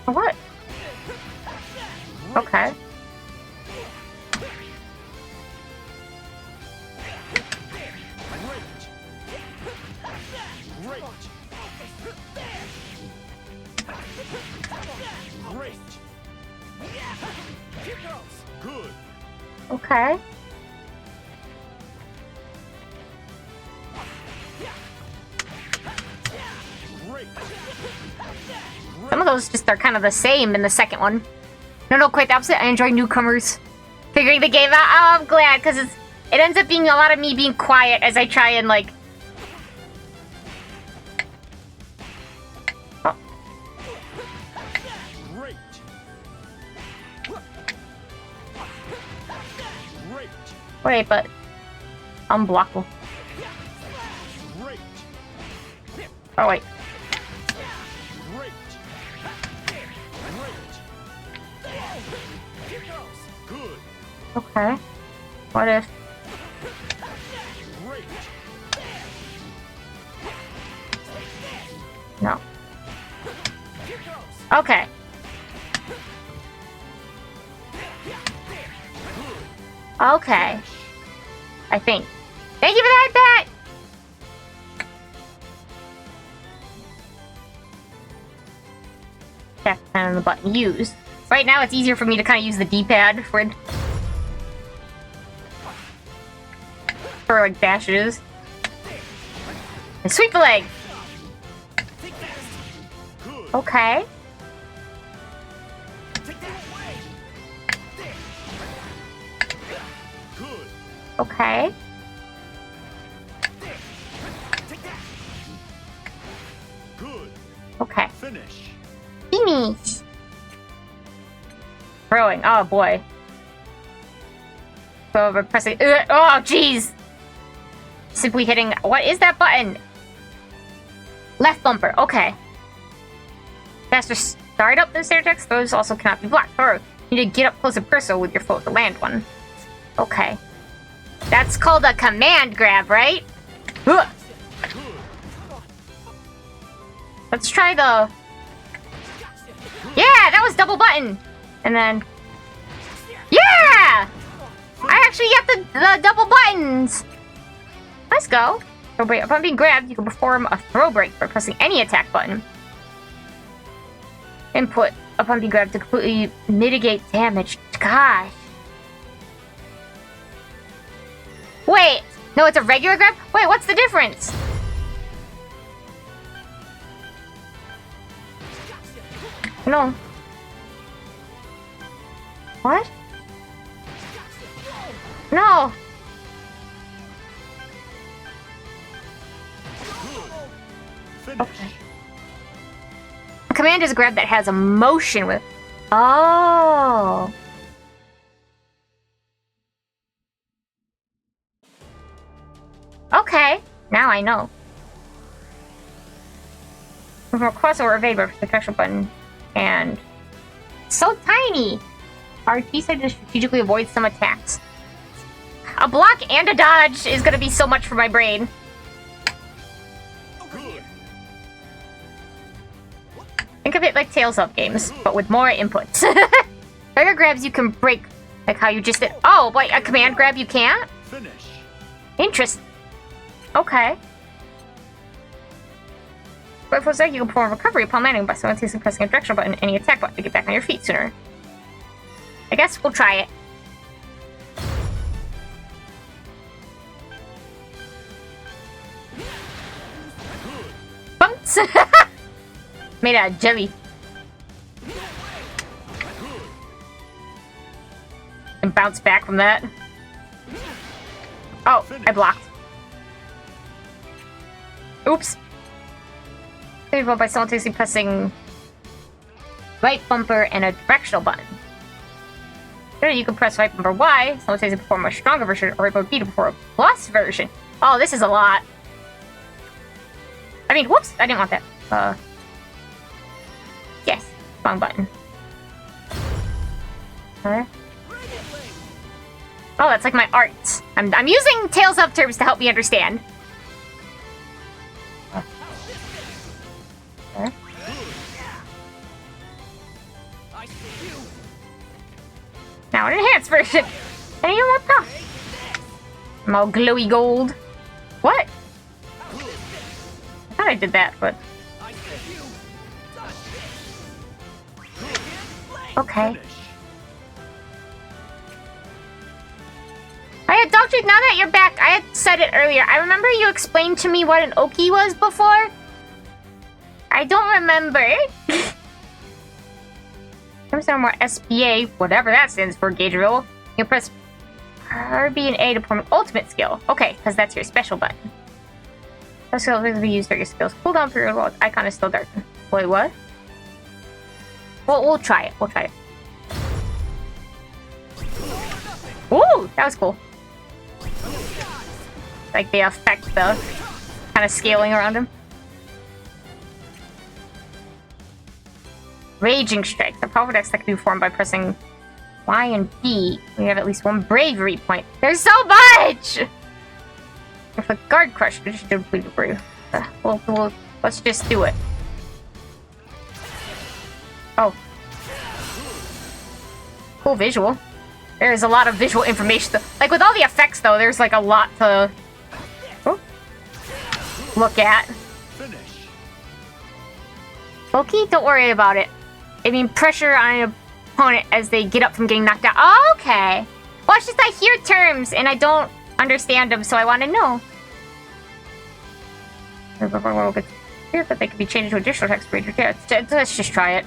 What? Okay. Great. Great. Good. Okay. Great. Some of those just are kind of the same in the second one. No, quite the opposite. I enjoy newcomers figuring the game out. Oh, I'm glad, because it ends up being a lot of me being quiet as I try and, like... Oh. Great. Great. Wait, but... Unblockable. Great. Oh, wait. Great. Good. Okay. What if... Great. No. Okay. Okay. I think. Thank you for that, Pat! Tap on the button used. Right now, it's easier for me to kind of use the D-pad for like dashes. And sweep the leg. Good. Okay. Good. Okay. Good. Okay. Finish. Finish. Throwing. Oh boy. So we're pressing. Oh jeez. Simply hitting. What is that button? Left bumper. Okay. Faster start up the stair text. Those also cannot be blocked. Or you need to get up close and personal with your foot to land one. Okay. That's called a command grab, right? Ugh. Let's try the... Yeah, that was double button. And then... Yeah! I actually get the double buttons. Let's go. So wait, upon being grabbed, you can perform a throw break by pressing any attack button. Input upon being grabbed to completely mitigate damage. Gosh. Wait, no, it's a regular grab? Wait, what's the difference? No. What? No! Finish. Okay. A command is a grab that has a motion with... Oh! Okay, now I know. From a crossover evade by the special button, and so tiny. RT said to strategically avoid some attacks. A block and a dodge is gonna be so much for my brain. Good. Think of it like Tales of games, but with more inputs. Regular grabs you can break, like how you just did. Oh, wait, a command grab you can't? Finish. Interesting. Okay. But for a sec, you can perform recovery upon landing by simultaneously pressing a directional button and any attack button to get back on your feet sooner. I guess we'll try it. Bumps! Made out of jelly. And bounce back from that. Oh, I blocked. Oops. By simultaneously pressing right bumper and a directional button. Or you can press right bumper Y, simultaneously perform a stronger version, or right bumper B to perform a plus version. Oh, this is a lot. I mean, whoops, I didn't want that. Yes, wrong button. Huh? Oh, that's like my art. I'm using Tales of terms to help me understand. Huh? Now an enhanced version. And you what the? I'm all glowy gold. What? I thought I did that, but okay. I had Doctor. Now that you're back, I had said it earlier. I remember you explained to me what an Oki was before. I don't remember. There's no more SBA, whatever that stands for, gauge roll. You press RB and A to perform an ultimate skill. Okay, because that's your special button. Those skills will be used during your skills cooldown period while its icon is still dark. Wait, what? Well, we'll try it. We'll try it. Ooh, that was cool. Like they affect the kind of scaling around him. Raging Strike. The powerful attacks that can be performed by pressing Y and B. We have at least one bravery point. There's so much! If a guard crush, we should complete the brave. Let's just do it. Oh. Cool visual. There's a lot of visual information. Like with all the effects though, there's like a lot to look at. Loki, don't worry about it. I mean, pressure on an opponent as they get up from getting knocked out. Oh, okay. Well, it's just I hear terms and I don't understand them, so I want to know. Here, but they can be changed to additional text for each. Yeah, let's just try it.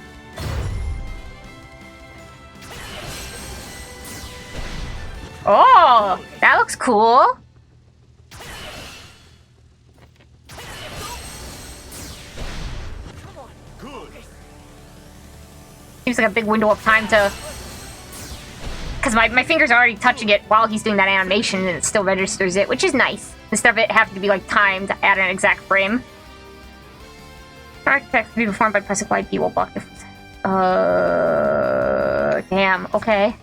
Oh, that looks cool. Seems like a big window of time to... Because my fingers are already touching it while he's doing that animation and it still registers it, which is nice. Instead of it having to be like timed at an exact frame. Architect can be performed by pressing Y-B will block difference. Damn, okay.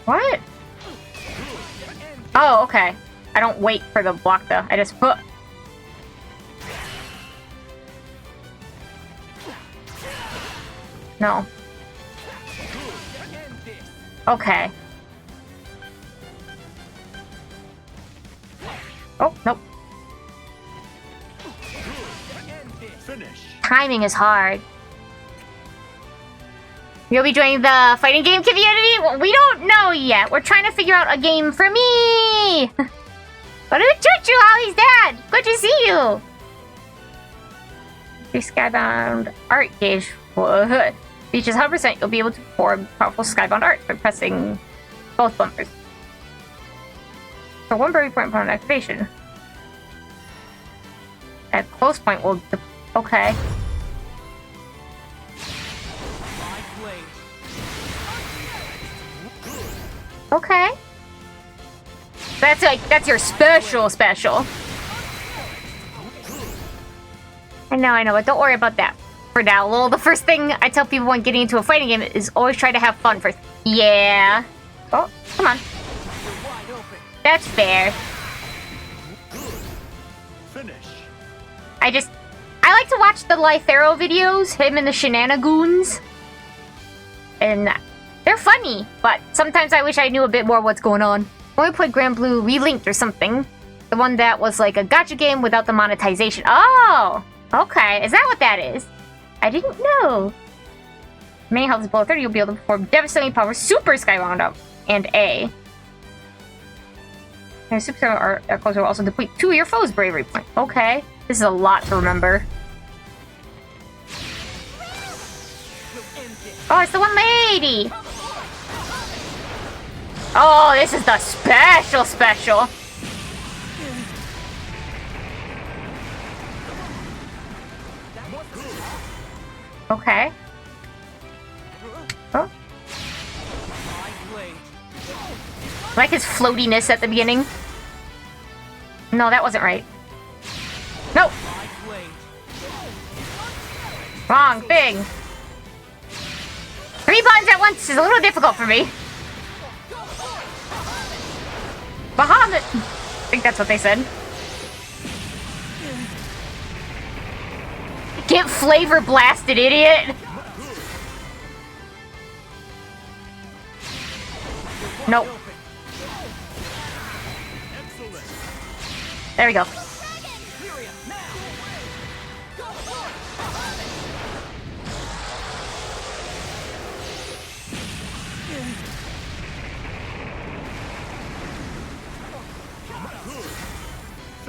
What? Oh, okay. I don't wait for the block though. I just put. No. Okay. Oh, nope. Timing is hard. You'll be joining the fighting game community? Well, we don't know yet. We're trying to figure out a game for me. But Uchuchuu, Ollie's dad. Good to see you. The Skybound art gauge reaches 100%. You'll be able to perform powerful Skybound art by pressing both bumpers. For one berry point upon activation. At close point will... Okay. Okay. That's like, that's your special. I know, but don't worry about that for now. Well, the first thing I tell people when getting into a fighting game is always try to have fun first. Yeah. Oh, come on. That's fair. Finish. I like to watch the Lythero videos, him and the Shenanigoons. And they're funny, but sometimes I wish I knew a bit more what's going on. When we played Granblue Relinked or something, the one that was like a gacha game without the monetization. Oh, okay. Is that what that is? I didn't know. Main health is below 30. You'll be able to perform devastating power Super Skybound up and A. And Super Skybound echoes will also deplete 2 of your foes' bravery points. Okay, this is a lot to remember. Oh, it's the one lady. Oh, this is the special. Okay. Oh. Like his floatiness at the beginning. No, that wasn't right. Nope. Wrong thing. 3 buttons at once is a little difficult for me. Bahamut! I think that's what they said. Get flavor blasted, idiot! Nope. There we go.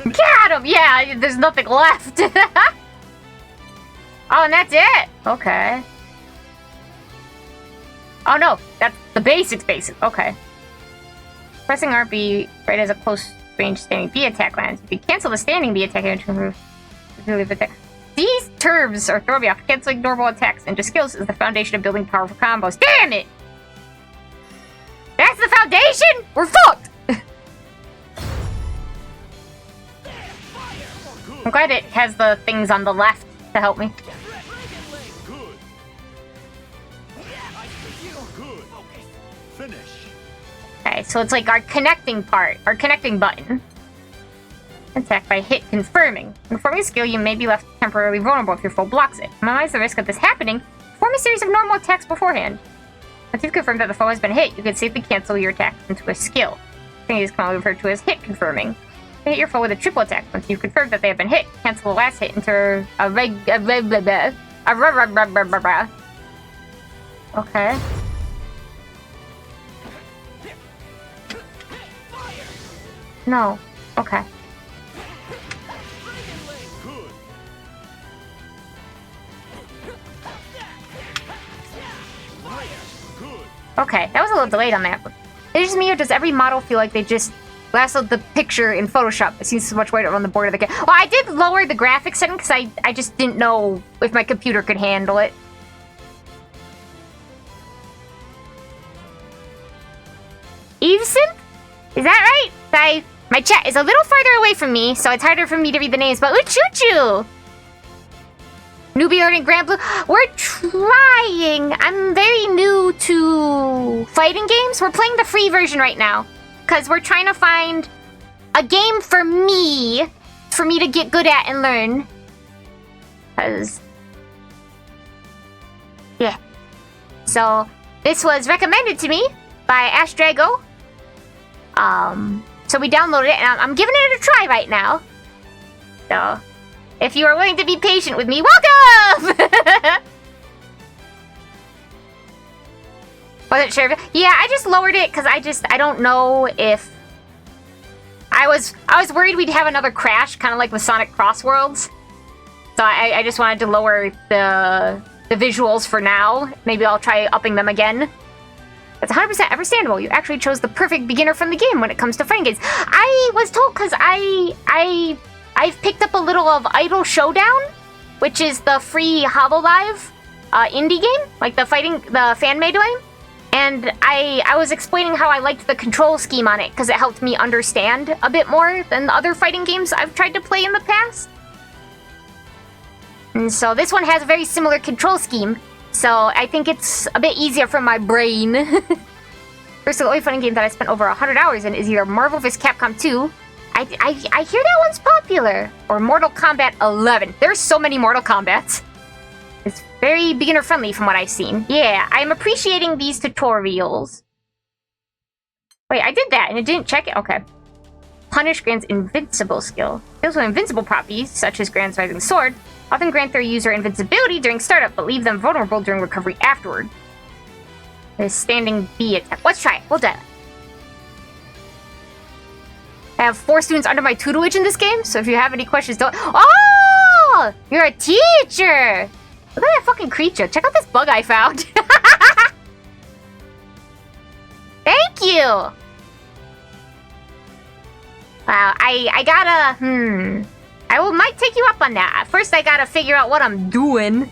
Got him! Yeah, there's nothing left. Oh, and that's it? Okay. Oh no, that's the basics. Okay. Pressing RB right as a close range standing B attack lands. If you cancel the standing B attack, you can remove attack. These terms are throw me off. Canceling normal attacks into skills is the foundation of building powerful combos. Damn it! That's the foundation? We're fucked! I'm glad it has the things on the left to help me. Okay, so it's like our connecting part, our connecting button. Attack by hit confirming. Performing a skill, you may be left temporarily vulnerable if your foe blocks it. To minimize the risk of this happening, perform a series of normal attacks beforehand. Once you've confirmed that the foe has been hit, you can safely cancel your attack into a skill. This is commonly referred to as hit confirming. You hit your foe with a triple attack. Once you've confirmed that they have been hit, cancel the last hit into Okay. No. Okay. Okay, that was a little delayed on that. Is it just me, or does every model feel like they just lassoed the picture in Photoshop? It seems so much whiter on the border of the game. Well, I did lower the graphics setting because I just didn't know if my computer could handle it. Evesynth? Is that right? My chat is a little farther away from me, so it's harder for me to read the names, but Uchuchuu! Newbie learning Granblue. We're trying. I'm very new to fighting games. We're playing the free version right now. Because we're trying to find a game for me to get good at and learn. Because... yeah. So, this was recommended to me by Ash Drago. So we downloaded it, and I'm giving it a try right now. So... if you are willing to be patient with me, welcome! Wasn't sure. Yeah, I just lowered it because I don't know if I was worried we'd have another crash, kind of like with Sonic Cross Worlds. So I just wanted to lower the visuals for now. Maybe I'll try upping them again. That's 100% understandable. You actually chose the perfect beginner-friendly game when it comes to fighting games. I was told because I've picked up a little of Idle Showdown, which is the free HoloLive indie game, like the fan-made game. And I was explaining how I liked the control scheme on it because it helped me understand a bit more than the other fighting games I've tried to play in the past. And so this one has a very similar control scheme, so I think it's a bit easier for my brain. First, the only fighting game that I spent over 100 hours in is either Marvel vs. Capcom 2. I hear that one's popular. Or Mortal Kombat 11. There's so many Mortal Kombats. It's very beginner-friendly from what I've seen. Yeah, I'm appreciating these tutorials. Wait, I did that and it didn't check it? Okay. Punish grants invincible skill. Skills with invincible properties, such as Grant's Rising Sword, often grant their user invincibility during startup, but leave them vulnerable during recovery afterward. There's standing B attack. Let's try it. We'll do it. I have 4 students under my tutelage in this game, so if you have any questions, don't... Oh! You're a teacher! Look at that fucking creature. Check out this bug I found. Thank you! Wow, I gotta... might take you up on that. First, I gotta figure out what I'm doing.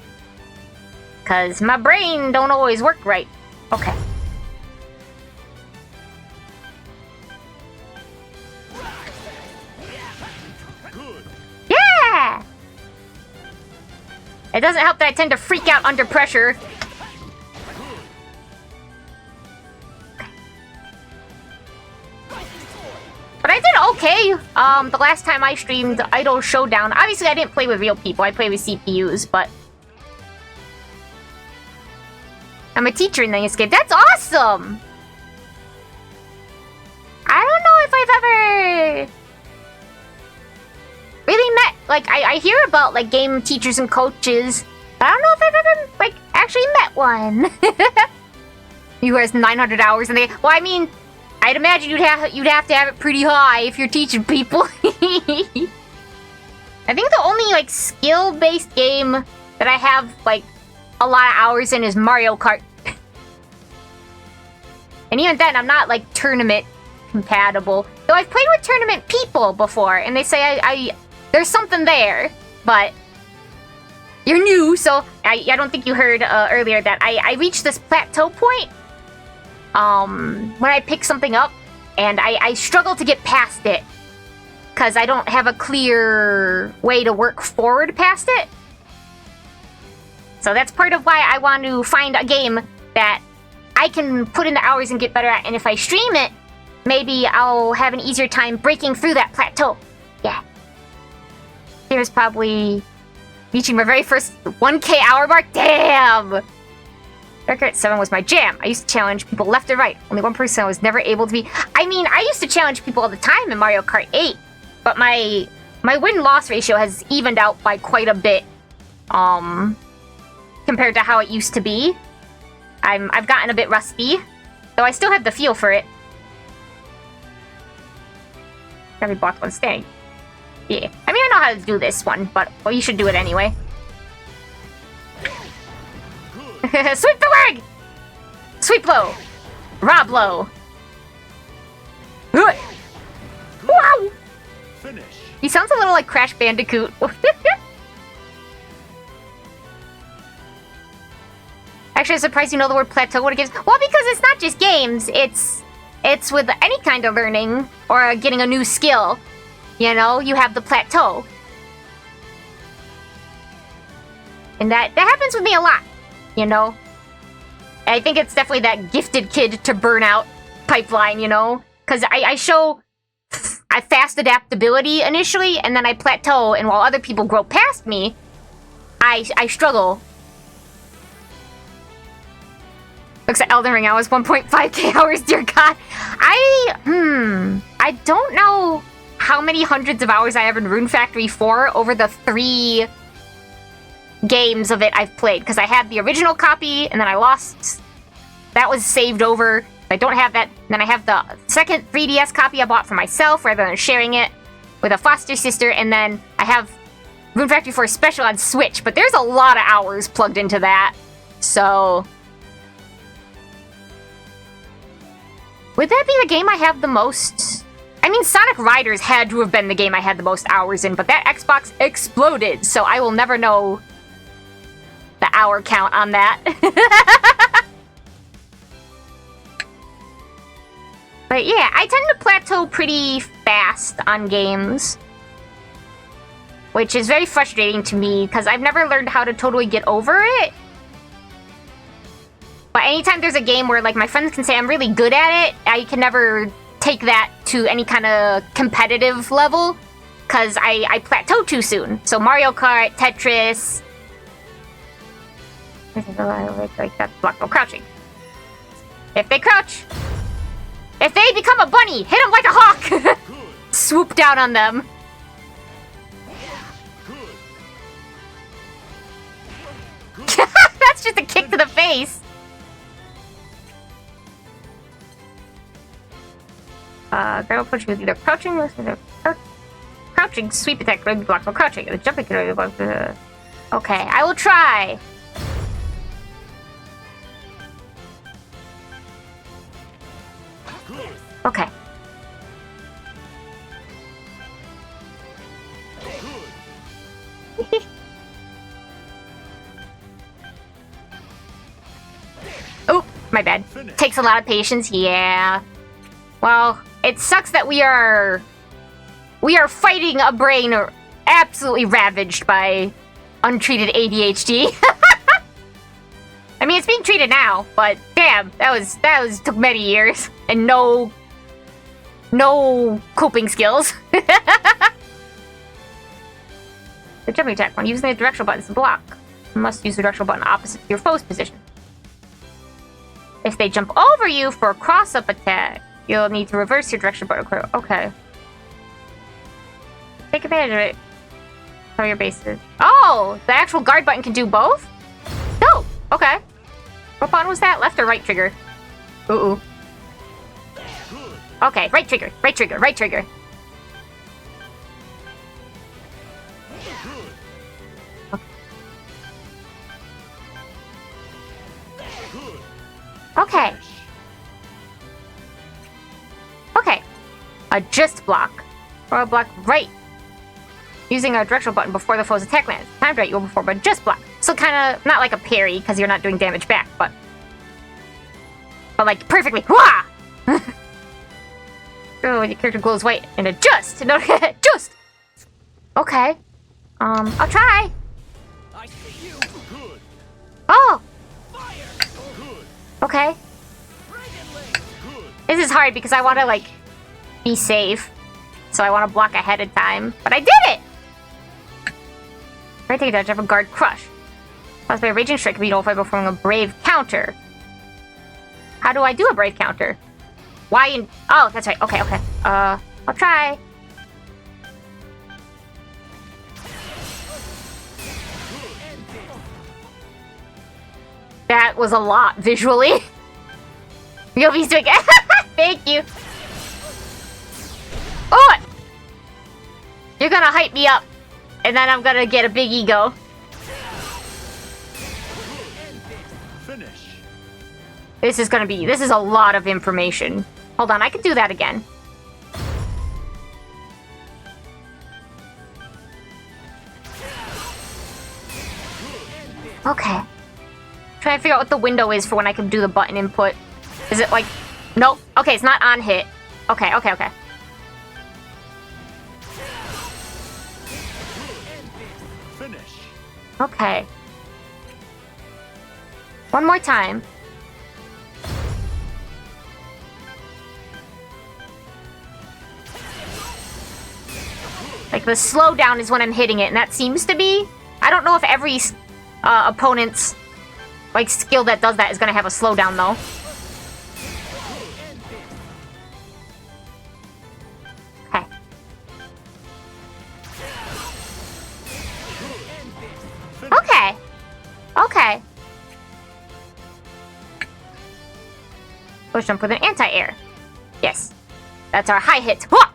Because my brain don't always work right. Okay. Yeah! It doesn't help that I tend to freak out under pressure. But I did okay. The last time I streamed Idle Showdown, obviously I didn't play with real people. I played with CPUs, but I'm a teacher in this game. That's awesome! I don't know if I've ever really met, like, I hear about, like, game teachers and coaches, but I don't know if I've ever, like, actually met one. You has 900 hours in the game. Well, I mean, I'd imagine you'd have to have it pretty high if you're teaching people. I think the only, like, skill-based game that I have, like, a lot of hours in is Mario Kart. And even then, I'm not, like, tournament compatible. Though I've played with tournament people before, and they say there's something there, but you're new, so I don't think you heard earlier that I reached this plateau point when I pick something up, and I struggle to get past it because I don't have a clear way to work forward past it. So that's part of why I want to find a game that I can put in the hours and get better at, and if I stream it, maybe I'll have an easier time breaking through that plateau. Yeah. Here's probably reaching my very first 1K hour mark. Damn! Dark Kart 7 was my jam. I used to challenge people left and right. Only one person I was never able to be. I mean, I used to challenge people all the time in Mario Kart 8, but my win-loss ratio has evened out by quite a bit, compared to how it used to be. I've gotten a bit rusty, though I still have the feel for it. Every block one staying. Yeah. I mean, I know how to do this one, but well, you should do it anyway. Sweep the leg! Sweep low! Rob low! Wow! Finish. He sounds a little like Crash Bandicoot. Actually, I'm surprised you know the word plateau when it gives. Well, because it's not just games. It's with any kind of learning or getting a new skill. You know, you have the plateau. And that happens with me a lot, you know? I think it's definitely that gifted kid to burnout pipeline, you know? Because I show a fast adaptability initially, and then I plateau, and while other people grow past me, I struggle. Looks at Elden Ring, I was 1.5k hours, dear God. I don't know how many hundreds of hours I have in Rune Factory 4 over the 3 games of it I've played, because I had the original copy, and then I lost that was saved over. I don't have that. Then I have the second 3DS copy I bought for myself rather than sharing it with a foster sister. And then I have Rune Factory 4 Special on Switch. But there's a lot of hours plugged into that. So... would that be the game I have the most? I mean, Sonic Riders had to have been the game I had the most hours in, but that Xbox exploded, so I will never know the hour count on that. But yeah, I tend to plateau pretty fast on games, which is very frustrating to me, because I've never learned how to totally get over it. But anytime there's a game where, like, my friends can say I'm really good at it, I can never take that to any kind of competitive level, because I plateau too soon. So Mario Kart, Tetris... like that block while crouching. If they crouch... if they become a bunny, hit them like a hawk! Swoop down on them. That's just a kick to the face. Barrel punch with either crouching or crouching, sweep attack, can be blocked while crouching. The jumping can be blocked. Okay, I will try. Okay. Oh, my bad. Takes a lot of patience, yeah. Well, it sucks that we are fighting a brain absolutely ravaged by untreated ADHD. I mean, it's being treated now, but damn, that took many years and no coping skills. The jumping attack, when using the directional buttons to block, you must use the directional button opposite to your foe's position. If they jump over you for a cross-up attack, you'll need to reverse your direction button. Okay. Take advantage of it. Cover your bases. Oh! The actual guard button can do both? No! Okay. What button was that? Left or right trigger? Ooh. Okay, right trigger, right trigger, right trigger. Okay. Okay. Just block. Or block right. Using a directional button before the foe's attack lands. Timed right, you will before, but just block. So kind of, not like a parry, because you're not doing damage back, but like perfectly. Wah! Oh, your character glows white and adjust. No, just. Okay. I'll try. I see you. Good. Oh. Fire. Good. Okay. Good. This is hard because I want to, like, be safe. So I want to block ahead of time. But I did it! Right, take a dodge, have a guard crush. Caused by a raging strike, can be nullified by performing a brave counter. How do I do a brave counter? Why in... oh, that's right. Okay, okay. I'll try. That was a lot, visually. You'll be doing it. Thank you. Oh! You're gonna hype me up. And then I'm gonna get a big ego. Finish. This is a lot of information. Hold on, I can do that again. Okay. Trying to figure out what the window is for when I can do the button input. Is it like... nope. Okay, it's not on hit. Okay, okay, okay. Finish. Okay. One more time. Like, the slowdown is when I'm hitting it, and that seems to be... I don't know if every opponent's, like, skill that does that is gonna have a slowdown, though. Okay. Okay. Okay. Push jump with an anti-air. Yes. That's our high hit. Whoa!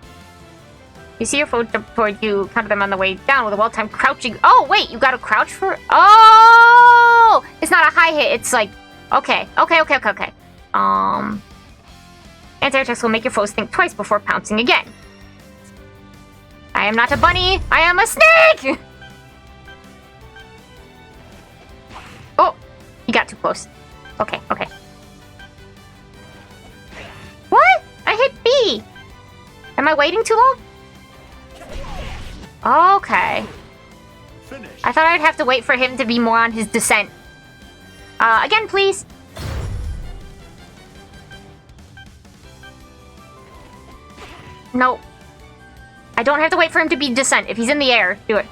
You see your foe jump toward you, counter them on the way down with a well-timed crouching. Oh, wait, you gotta crouch for... Oh! It's not a high hit, it's like... Okay. Anti-air attacks will make your foes think twice before pouncing again. I am not a bunny, I am a snake! Oh! You got too close. Okay. What? I hit B! Am I waiting too long? Okay. Finish. I thought I'd have to wait for him to be more on his descent. Again, please. No. I don't have to wait for him to be descent. If he's in the air, do it.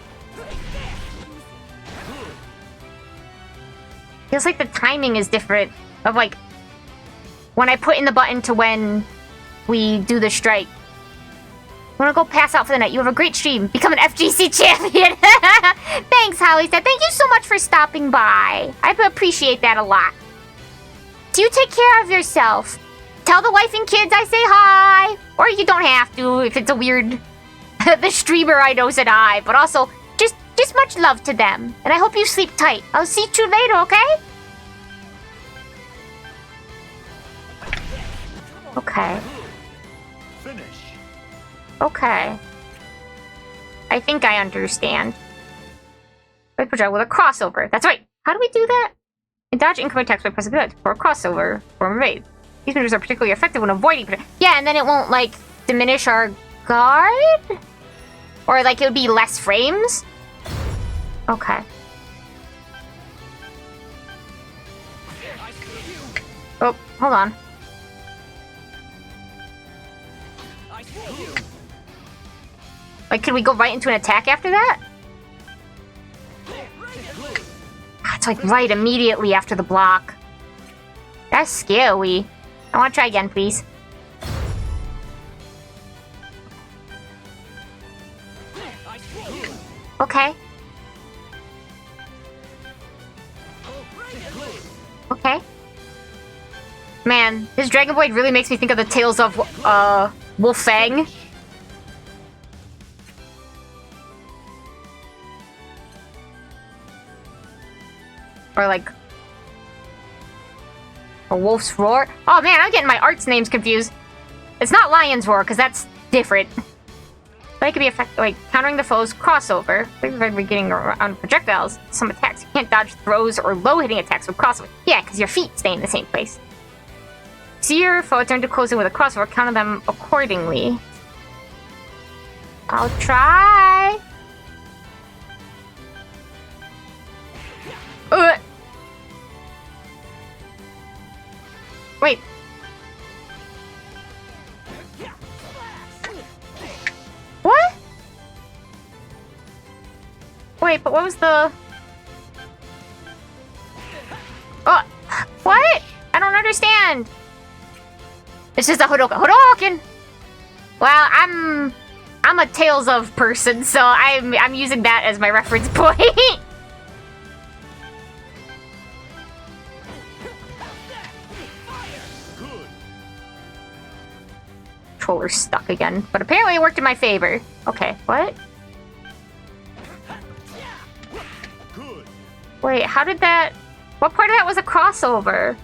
Feels like the timing is different. Of like, when I put in the button to when we do the strike. I'm gonna go pass out for the night. You have a great stream. Become an FGC champion. Thanks, Holly said. Thank you so much for stopping by. I appreciate that a lot. Do you take care of yourself? Tell the wife and kids I say hi. Or you don't have to if it's a weird... the streamer I know said hi. But also, just much love to them. And I hope you sleep tight. I'll see you later, okay? Okay. Finish. Okay. I think I understand. Quick project with a crossover. That's right. How do we do that? And dodge incoming attacks by pressing the for a crossover or evade. These maneuvers are particularly effective when avoiding. Yeah, and then it won't like diminish our guard, or like it would be less frames. Okay. Oh, hold on. Like, can we go right into an attack after that? It's like right immediately after the block. That's scary. I want to try again, please. Okay. Okay. Man, this Dragon Blade really makes me think of the tales of, Wolfang. Or like a Wolf's Roar. Oh man, I'm getting my arts names confused. It's not Lion's Roar, because that's different. But it could be effective, like countering the foe's crossover. We're getting around projectiles. Some attacks. You can't dodge throws or low hitting attacks with crossover. Yeah, because your feet stay in the same place. See your foe turn to close in with a crossover, counter them accordingly. I'll try. Wait. What? Wait, but what was the... Oh, what? I don't understand. It's just a Hadouken. Well, I'm a Tales of person, so I'm using that as my reference point. Controller's stuck again, but apparently it worked in my favor. Okay, what? Wait, how did that... What part of that was a crossover?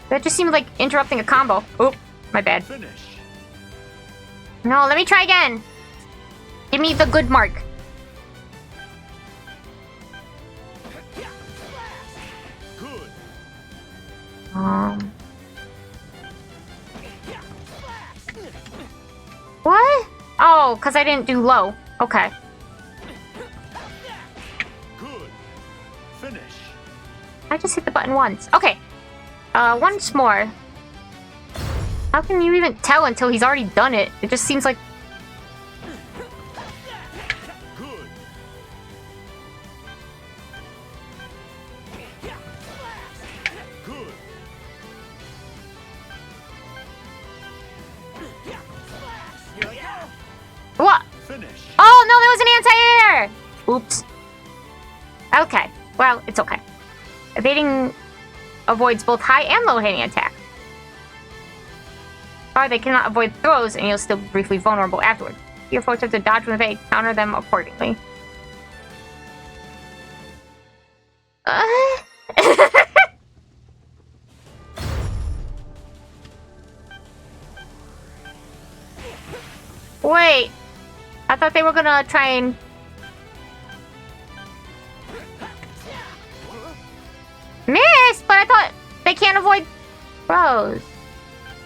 That just seemed like interrupting a combo. Oh, my bad. Finish. No, let me try again. Give me the good mark. Good. What? Oh, because I didn't do low. Okay. Good. Finish. I just hit the button once. Okay. Once more. How can you even tell until he's already done it? It just seems like... Good. Good. What? Finish. Oh, no, that was an anti-air! Oops. Okay. Well, it's okay. Evading... avoids both high and low hitting attacks. Or they cannot avoid throws, and you'll still be briefly vulnerable afterwards. Your foes have to dodge when they counter them accordingly. Wait. I thought they were gonna try and... Miss! But I thought they can't avoid throws.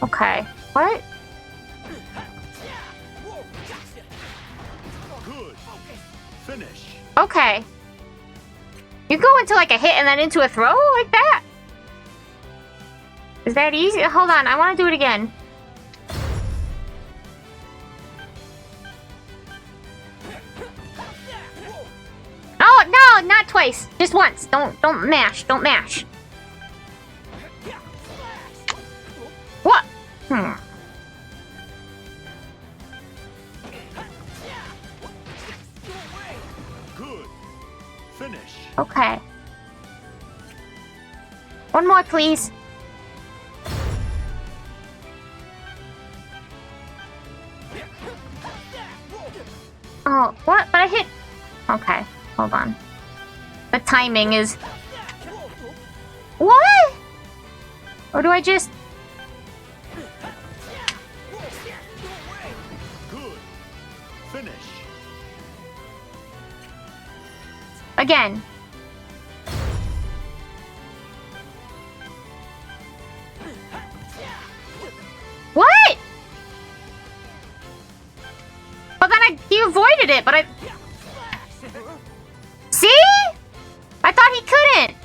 Okay. What? Good. Finish. Okay. You go into like a hit and then into a throw like that? Is that easy? Hold on, I want to do it again. Oh, no, not twice. Just once. Don't mash. Don't mash. What? Good. Finish. Okay. One more, please. Oh, what? But I hit... Okay, hold on. The timing is... What? Or do I just... Good. Finish. Again. What? But then he avoided it, but I... See? I thought he couldn't.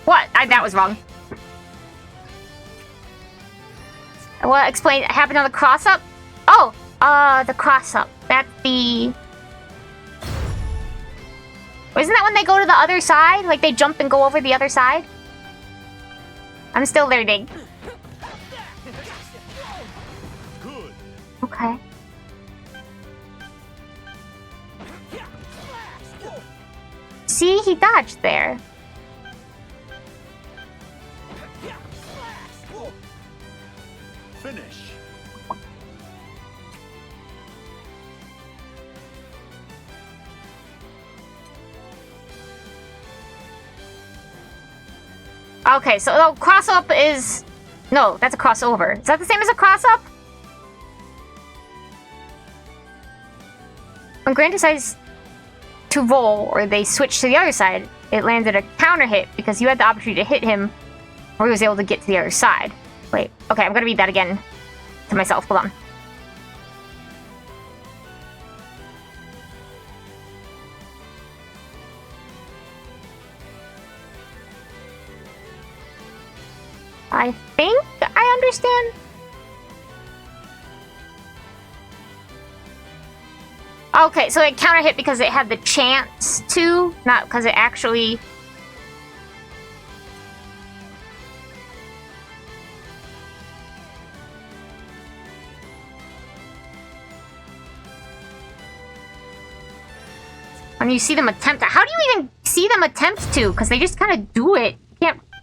What? That was wrong. What? Explain. It happened on the cross-up? Oh, the cross-up. That's the... Isn't that when they go to the other side? Like, they jump and go over the other side? I'm still learning. Good. Okay. See? He dodged there. Finish. Okay, so the cross-up is... No, that's a crossover. Is that the same as a cross-up? When Grant decides to roll, or they switch to the other side, it landed a counter hit because you had the opportunity to hit him, or he was able to get to the other side. Wait, okay, I'm gonna read that again to myself. Hold on. I think I understand. Okay, so it counter hit because it had the chance to, not because it actually... When you see them attempt to... How do you even see them attempt to? Because they just kind of do it.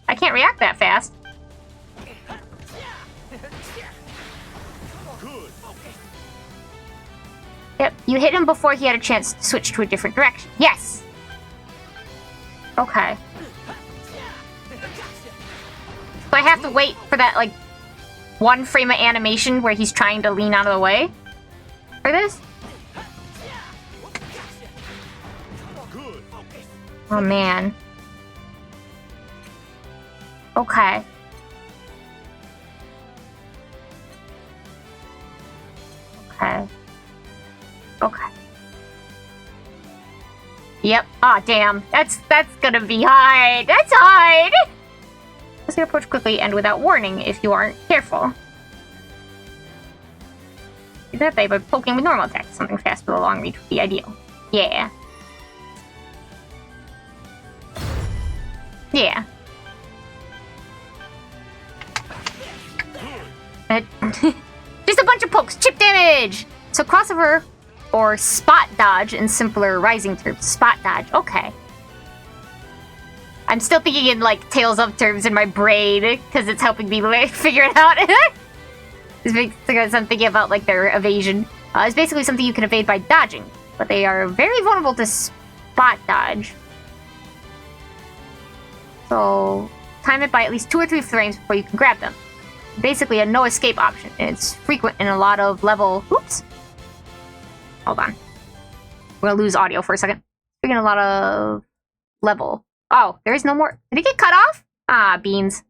I can't react that fast. Yep, you hit him before he had a chance to switch to a different direction. Yes! Okay. So I have to wait for that, like, one frame of animation where he's trying to lean out of the way? For this? Oh, man. Okay. Okay. Okay. Yep. Aw, damn. That's gonna be hard. That's hard! Just gonna approach quickly and without warning if you aren't careful. Do that by poking with normal attacks. Something fast with a long reach would be ideal. Yeah. Yeah. Just a bunch of pokes. Chip damage! So crossover or spot dodge in simpler Rising terms. Spot dodge, okay. I'm still thinking in, like, Tales of terms in my brain, because it's helping me figure it out. Because I'm thinking about, like, their evasion. It's basically something you can evade by dodging, but they are very vulnerable to spot dodge. So, time it by at least 2 or 3 frames before you can grab them. Basically a no escape option, and it's frequent in a lot of level... Oops! Hold on. We're gonna lose audio for a second. Frequent in a lot of level... Oh, there is no more... Did it get cut off? Ah, beans.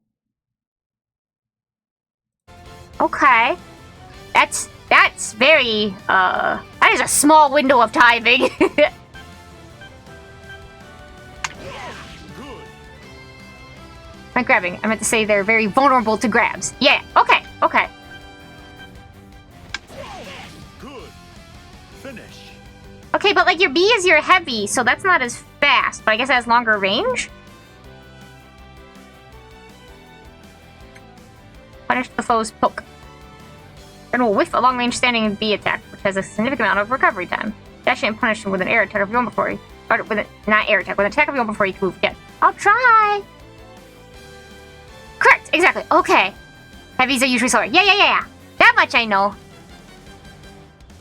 Okay. That's very, that is a small window of timing. Good. Not grabbing. I meant to say they're very vulnerable to grabs. Yeah, okay, okay. Good. Finish. Okay, but like your B is your heavy, so that's not as fast, but I guess it has longer range? Punish the foe's poke. And will whiff a long-range standing B attack, which has a significant amount of recovery time. Dash in and punish him with an air attack of your own before he... Or with not air attack, with an attack of your own before he can move again. I'll try! Correct! Exactly. Okay. Heavies are usually slower. Yeah. That much I know.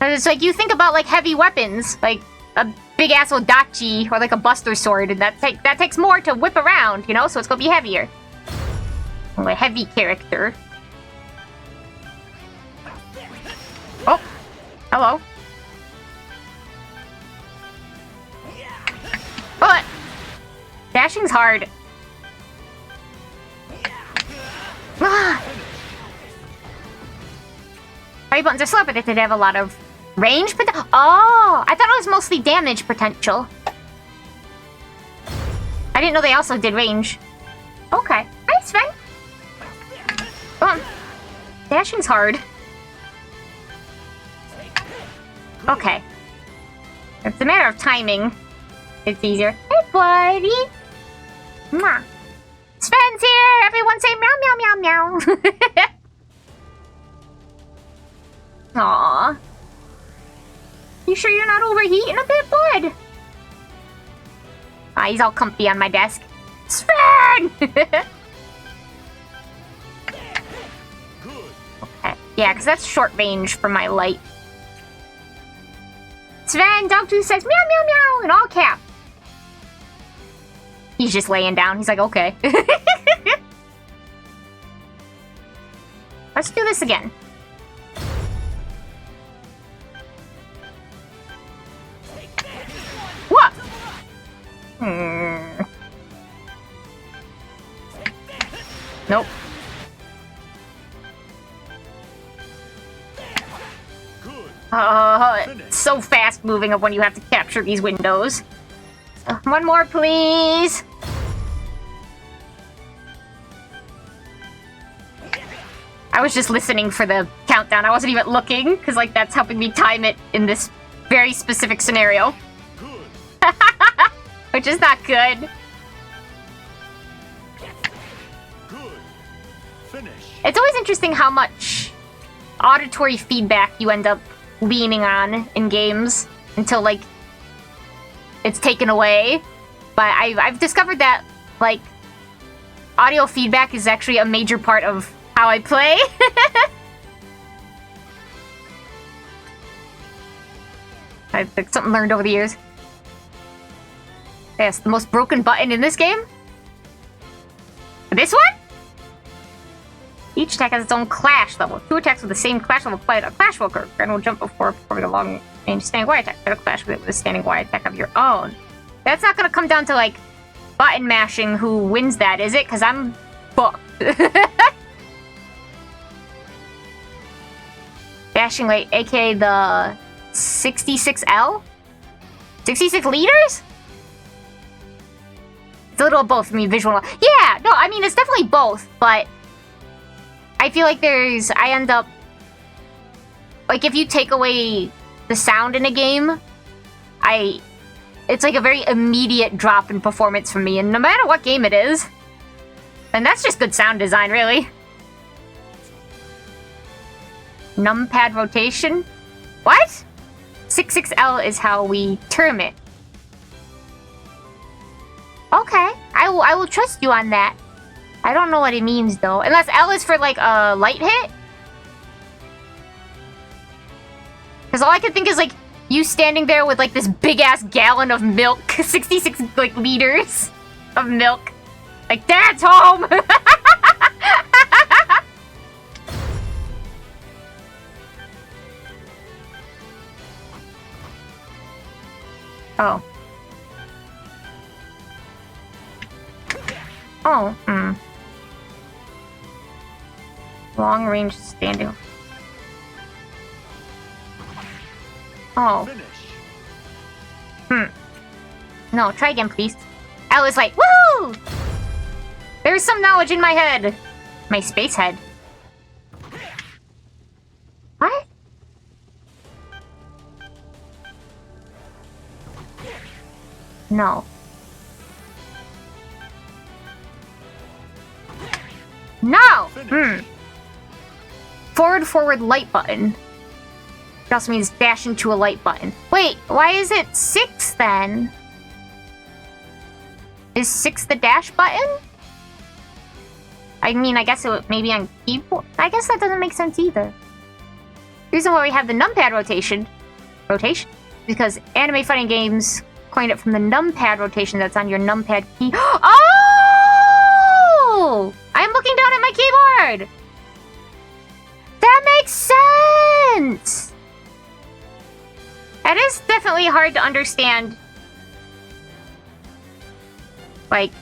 It's like, you think about, like, heavy weapons, like a big-ass Odachi, or like a Buster Sword, and that takes more to whip around, you know? So it's gonna be heavier. I'm a heavy character. Oh! Hello. But dashing's hard. Ah! Fire buttons are slow, but they did have a lot of range potential. Oh! I thought it was mostly damage potential. I didn't know they also did range. Okay. Nice, Sven. Dashing's hard. Okay. It's a matter of timing. It's easier. Hey, buddy! Mwah. Sven's here! Everyone say meow, meow, meow, meow. Aww. You sure you're not overheating a bit, bud? Ah, he's all comfy on my desk. Sven! Okay. Yeah, because that's short range for my light. Sven, Dogtooth says meow, meow, meow in all caps. He's just laying down. He's like, okay. Let's do this again. What? Nope. It's so fast moving of when you have to capture these windows. One more, please. I was just listening for the countdown. I wasn't even looking, because, like, that's helping me time it in this very specific scenario. Which is not good. Good. Finish. It's always interesting how much auditory feedback you end up leaning on in games until, like, it's taken away. But I've discovered that, like, audio feedback is actually a major part of how I play. I've like, something learned over the years. Yes, the most broken button in this game? This one? Each attack has its own clash level. 2 attacks with the same clash level apply to a clash worker. Gren will jump before performing a long-range standing Y attack. Try to clash with it with a standing Y attack of your own. That's not gonna come down to, like, button mashing who wins that, is it? Because I'm fucked. Dashing rate, aka the 66L? 66 liters? It's a little of both. I mean, visual. Yeah, no, I mean, it's definitely both, but I feel like I end up, like, if you take away the sound in a game, it's like a very immediate drop in performance for me, and no matter what game it is. And that's just good sound design, really. Numpad rotation? What? 6 66L is how we term it. Okay, I will trust you on that. I don't know what it means though. Unless L is for like a light hit. Because all I can think is like you standing there with like this big ass gallon of milk, 66 like liters of milk. Like, Dad's home! Oh. Oh, Long range standing. Oh. No, try again, please. I was like, woo! There's some knowledge in my head. My space head. What? No. No! Forward light button. It also means dash into a light button. Wait, why is it 6 then? Is 6 the dash button? I mean, I guess it would maybe on keyboard. I guess that doesn't make sense either. The reason why we have the numpad rotation, because anime fighting games coined it from the numpad rotation that's on your numpad key. Oh! I'm looking down at my keyboard! That makes sense! That is definitely hard to understand. Like,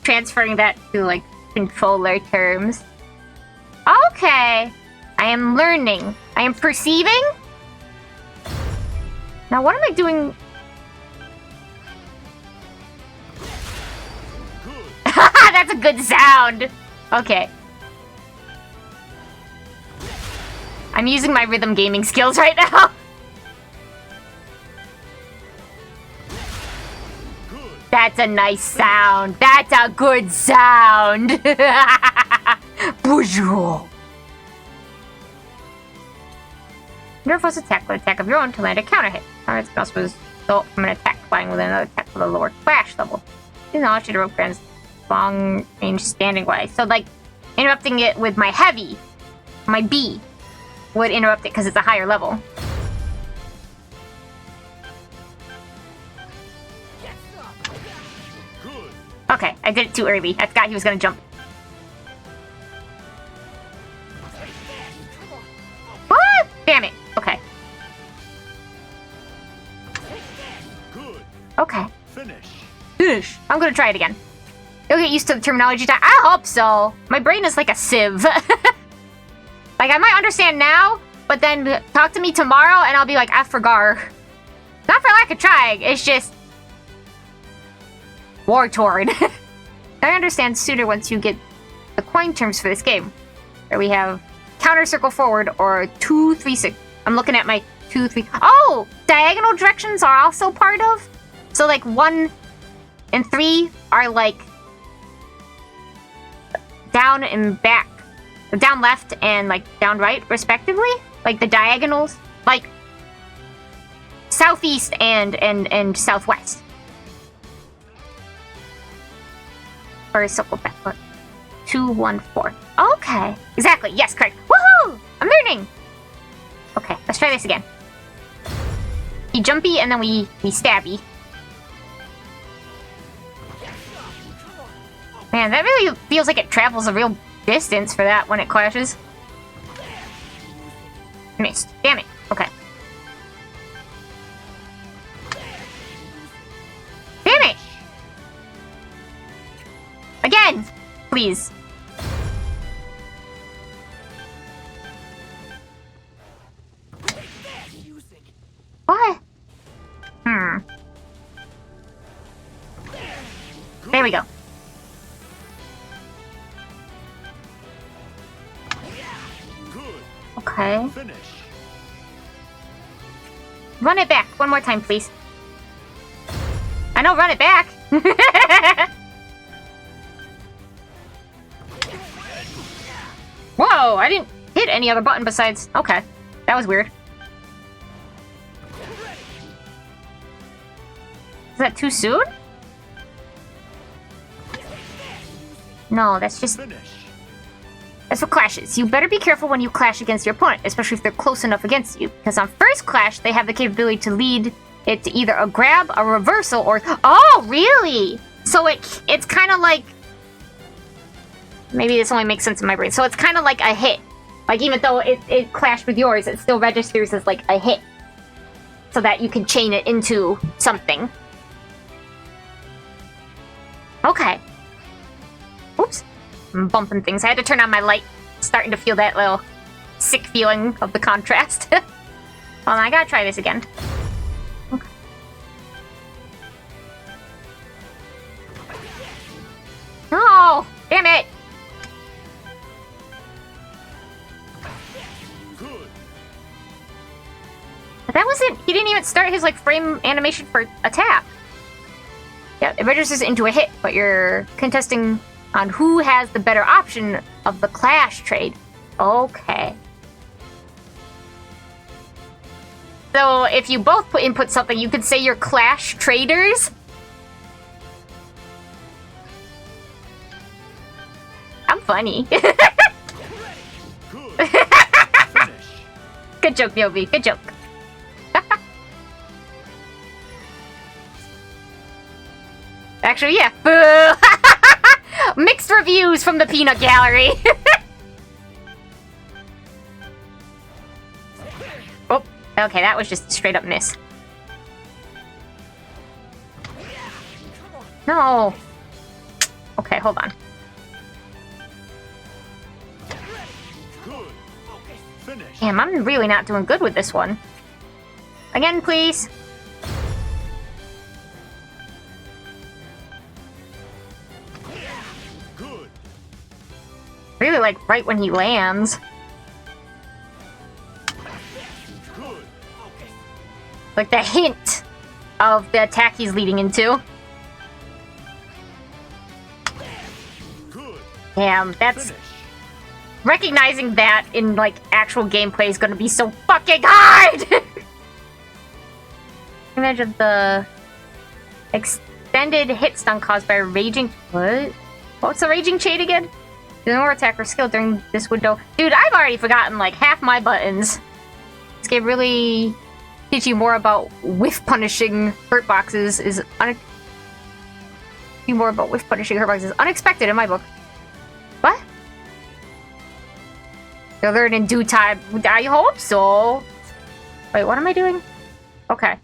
transferring that to, like, controller terms. Okay! I am learning. I am perceiving? Now, what am I doing? That's a good sound! Okay. I'm using my rhythm gaming skills right now. That's a nice sound. That's a good sound. Bonjour. Nervous attack with attack of your own to land a counter hit. Target's also result from an attack flying with another attack with a lower flash level. These knowledge to rope grants long range standing wise. So like interrupting it with my heavy, my B, would interrupt it because it's a higher level. Okay, I did it too early. I forgot he was gonna jump. What? Damn it. Okay. Okay. Finish. I'm gonna try it again. You'll get used to the terminology. I hope so. My brain is like a sieve. Like, I might understand now, but then talk to me tomorrow and I'll be like, I forgot. Not for lack of trying, it's just war-torn. I understand sooner once you get the coin terms for this game. Where we have counter circle forward or 2, 3, 6. I'm looking at my 2, 3. Oh! Diagonal directions are also part of? So like 1 and 3 are like down and back. Down left and like down right, respectively. Like the diagonals. Like southeast and southwest. Or circle backward. 2, 1, 4. Okay. Exactly. Yes, correct. Woohoo! I'm learning! Okay, let's try this again. We jumpy and then we stabby. Man, that really feels like it travels a real distance for that when it clashes. Missed. Damn it. Okay. Damn it! Again! Please. What? There we go. Okay. Run it back. One more time, please. I know, run it back. Whoa, I didn't hit any other button besides... Okay, that was weird. that too soon? No, that's just... Finish. That's what clashes. You better be careful when you clash against your opponent, especially if they're close enough against you. Because on first clash, they have the capability to lead it to either a grab, a reversal, or... Oh, really? So it's kind of like... Maybe this only makes sense in my brain. So it's kind of like a hit. Like, even though it clashed with yours, it still registers as, like, a hit. So that you can chain it into something. Okay. Oops. I'm bumping things. I had to turn on my light. Starting to feel that little sick feeling of the contrast. Well, I gotta try this again. Okay. No! Damn it! Good. But that wasn't... He didn't even start his, like, frame animation for attack. Yeah, it registers into a hit, but you're contesting on who has the better option of the clash trade. Okay. So if you both input something, you could say you're clash traders. I'm funny. Good. Finish. Good joke, Myobi. Good joke. Actually, yeah. Boo! Mixed reviews from the peanut gallery. Oh, okay, that was just a straight up miss. No. Okay, hold on. Good. Finish. Damn, I'm really not doing good with this one. Again, please. Good. Really, like, right when he lands. Good. Like, the hint of the attack he's leading into. Good. Damn, that's... Finish. Recognizing that in, like, actual gameplay is gonna be so fucking hard! Image of the extended hit stun caused by a raging... What? What's a raging chain again? Do more attack or skill during this window. Dude, I've already forgotten, like, half my buttons. This game really teach you more about whiff punishing hurt boxes is unexpected in my book. What? You'll learn in due time. I hope so. Wait, what am I doing? Okay.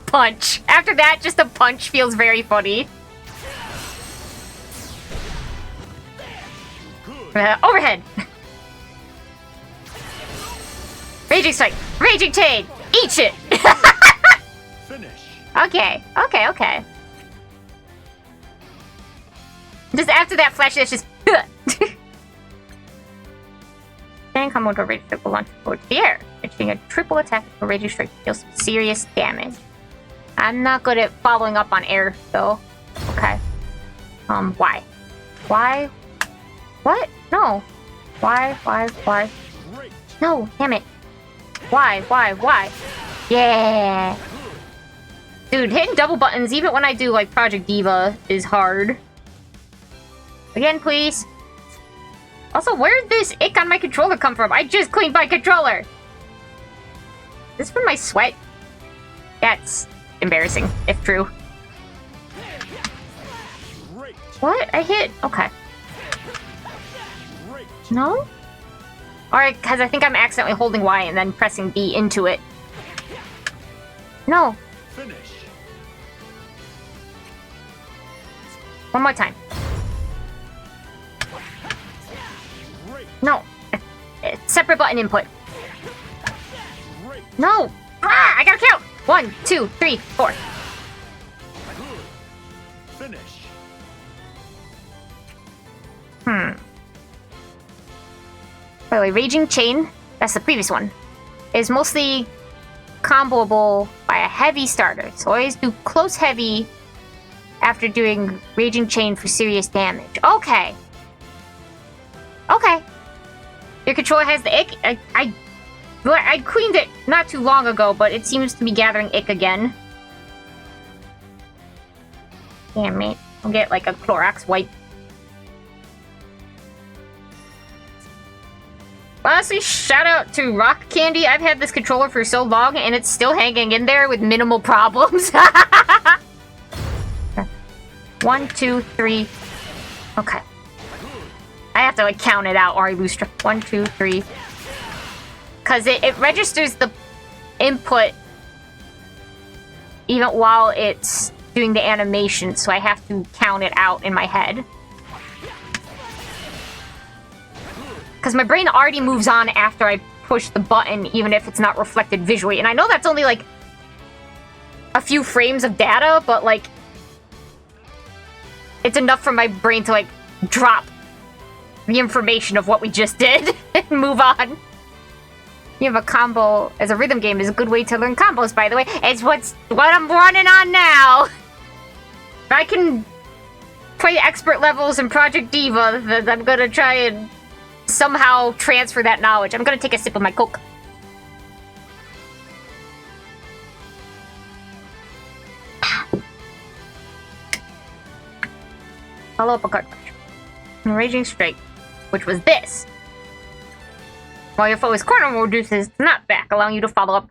Punch. After that, just a punch feels very funny. Overhead. Raging strike. Raging chain. Eat shit. Finish. Okay. Okay, okay. Just after that flash, it's just... Then combo to rage strike will launch towards the air. Achieving a triple attack for raging strike deals some serious damage. I'm not good at following up on air, though. Okay. Why? Why? What? No. Why? Great. No, damn it. Why? Yeah! Dude, hitting double buttons, even when I do, like, Project Diva, is hard. Again, please. Also, where did this ick on my controller come from? I just cleaned my controller! Is this from my sweat? That's embarrassing, if true. Great. What? I hit... Okay. Great. No? Alright, because I think I'm accidentally holding Y and then pressing B into it. No. Finish. One more time. Great. No. Separate button input. Great. No! Ah! I gotta count! 1, 2, 3, 4. Good. Finish. By the way, Raging Chain, that's the previous one, is mostly comboable by a heavy starter. So always do close heavy after doing Raging Chain for serious damage. Okay. Okay. Your controller has the ick? I cleaned it not too long ago, but it seems to be gathering ick again. Damn it. I'll get like a Clorox wipe. Honestly, shout out to Rock Candy. I've had this controller for so long and it's still hanging in there with minimal problems. 1, 2, 3. Okay. I have to like count it out or I lose track. 1, 2, 3. Because it registers the input even while it's doing the animation, so I have to count it out in my head. Because my brain already moves on after I push the button, even if it's not reflected visually. And I know that's only like a few frames of data, but like it's enough for my brain to like drop the information of what we just did and move on. You have a combo as a rhythm game is a good way to learn combos, by the way. It's what I'm running on now. If I can play expert levels in Project Diva, then I'm gonna try and somehow transfer that knowledge. I'm gonna take a sip of my Coke. Follow up a card crush. Raging Strike, which was this. While your foe is cornered, reduces the knockback, allowing you to follow up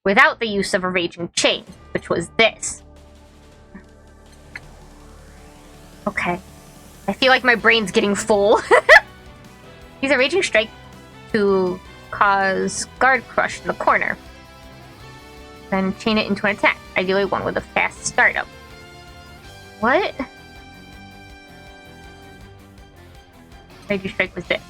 without the use of a Raging Chain, which was this. Okay. I feel like my brain's getting full. Use a Raging Strike to cause Guard Crush in the corner. Then chain it into an attack, ideally one with a fast startup. What? Raging Strike was this.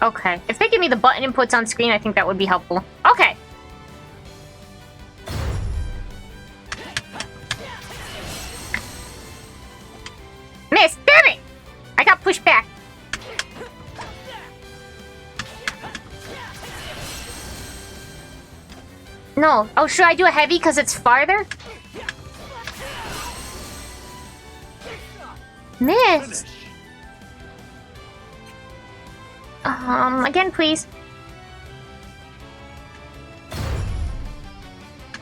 Okay. If they give me the button inputs on screen, I think that would be helpful. Okay. Miss! Damn it! I got pushed back. No. Oh, should I do a heavy because it's farther? Miss! Again, please.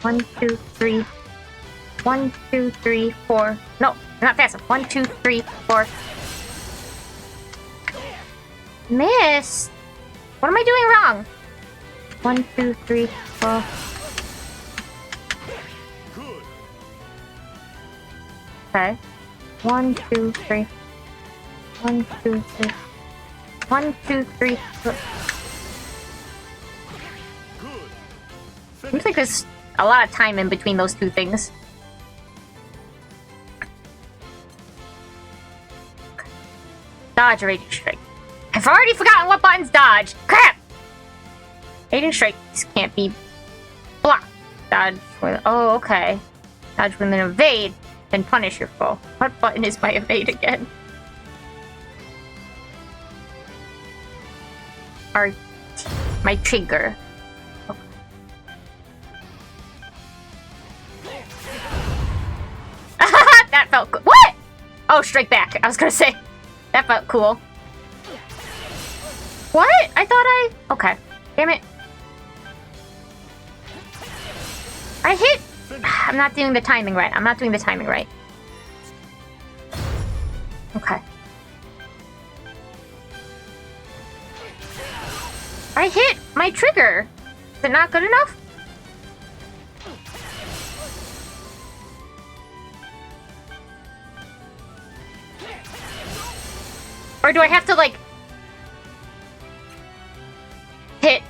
1, 2, 3. 1, 2, 3, 4. No, not fast enough. 1, 2, 3, 4. Miss! What am I doing wrong? 1, 2, 3, 4. Okay. 1, 2, 3. 1, 2, 3. 1, 2, 3. Seems like there's a lot of time in between those two things. Dodge or Raging Strike. I've already forgotten what buttons dodge. Crap! Raging Strike can't be blocked. Dodge with... Oh, okay. Dodge with an evade, then punish your foe. What button is my evade again? RT. My trigger. Okay. That felt good. What? Oh, strike back. I was gonna say. That felt cool. What? I thought I... Okay. Damn it. I hit... I'm not doing the timing right. I'm not doing the timing right. Okay. I hit my trigger. Is it not good enough? Or do I have to, like, hit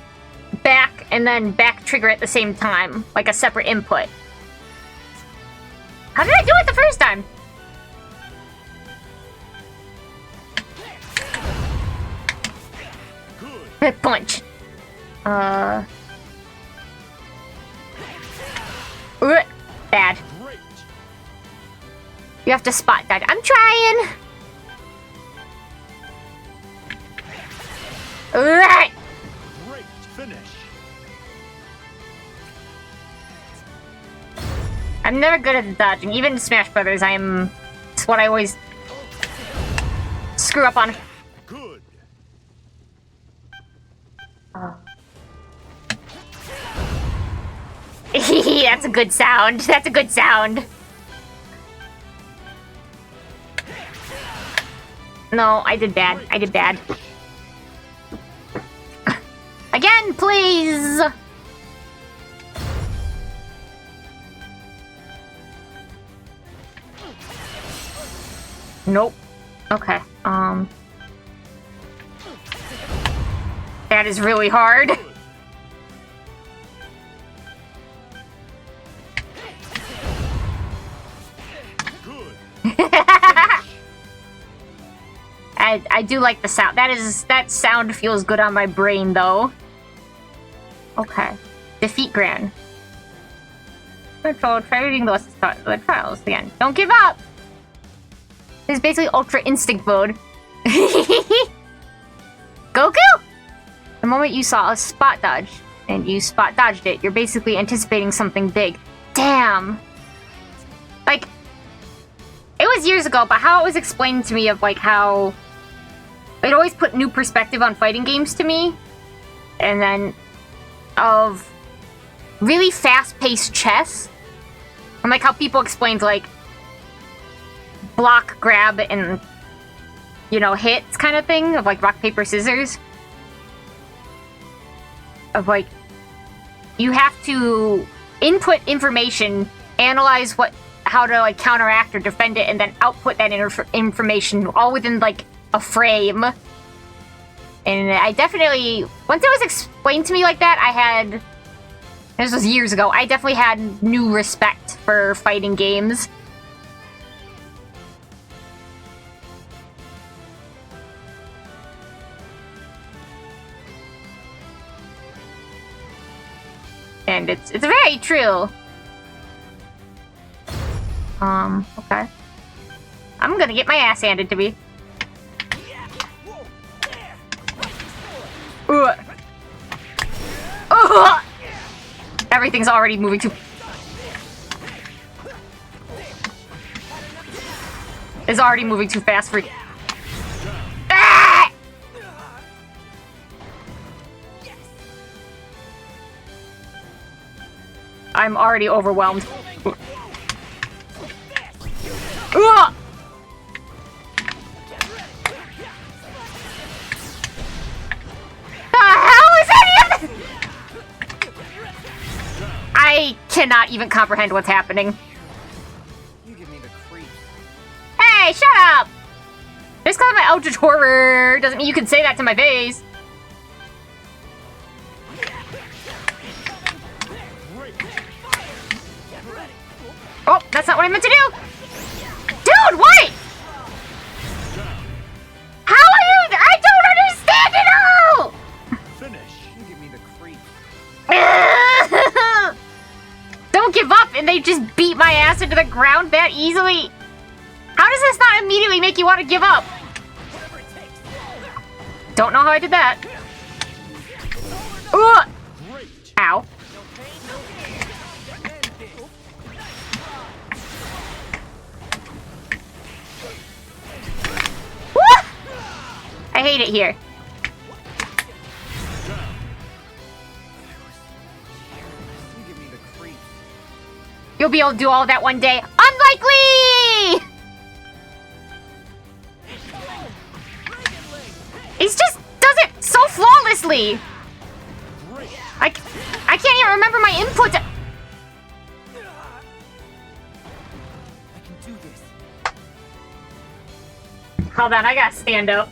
back and then back trigger at the same time? Like a separate input? How did I do it the first time? Hit punch. Bad. You have to spot that. I'm trying. Right. Great finish. I'm never good at dodging. Even in Smash Brothers, I'm That's what I always screw up on. Good. That's a good sound. That's a good sound. No, I did bad. I did bad. Again, please! Nope. Okay, that is really hard. I do like the sound. That sound feels good on my brain, though. Okay. Defeat Gran. Control, try reading the trials again. Don't give up! This is basically Ultra Instinct mode. Goku? The moment you saw a spot dodge, and you spot dodged it, you're basically anticipating something big. Damn! Like, it was years ago, but how it was explained to me of, like, how it always put new perspective on fighting games to me. And then of really fast-paced chess. And like how people explained, like, block, grab, and, you know, hits kind of thing. Of, like, rock, paper, scissors. Of, like, you have to input information, analyze how to, like, counteract or defend it, and then output that information all within, like, a frame. And I definitely, once it was explained to me like that, this was years ago, I definitely had new respect for fighting games. And it's very true. Okay. I'm gonna get my ass handed to me. Everything's already moving too... It's already moving too fast for... Ah! I'm already overwhelmed. I cannot even comprehend what's happening. You give me the creeps. Hey, shut up! Just call my Eldritch Horror doesn't mean you can say that to my face. Oh, that's not what I meant to do! Dude, what? How are you? I don't understand it all! Finish. You give me the creeps. Don't give up, and they just beat my ass into the ground that easily. How does this not immediately make you want to give up? Don't know how I did that. Ugh. Ow. Woo! I hate it here. You'll be able to do all of that one day. Unlikely! He just does it so flawlessly. I can't even remember my input. I can do this. Hold on, I gotta stand up.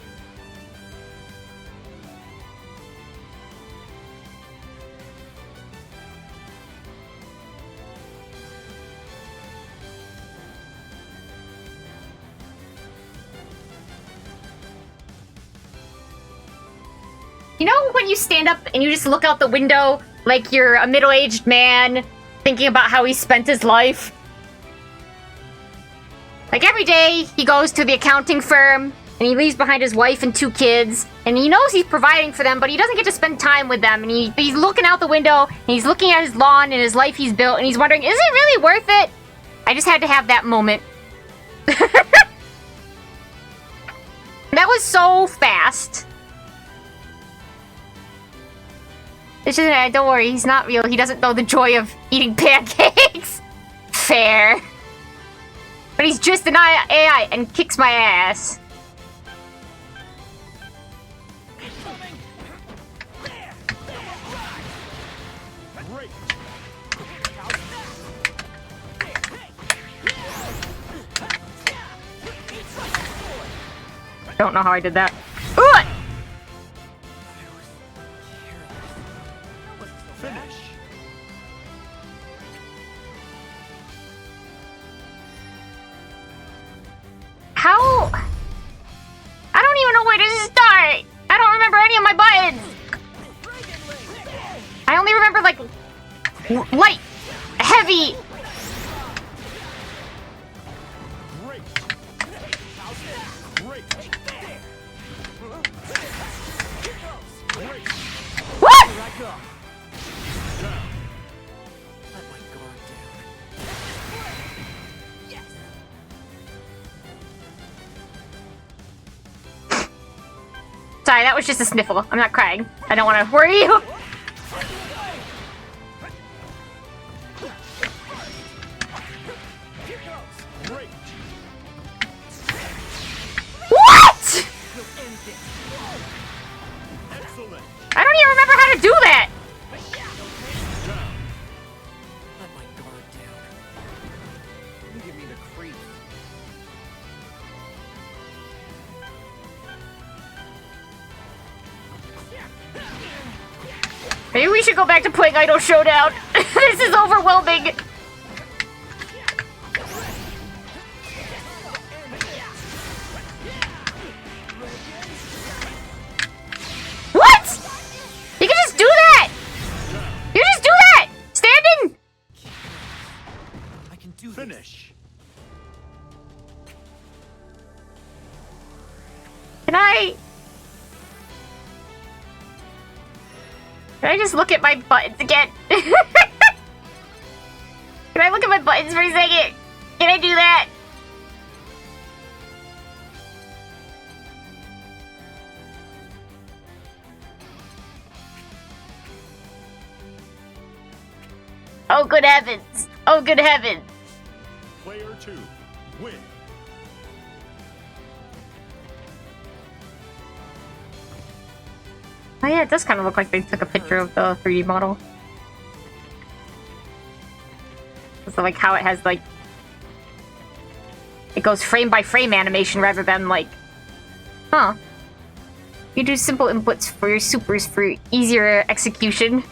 You know when you stand up and you just look out the window like you're a middle-aged man thinking about how he spent his life? Like every day he goes to the accounting firm and he leaves behind his wife and 2 kids and he knows he's providing for them, but he doesn't get to spend time with them, and he's looking out the window and he's looking at his lawn and his life he's built and he's wondering, is it really worth it? I just had to have that moment. That was so fast. It's just, don't worry, he's not real. He doesn't know the joy of eating pancakes. Fair. But he's just an AI and kicks my ass. Don't know how I did that. Ooh! Finish. How? I don't even know where to start. I don't remember any of my buttons. I only remember like light, heavy. Great. Great. Great. What? Here I go. Down. Let my guard down. Yes. Sorry, that was just a sniffle. I'm not crying. I don't want to worry you. Great. What? Excellent. I don't even remember how to do that. Down. Let my guard down. You give me the creep. Maybe we should go back to playing Idol Showdown. This is overwhelming. What? You can just do that. You just do that. Standing. I can do this. Finish. Can I? Can I just look at my buttons again? Can I look at my buttons for a second? Can I do that? Oh, good heavens. Oh, good heavens. Player 2. Win. Oh yeah, it does kind of look like they took a picture of the 3D model. So like how it has like... It goes frame by frame animation rather than like... Huh. You do simple inputs for your supers for easier execution.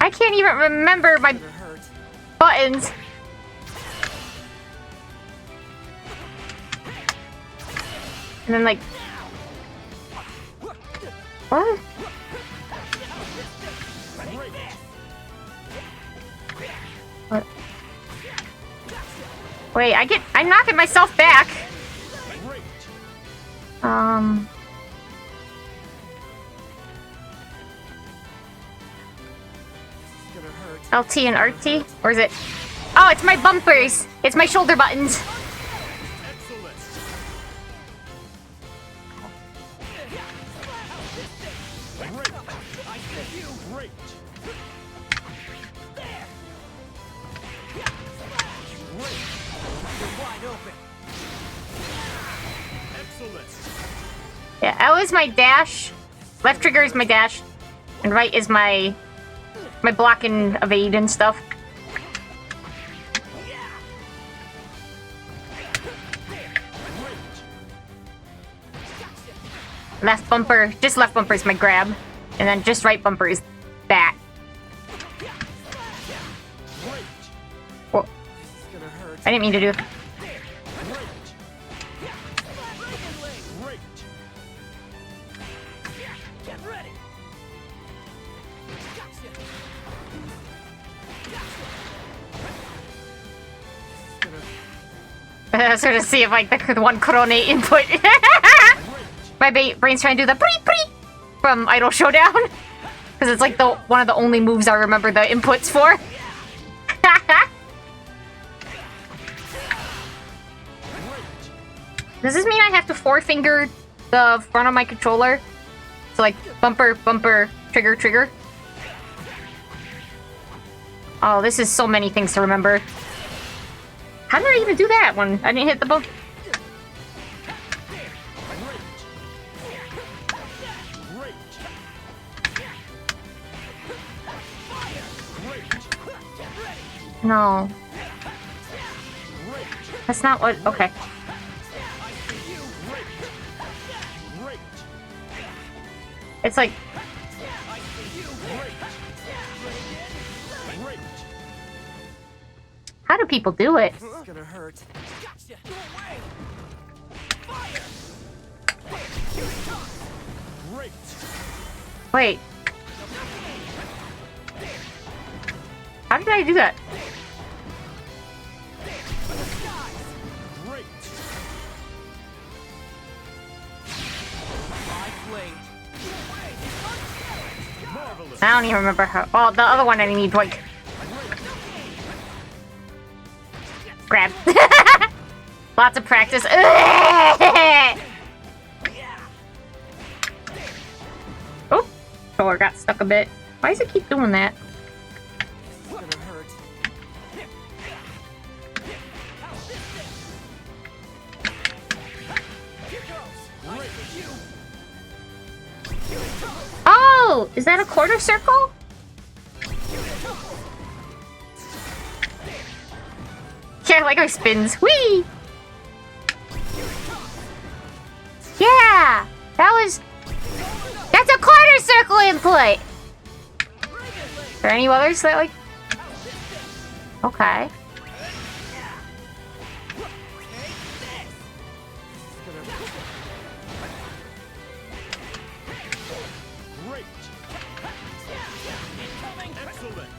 I can't even remember my Gonna hurt. buttons. And then like... What? What? Wait, I'm knocking myself back. Great. Gonna hurt. LT and RT? Or is it... Oh, it's my bumpers! It's my shoulder buttons! Excellent. Great. I hit you. Great. Great. You're wide open. Excellent. Yeah, L is my dash, left trigger is my dash, and right is my block and evade and stuff. Left bumper, just left bumper is my grab, and then just right bumper is that. Great. Whoa, This is gonna hurt. I didn't mean to do. Great. Great. Get ready. Sort of see if like the one Corone input. My brain's trying to do the pre from Idol Showdown. Because it's like the one of the only moves I remember the inputs for. Does this mean I have to four-finger the front of my controller? So like, bumper, bumper, trigger, trigger? Oh, this is so many things to remember. How did I even do that when I didn't hit the bump? No. That's not what... Okay. It's like... How do people do it? This is gonna hurt. Gotcha. Go away. Fire. Great. Wait. How did I do that? Great. My blade. Marvelous. I don't even remember how... Oh, the other one I need, like... Grab. Lots of practice. Oh, controller got stuck a bit. Why does it keep doing that? This is gonna hurt. Oh, is that a quarter circle? Yeah, I like how he spins. Whee! Yeah! That's a quarter circle input! Are there any others that like... Okay. Great. Excellent.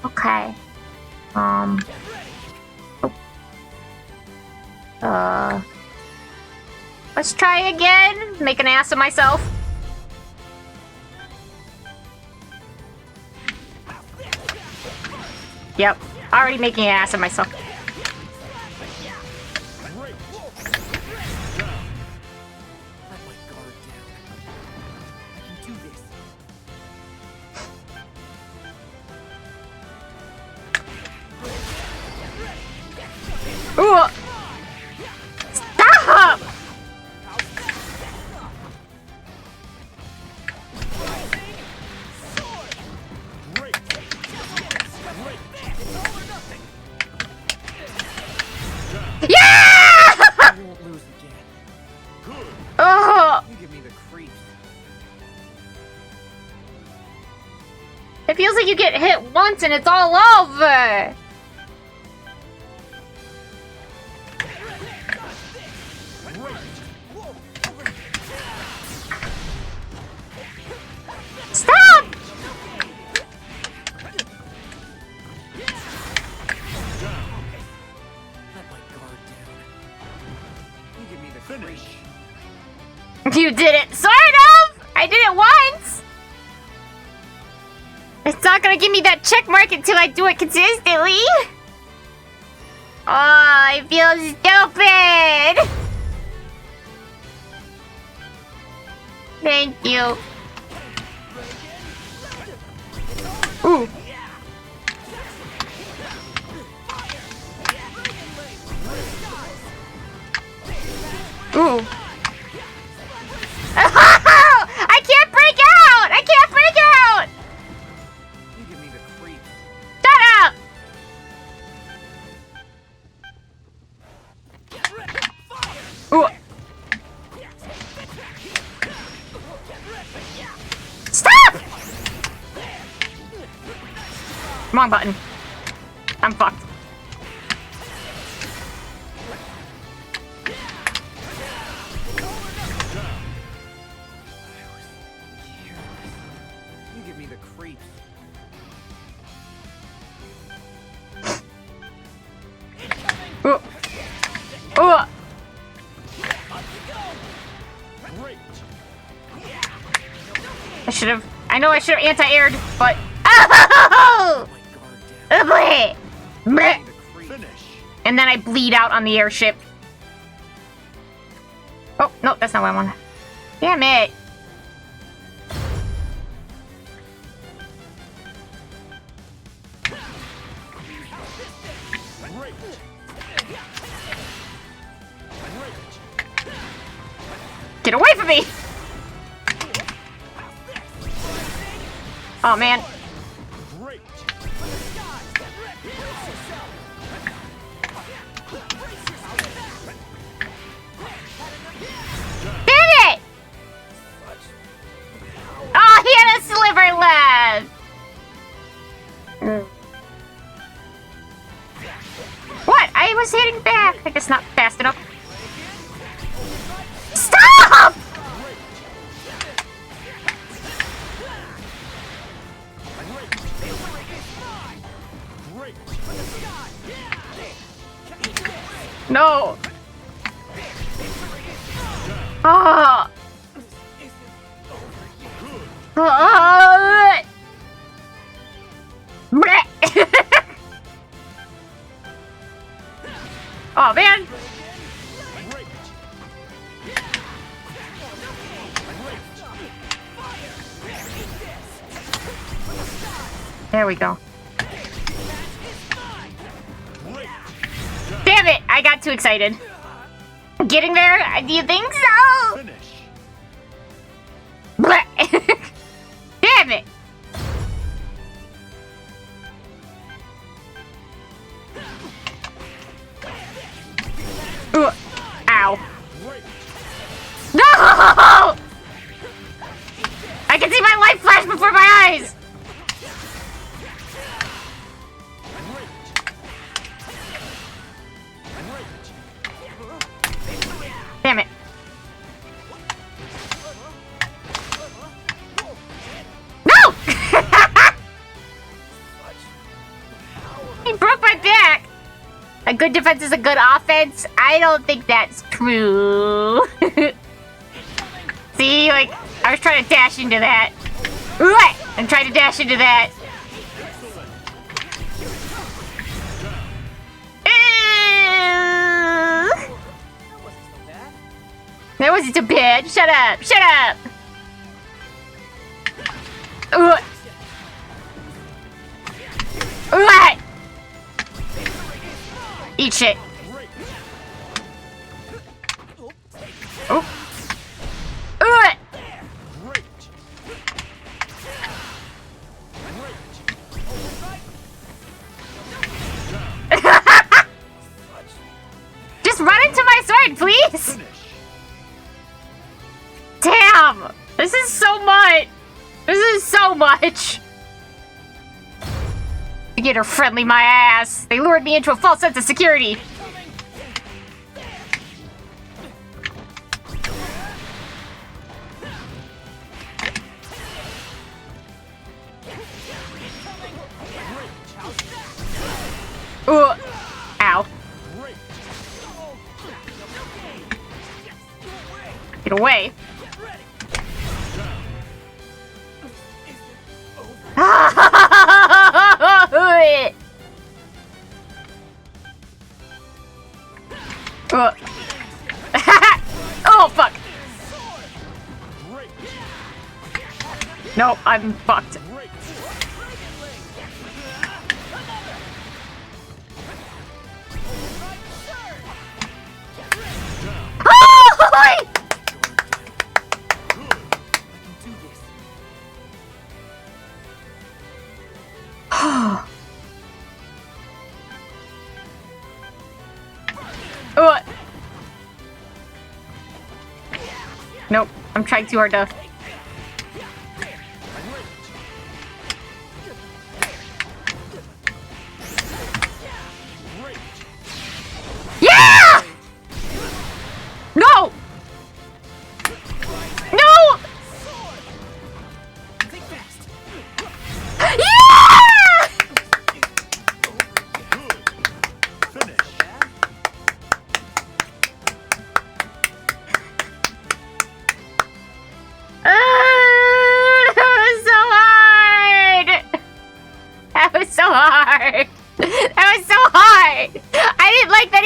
Okay. Oh. Let's try again. Make an ass of myself. Yep. Already making an ass of myself. Great. Let my guard down. I can do this. Ooh! Stop! Great. Yeah! I won't lose again. Good. Oh, You give me the creeps. it feels like you get hit once and it's all over. Stop! Let my guard down. You give me the Finish. You did it, sort of. I did it once. It's not gonna give me that check mark until I do it consistently. Oh, I feel stupid. Thank you. Ooh. Ooh. I can't break out! I can't break out! You give me the creeps. Shut up! Ooh. Stop! Wrong button. I'm fucked. You give me the creeps. Ooh. Ooh. Great. I should have. I know I should have anti-aired, but. Oh! My guard down. Bleh. Bleh. The creeps. Finish. And then I bleed out on the airship. Oh, no, that's not what I want. Damn it. Get away from me! Oh, man. Damn it! Oh, he had a sliver left! What? I was hitting back. I guess not fast enough. Stop! No. Oh. Oh. Oh, man. There we go. Damn it! I got too excited. Getting there? Do you think so? Damn it! Ow. No! I can see my life flash before my eyes! Damn it. No! He broke my back! A good defense is a good offense? I don't think that's true. See, like, I was trying to dash into that. I'm trying to dash into that. That wasn't too bad. Shut up. Shut up. Eat shit. Oh. Just run into my sword, please. Damn! This is so much! This is so much! Beginner friendly my ass! They lured me into a false sense of security! Ooh! Ow. Get away. Oh, fuck. No, I'm fucked. Nope, I'm trying too hard to... Yeah! No! No! Yeah!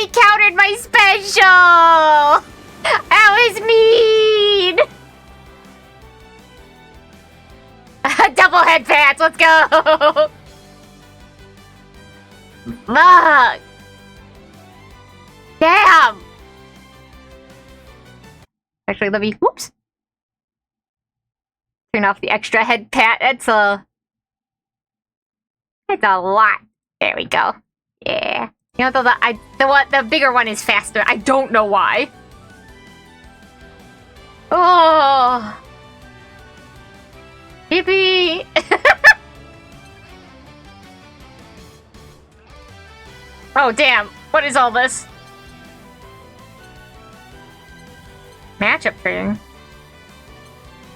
already countered my special! That was mean! Double head pants, let's go! Fuck! Damn! Actually, let me, whoops. Turn off the extra head pat. It's a lot. There we go. Yeah. You know, the bigger one is faster. I don't know why. Oh. Yippee. Oh, damn. What is all this? Matchup thing.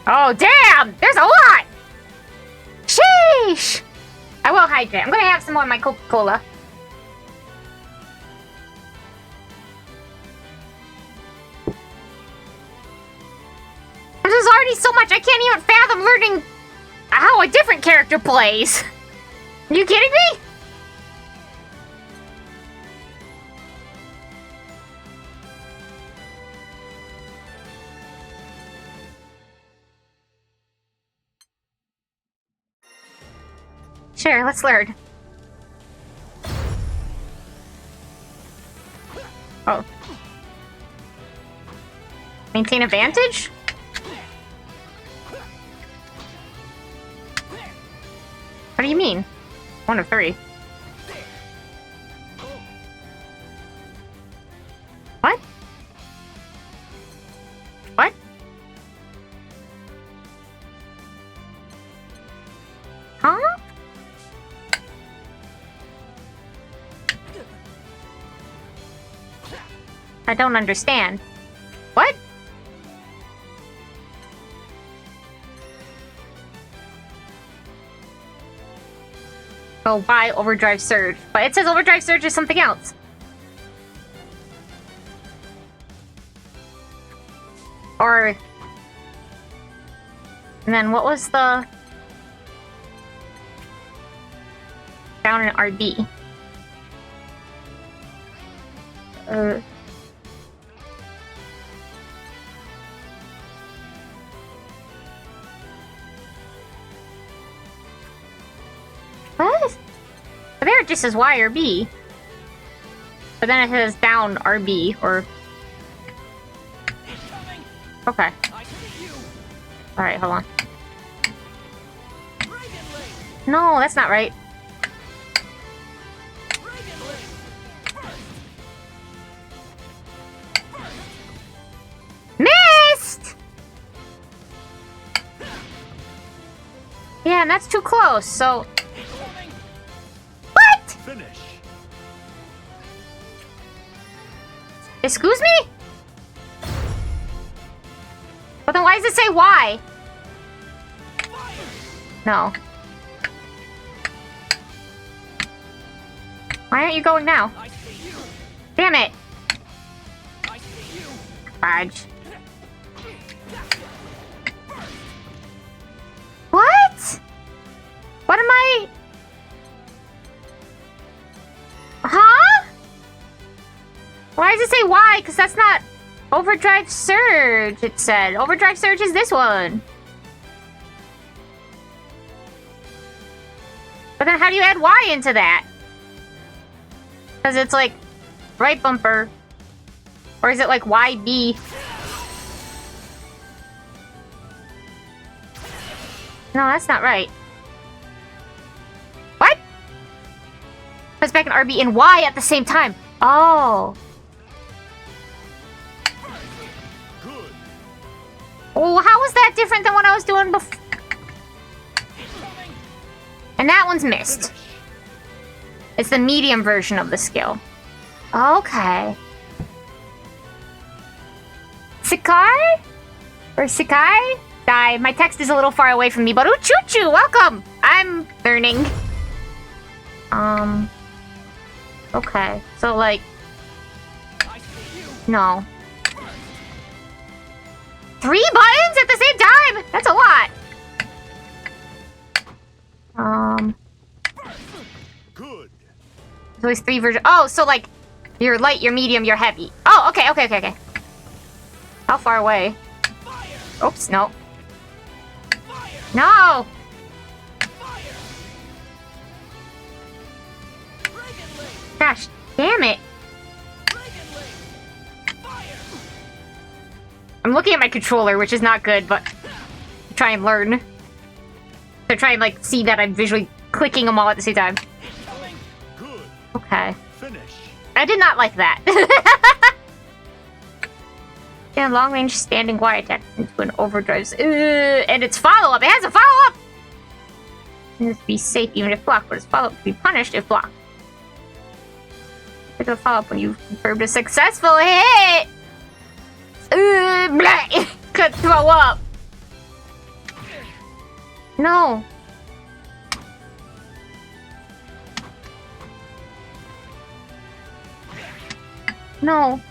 Oh, damn! There's a lot! Sheesh! I will hydrate. I'm gonna have some more of my Coca-Cola. There's already so much, I can't even fathom learning how a different character plays. Are you kidding me? Sure, let's learn. Oh. Maintain advantage? What do you mean? 1 of 3. What? What? Huh? I don't understand. What? Oh, why Overdrive Surge? But it says Overdrive Surge is something else. Or... And then what was the... Down in RB. What? But there it just says Y or B. But then it says down RB or... Okay. Alright, hold on. No, that's not right. Missed! Yeah, and that's too close, so... What? Finish. Excuse me? Well, then why does it say Y? No. Why aren't you going now? Damn it! Fudge. What? What am I... Huh? Why does it say Y? Because that's not Overdrive Surge, it said. Overdrive Surge is this one. But then how do you add Y into that? Because it's like right bumper. Or is it like YB? No, that's not right. What? Press back an RB and Y at the same time. Oh. Good. Oh, how was that different than what I was doing before? And that one's missed. It's the medium version of the skill. Okay. Sakai? Or Sakai? Die. My text is a little far away from me, but Uchuchuu, welcome! I'm learning. Okay. So, like... No. 3 buttons at the same time? That's a lot. Good. There's always 3 versions. Oh, so like... You're light, you're medium, you're heavy. Oh, okay, okay, okay, okay. How far away? Oops, no. No! Gosh, damn it. I'm looking at my controller, which is not good, but try and learn. To try and, like, see that I'm visually clicking them all at the same time. Good. Okay. Finish. I did not like that. Yeah, long range standing Y attack into an overdrive. And it's follow-up. It has a follow-up! It has to be safe even if blocked, but its follow-up to be punished if blocked. Pick a follow-up when you've confirmed a successful hit! Blah! Could throw up. No. No.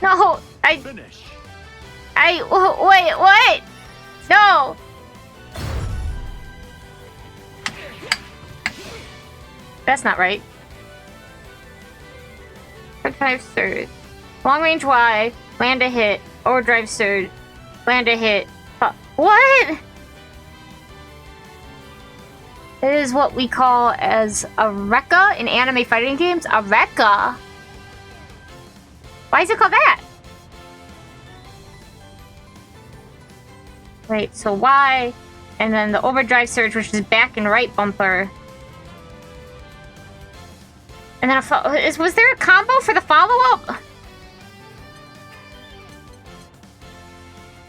No, Finish. wait, what? No. That's not right. Overdrive surge. Long range Y, land a hit, overdrive surge, land a hit. What? It is what we call as a rekka in anime fighting games. A rekka? Why is it called that? Wait, so Y, and then the overdrive surge, which is back and right bumper. And then was there a combo for the follow-up?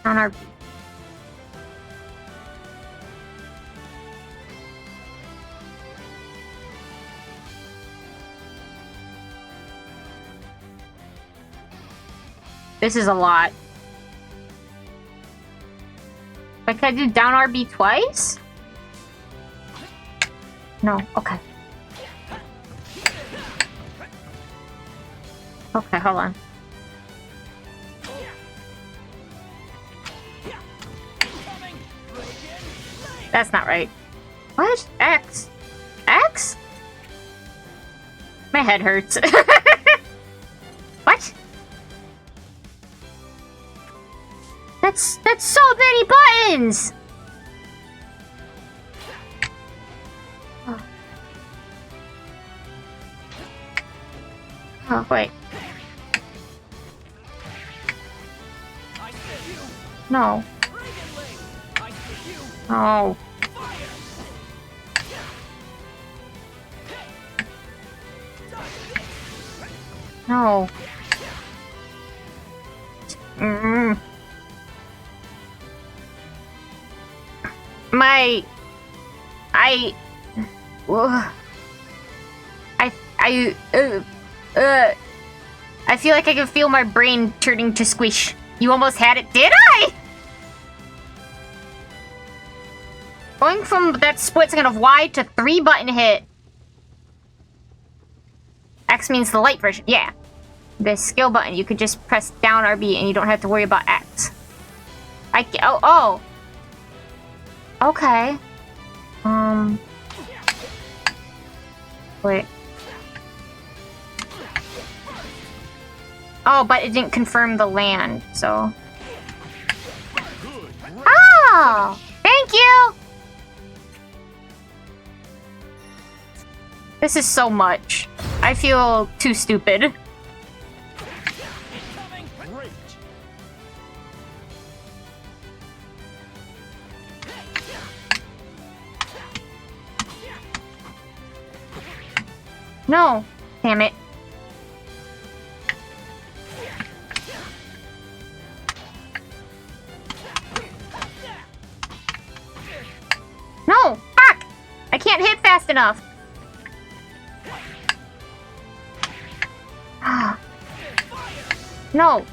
On our... This is a lot. Like, can I do down RB twice? No, okay. Okay, hold on. That's not right. What? X? X? My head hurts. What? That's so many buttons! Oh, oh wait. No. Oh. No. I feel like I can feel my brain turning to squish. You almost had it, did I? Going from that split second of Y to 3-button hit. X means the light version, yeah. The skill button, you could just press down RB and you don't have to worry about X. Oh. Okay. Wait. Oh, but it didn't confirm the land, so... Oh! Thank you! This is so much. I feel too stupid. No. Damn it. No! Fuck! I can't hit fast enough. No.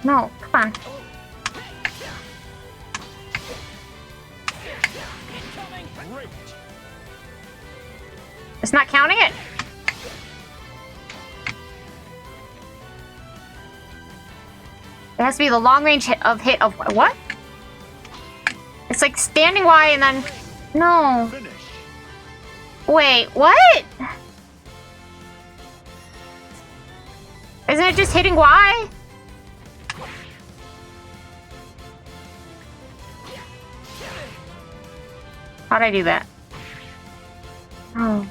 No, come on. It's not counting it? It has to be the long range hit of what? It's like standing Y and then... No. Finish. Wait, what? Isn't it just hitting Y? How'd I do that? Oh.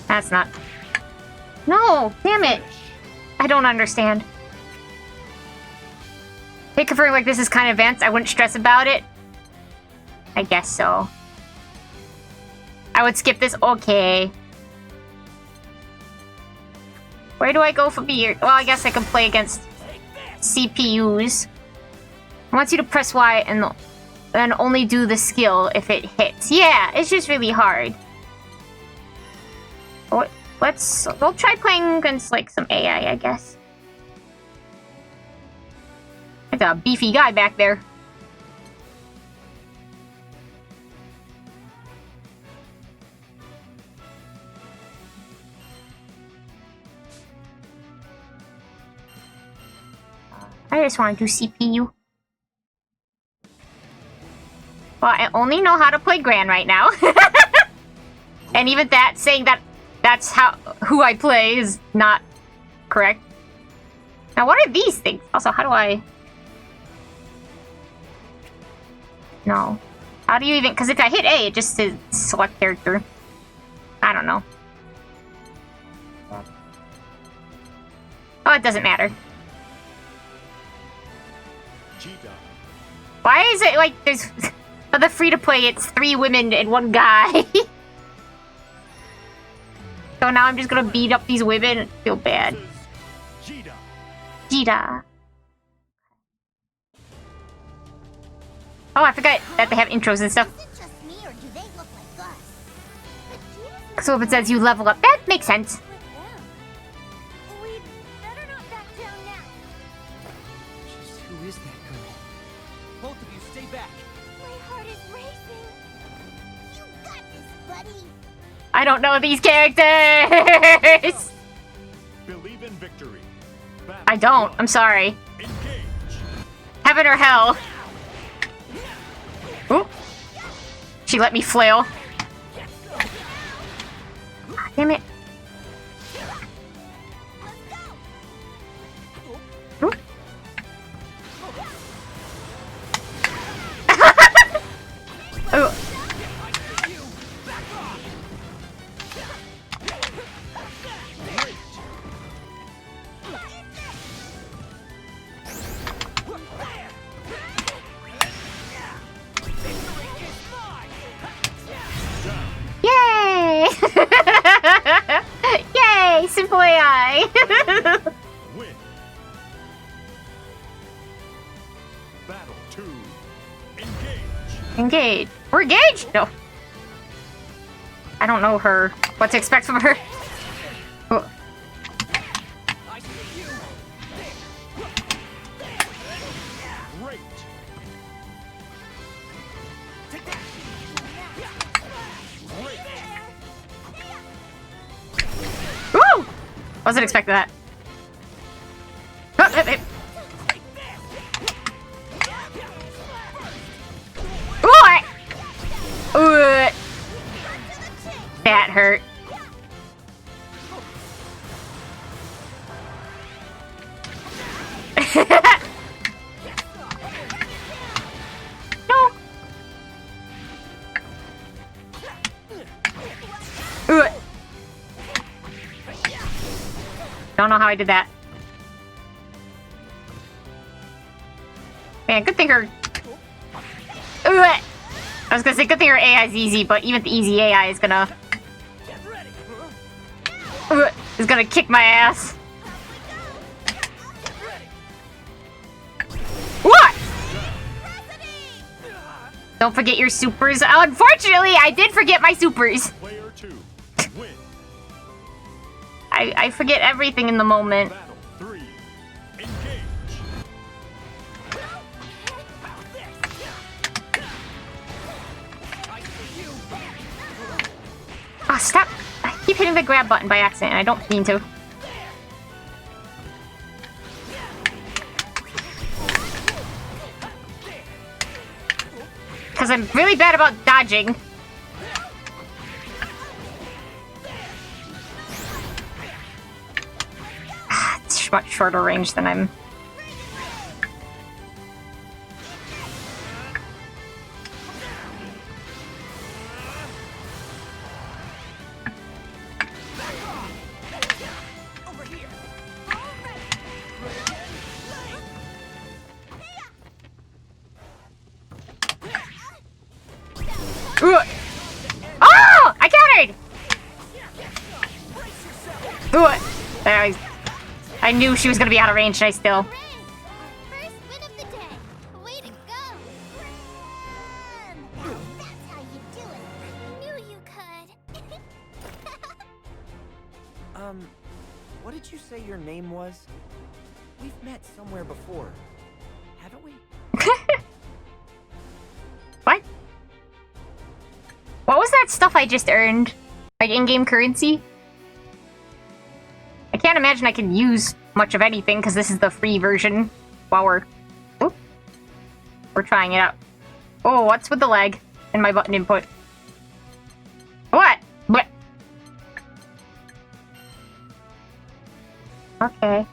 That's not... No! Damn it! I don't understand. Hey, confirming like this is kind of advanced. I wouldn't stress about it. I guess so. I would skip this. Okay. Where do I go from here? Well, I guess I can play against CPUs. I want you to press Y and then only do the skill if it hits. Yeah, it's just really hard. We'll try playing against like some AI, I guess. It's a beefy guy back there. I just want to do CPU. Well, I only know how to play Gran right now. And even that, saying that that's who I play is not correct. Now, what are these things? Also, how do I... No. How do you even... Because if I hit A, it just says select character. I don't know. Oh, it doesn't matter. Why is it like there's... For the free-to-play, it's 3 women and 1 guy. So now I'm just gonna beat up these women and feel bad. Jida. Oh, I forgot that they have intros and stuff. So if it says you level up, that makes sense. Who is that girl? Both of you stay back. My heart is racing. You got this, buddy. I don't know these characters. Believe in victory. I don't. I'm sorry. Engage. Heaven or hell. Ooh. She let me flail. Ah, damn it. Ooh. Ooh. Yay! Yay! Simple AI! Win. Battle 2. Engage. Engage. We're engaged? No. I don't know her. What to expect from her. Oh. I see you. Great. Take that. Great. Woo! Wasn't expecting that. Ooh! That hurt. No. Ooh. Don't know how I did that. Man, good thing her... Ooh. I was gonna say, good thing her AI is easy, but even the easy AI is gonna... is gonna kick my ass. What? Don't forget your supers. Unfortunately, I did forget my supers. Player 2. Win. I forget everything in the moment. Battle 3. Engage. Oh, stop. I keep hitting the grab button by accident. I don't mean to. because I'm really bad about dodging. It's much shorter range than I'm... Oh! I countered! I knew she was gonna be out of range, and I still... First win of the day. Way to go. That's how you do it. I knew you could. What did you say your name was? We've met somewhere before, haven't we? What? What was that stuff I just earned? Like in-game currency? I can't imagine I can use much of anything because this is the free version while we're trying it out. Oh, what's with the lag and my button input? What? What? Okay.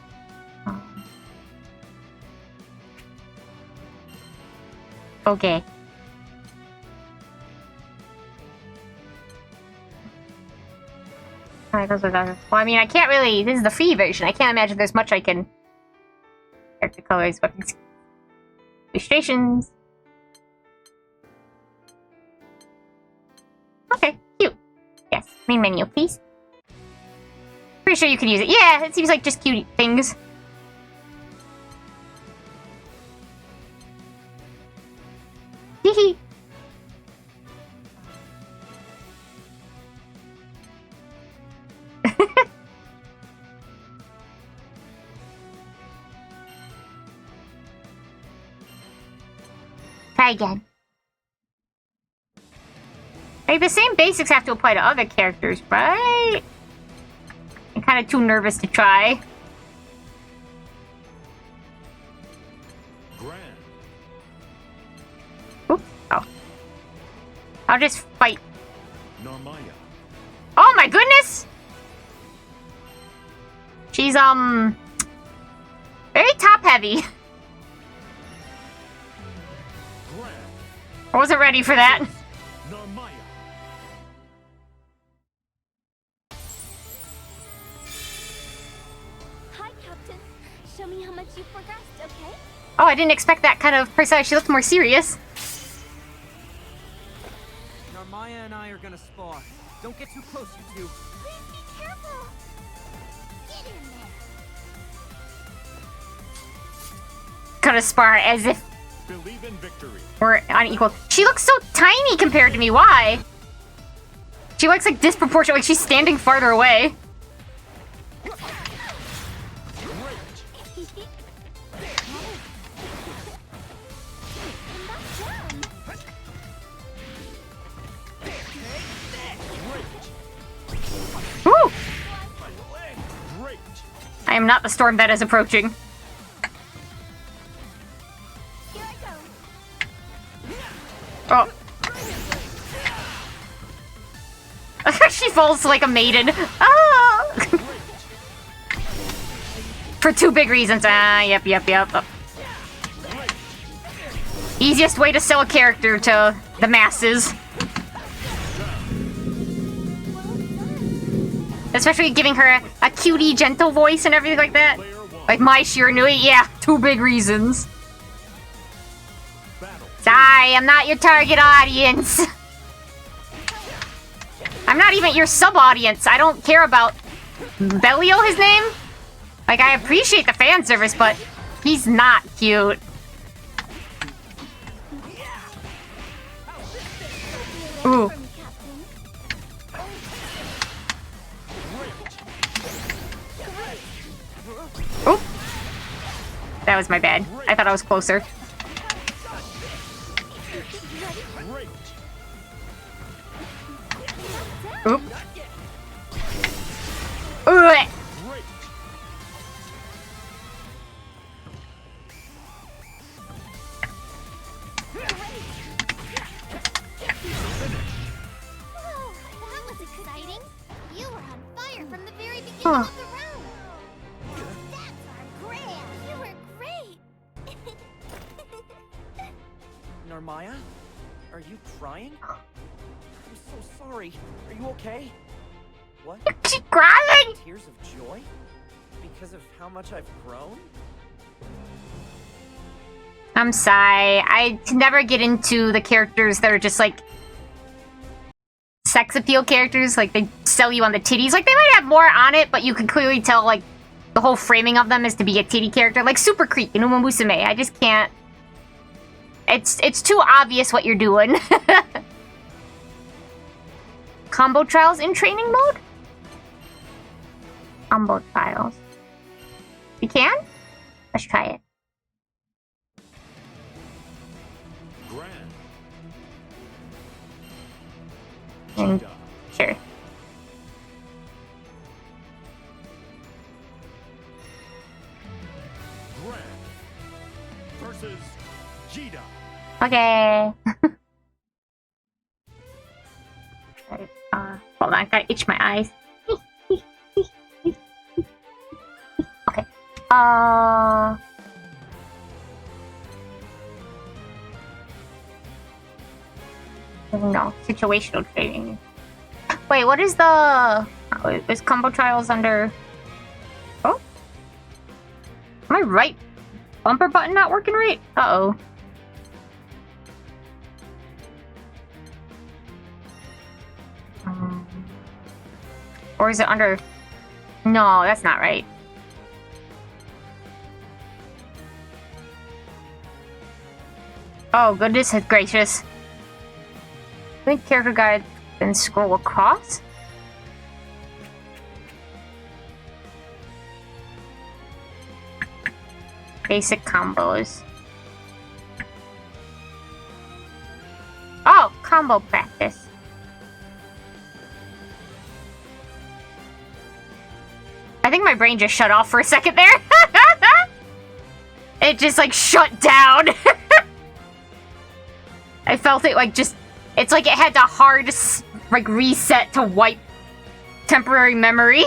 Okay. Alright, well, I mean, I can't really... This is the free version. I can't imagine there's much I can... Character colors, weapons... Illustrations... Okay, cute. Yes, main menu, please. Pretty sure you can use it. Yeah, it seems like just cute things. Hehe. Try again. Like, the same basics have to apply to other characters, right? I'm kind of too nervous to try. Oops. Oh. I'll just fight. Oh my goodness! She's, very top-heavy. I wasn't ready for that. Hi, Captain. Show me how much you've progressed, okay? Oh, I didn't expect that kind of person. She looked more serious. Narmaya and I are gonna spar. Don't get too close, you two. Please be careful. Get in there. Gonna spar as if Believe in victory. we're unequal. She looks so tiny compared to me. Why? She looks like disproportionate. Like she's standing farther away. Woo! I am not the storm that is approaching. Here I go. Oh. She falls like a maiden. Ah! For two big reasons. Yep. Easiest way to sell a character to the masses. Especially giving her a cutie, gentle voice and everything like that. Like my Shiranui, yeah, two big reasons. Sorry, I'm not your target audience. I'm not even your sub-audience. I don't care about Belial, his name. Like, I appreciate the fan service, but he's not cute. Ooh. Oop. That was my bad. I thought I was closer. Oop. Ooh. Huh. That's our grand. You were great. Narmaya? Are you crying? I'm so sorry. Are you okay? What? She's crying! Tears of joy? Because of how much I've grown? I'm sorry. I can never get into the characters that are just like sex appeal characters. Like they sell you on the titties. Like they might have more on it, but you can clearly tell like the whole framing of them is to be a titty character. Like Super Creep in Uma Musume. I just can't. It's too obvious what you're doing. Combo trials in training mode? Combo trials. You can? Let's try it. Grand. Mm, Cheetah. sure. Grand. Versus Cheetah. Okay. Hold on, I gotta itch my eyes. Okay. No, situational training. Wait, what is the... Oh, is combo trials under... Oh? Am I right? Bumper button not working right? Uh-oh. Or is it under... No, that's not right. Oh, goodness gracious. Link character guide, then scroll across? Basic combos. Oh, combo practice. I think my brain just shut off for a second there. It just like shut down. I felt it like just... It's like it had to hard like reset to wipe temporary memory.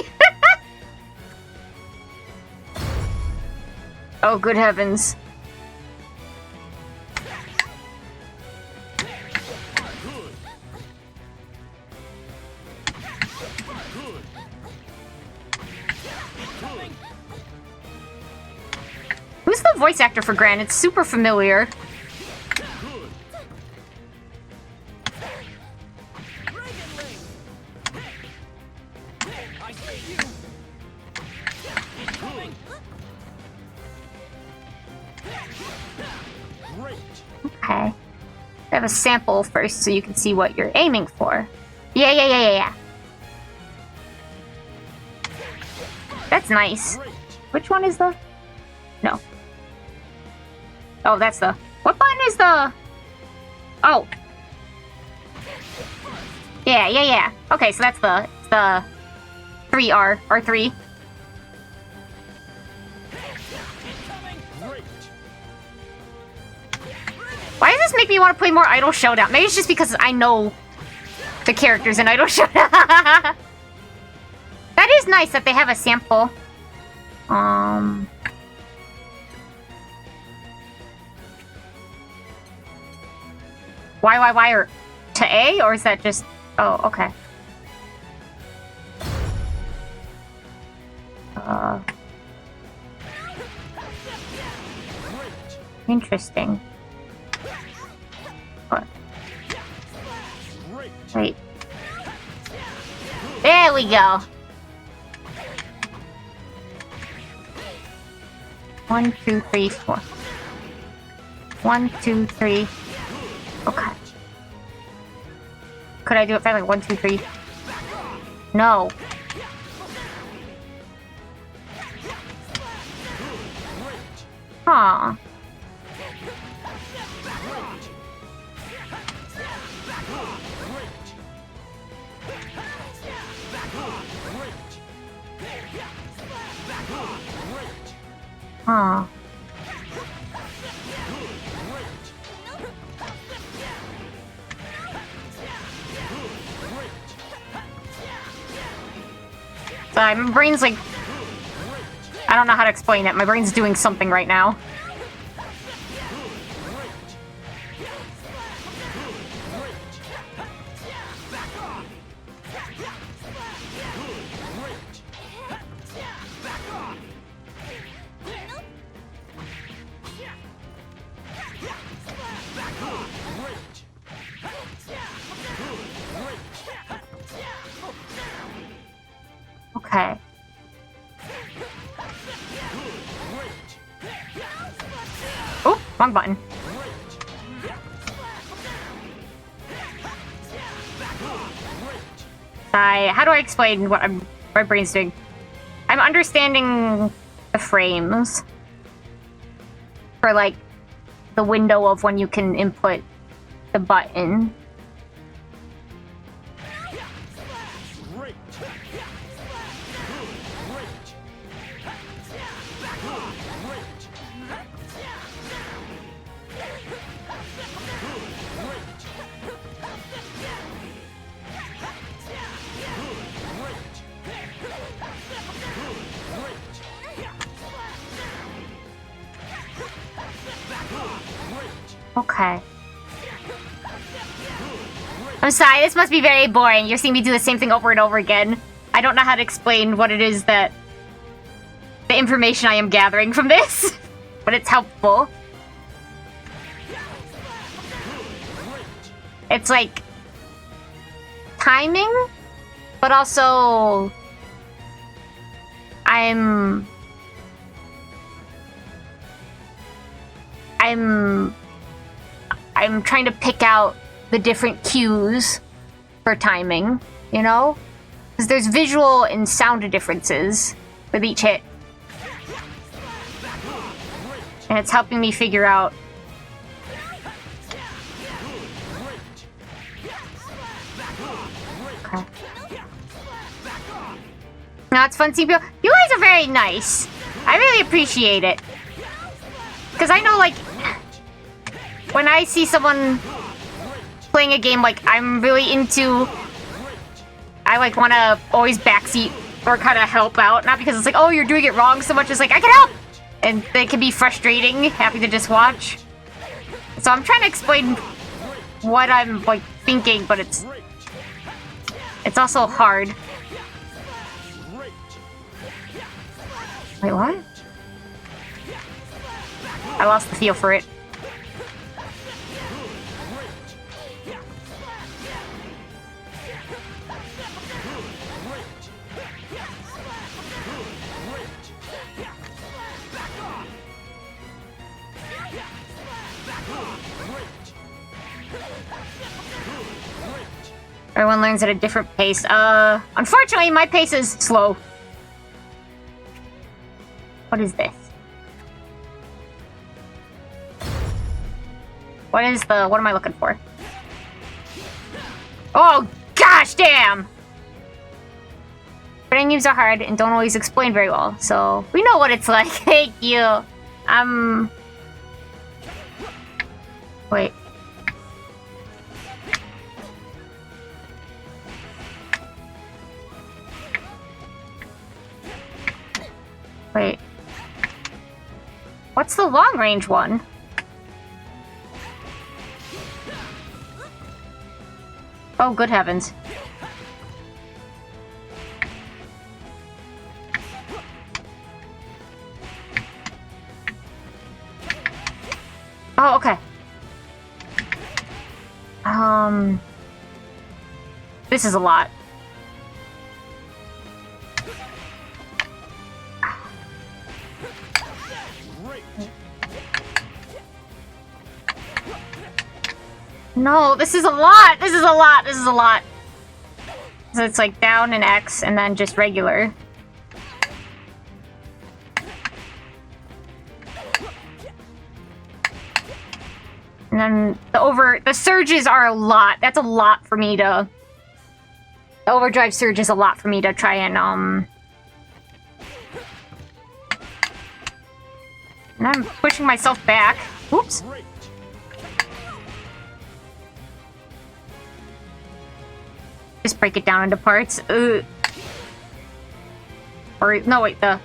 Oh, good heavens. Who's the voice actor for Gran? It's super familiar. Okay. I have a sample first so you can see what you're aiming for. Yeah. That's nice. Which one is the... No. Oh, that's the... What button is the... Oh. Yeah. Okay, so that's the 3R, R3. Why does this make me want to play more Idol Showdown? Maybe it's just because I know the characters in Idol Showdown. That is nice that they have a sample. Y or to A, or is that just... Oh, okay. Interesting. What? Wait. There we go. 1, 2, 3, 4. 1, 2, 3. Okay. Could I do it for like 1, 2, 3? No. Huh. Huh. My brain's like... I don't know how to explain it. My brain's doing something right now. Okay. Oh, wrong button. How do I explain what my brain's doing? I'm understanding the frames for like the window of when you can input the button. Okay. I'm sorry, this must be very boring. You're seeing me do the same thing over and over again. I don't know how to explain what it is that... the information I am gathering from this, but it's helpful. It's like... timing, but also... I'm trying to pick out the different cues for timing, you know? Because there's visual and sound differences with each hit. And it's helping me figure out... Okay. No, it's fun seeing people. You guys are very nice. I really appreciate it. Because I know, like... when I see someone playing a game like I'm really into, I like want to always backseat or kind of help out. Not because it's like, oh, you're doing it wrong so much as like, I can help! And it can be frustrating, having to just watch. So I'm trying to explain what I'm like thinking, but it's also hard. Wait, what? I lost the feel for it. Everyone learns at a different pace. Unfortunately, my pace is slow. What is this? What am I looking for? Oh, gosh damn! Brand games are hard and don't always explain very well, so we know what it's like. Thank you. Wait. Wait. What's the long range one? Oh, good heavens. Oh, okay. This is a lot. No, this is a lot! This is a lot! This is a lot! So it's like down and X and then just regular. And then the surges are a lot. That's a lot for me to... The overdrive surge is a lot for me to try and, And I'm pushing myself back. Oops. Just break it down into parts. Ugh. Or, no, wait, the...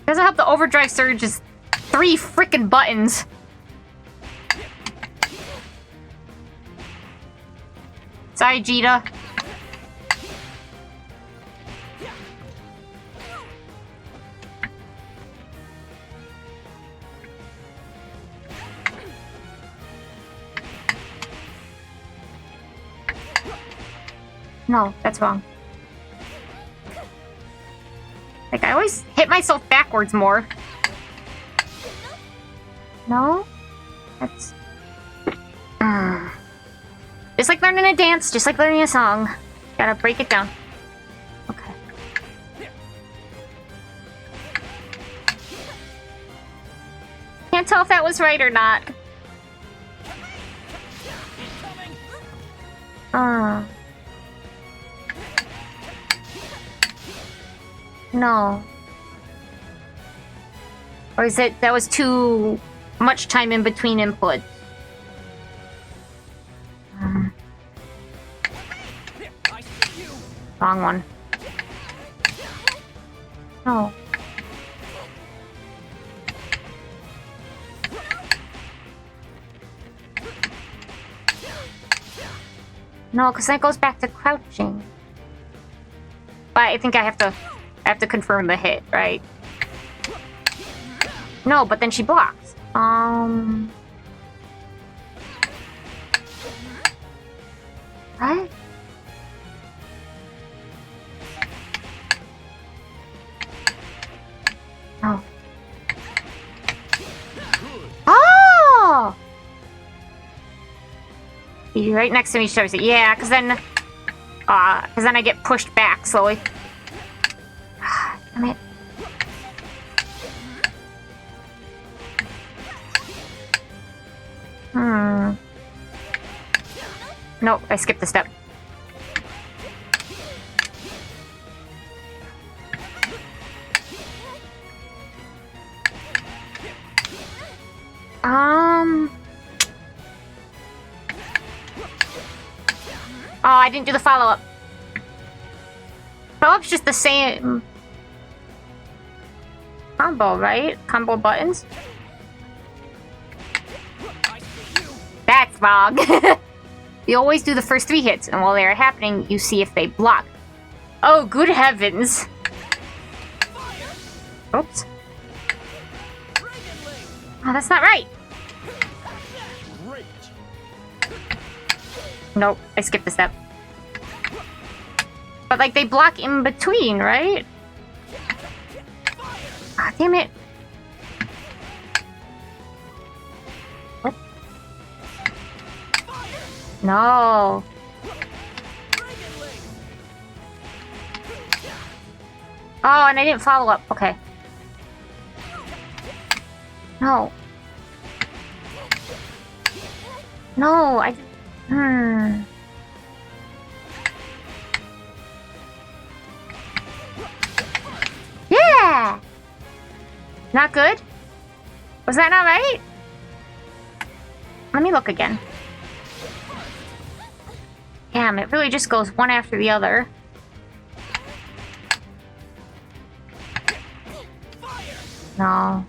Doesn't help the overdrive surge is 3 freaking buttons. Sorry, Jita. No, that's wrong. Like, I always hit myself backwards more. No? That's... Just like learning a dance, just like learning a song. Gotta break it down. Okay. Can't tell if that was right or not. No. Or is it that was too much time in between inputs? Wrong one. No. No, because that goes back to crouching. But I think I have to confirm the hit, right? No, but then she blocks. Right? Oh. Oh! You're right next to me, shows it. Yeah, because then I get pushed back slowly. Damn it. Nope, I skipped a step. Oh, I didn't do the follow-up. Follow-up's just the same combo, right? Combo buttons? That's wrong. You always do the first 3 hits, and while they're happening, you see if they block. Oh, good heavens. Oops. Oh, that's not right. Nope, I skipped a step. But, like, they block in between, right? Ah, damn it. What? No. Oh, and I didn't follow up. Okay. No. No, I... Yeah! Not good? Was that not right? Let me look again. Damn, it really just goes one after the other. No.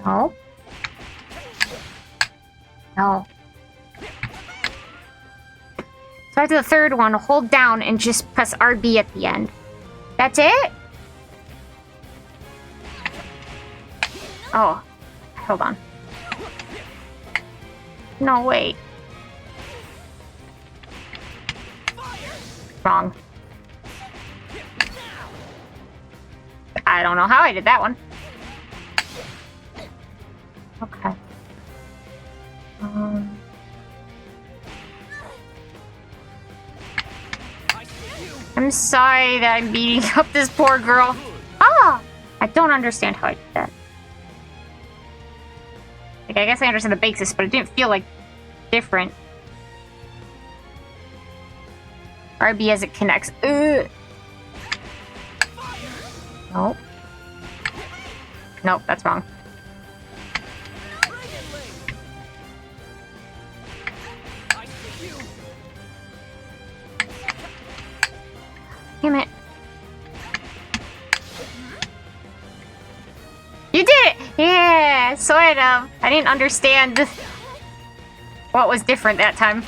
No. No. So after the third one, hold down and just press RB at the end. That's it? Oh. Hold on. No, wait. Wrong. I don't know how I did that one. Okay. I'm sorry that I'm beating up this poor girl. Ah! I don't understand how I did that. Like, I guess I understand the basis, but it didn't feel, like, different. RB as it connects. Ugh. Nope. Nope, that's wrong. Damn it. You did it! Yeah, sort of. I didn't understand what was different that time.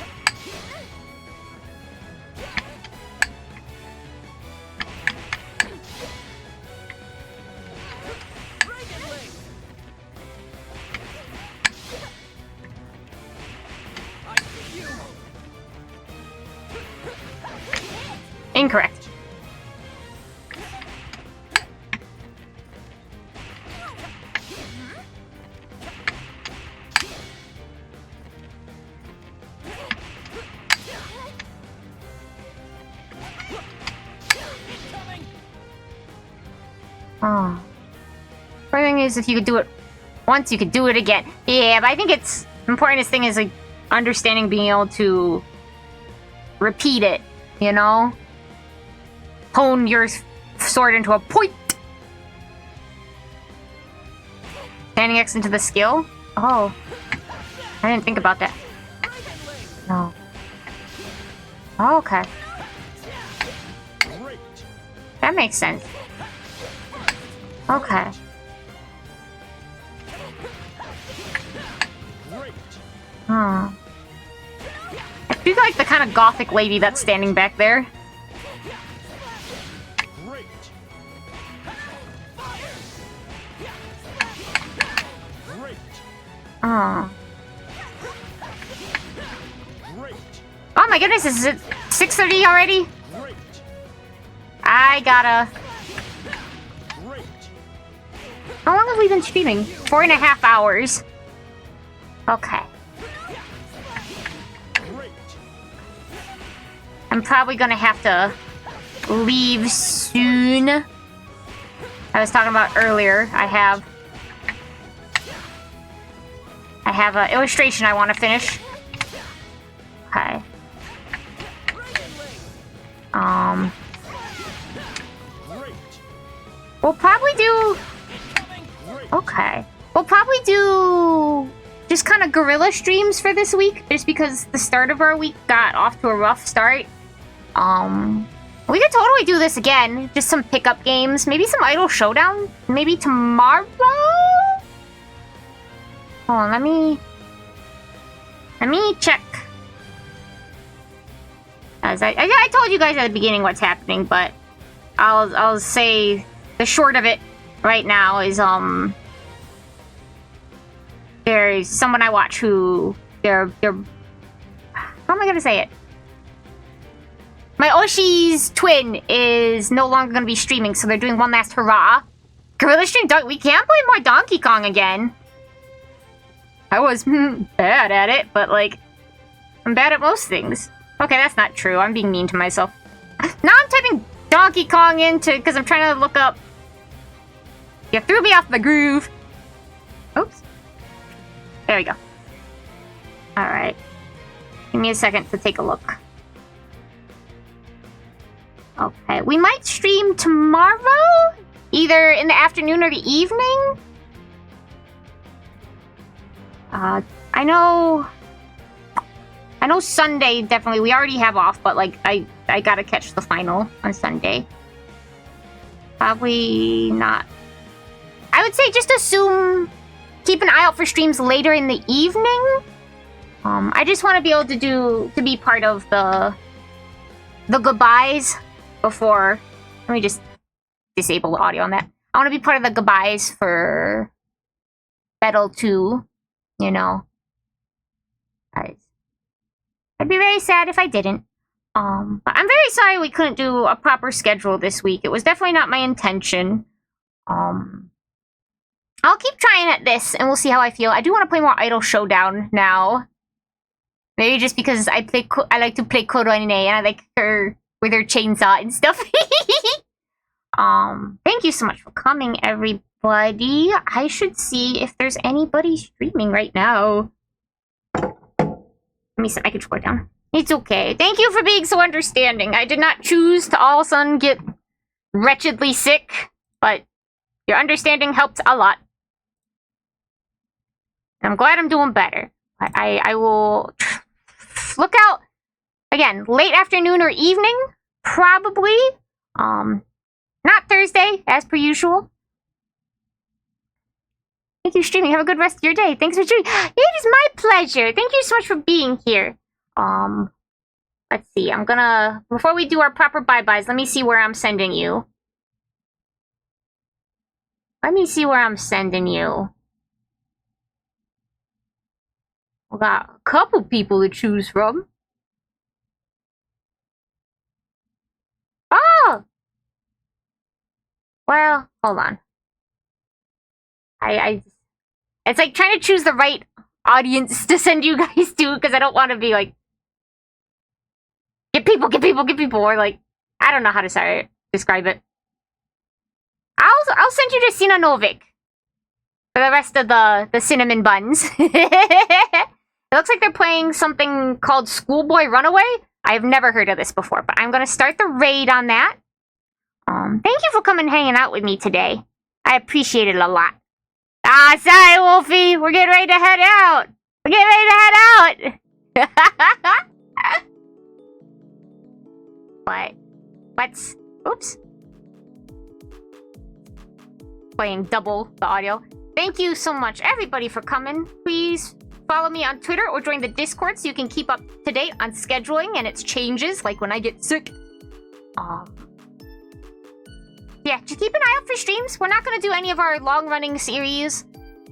Incorrect. Oh. The thing is, if you could do it once, you could do it again. Yeah, but I think it's importantest thing is like understanding being able to repeat it, you know? Hone your sword into a point. Standing X into the skill? Oh. I didn't think about that. No. Oh, okay. That makes sense. Okay. Hmm. I feel like the kind of gothic lady that's standing back there. Oh. Oh my goodness, is it 6:30 already? I gotta... How long have we been streaming? 4.5 hours. Okay. I'm probably gonna have to leave soon. I was talking about earlier, I have an illustration I want to finish. Okay. We'll probably do... Okay. We'll probably do just kind of guerrilla streams for this week, just because the start of our week got off to a rough start. We could totally do this again. Just some pickup games. Maybe some Idle Showdown. Maybe tomorrow? Hold on, let me check. As I told you guys at the beginning what's happening, but I'll say the short of it right now is there's someone I watch who they're how am I gonna say it? My Oshi's twin is no longer gonna be streaming, so they're doing one last hurrah. Gorilla stream, we can't play more Donkey Kong again. I was bad at it, but like, I'm bad at most things. Okay, that's not true. I'm being mean to myself. Now I'm typing Donkey Kong because I'm trying to look up. You threw me off the groove. Oops. There we go. Alright. Give me a second to take a look. Okay, we might stream tomorrow? Either in the afternoon or the evening? I know Sunday, definitely. We already have off, but, like, I gotta catch the final on Sunday. Probably not. I would say just assume... Keep an eye out for streams later in the evening. I just want to be able to be part of the goodbyes before... Let me just disable the audio on that. I want to be part of the goodbyes for Battle 2. You know, I'd be very sad if I didn't. But I'm very sorry we couldn't do a proper schedule this week. It was definitely not my intention. I'll keep trying at this, and we'll see how I feel. I do want to play more Idle Showdown now. Maybe just because I like to play Korone, and I like her with her chainsaw and stuff. Thank you so much for coming, everybody. I should see if there's anybody streaming right now. Let me set my controller down. It's okay. Thank you for being so understanding. I did not choose to all of a sudden get wretchedly sick, but your understanding helped a lot. And I'm glad I'm doing better. I will look out, again, late afternoon or evening, probably. Not Thursday, as per usual. Thank you, streaming. Have a good rest of your day. Thanks for streaming. It is my pleasure. Thank you so much for being here. Let's see. I'm gonna... Before we do our proper bye-byes, let me see where I'm sending you. Let me see where I'm sending you. We got a couple people to choose from. Oh! Well, hold on. It's like trying to choose the right audience to send you guys to, because I don't want to be like, get people, or like, I don't know how to describe it. I'll send you to Sina Novik for the rest of the cinnamon buns. It looks like they're playing something called Schoolboy Runaway. I've never heard of this before, but I'm gonna start the raid on that. Thank you for coming and hanging out with me today. I appreciate it a lot. Ah, sorry, Wolfie. We're getting ready to head out. But let's... Oops. Playing double the audio. Thank you so much, everybody, for coming. Please follow me on Twitter or join the Discord so you can keep up to date on scheduling and its changes, like when I get sick. Yeah, just keep an eye out for streams. We're not going to do any of our long-running series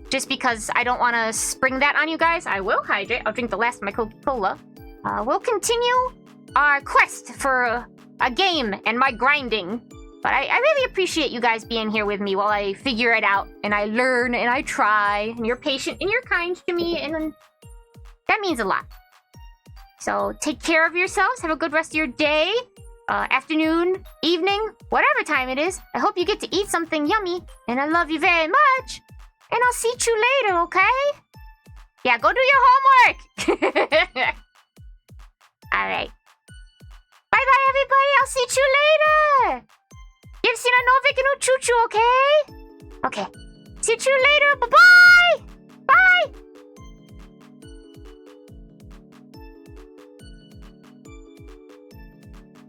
just because I don't want to spring that on you guys. I will hydrate. I'll drink the last of my Coca-Cola. We'll continue our quest for a game and my grinding. But I really appreciate you guys being here with me while I figure it out and I learn and I try. And you're patient and you're kind to me, and that means a lot. So take care of yourselves. Have a good rest of your day. Afternoon, evening, whatever time it is. I hope you get to eat something yummy, and I love you very much. And I'll see you later, okay? Yeah, go do your homework. Alright. Bye-bye, everybody. I'll see you later. Give Sina Novik and Uchuchuu, okay? Okay. See you later. Bye-bye.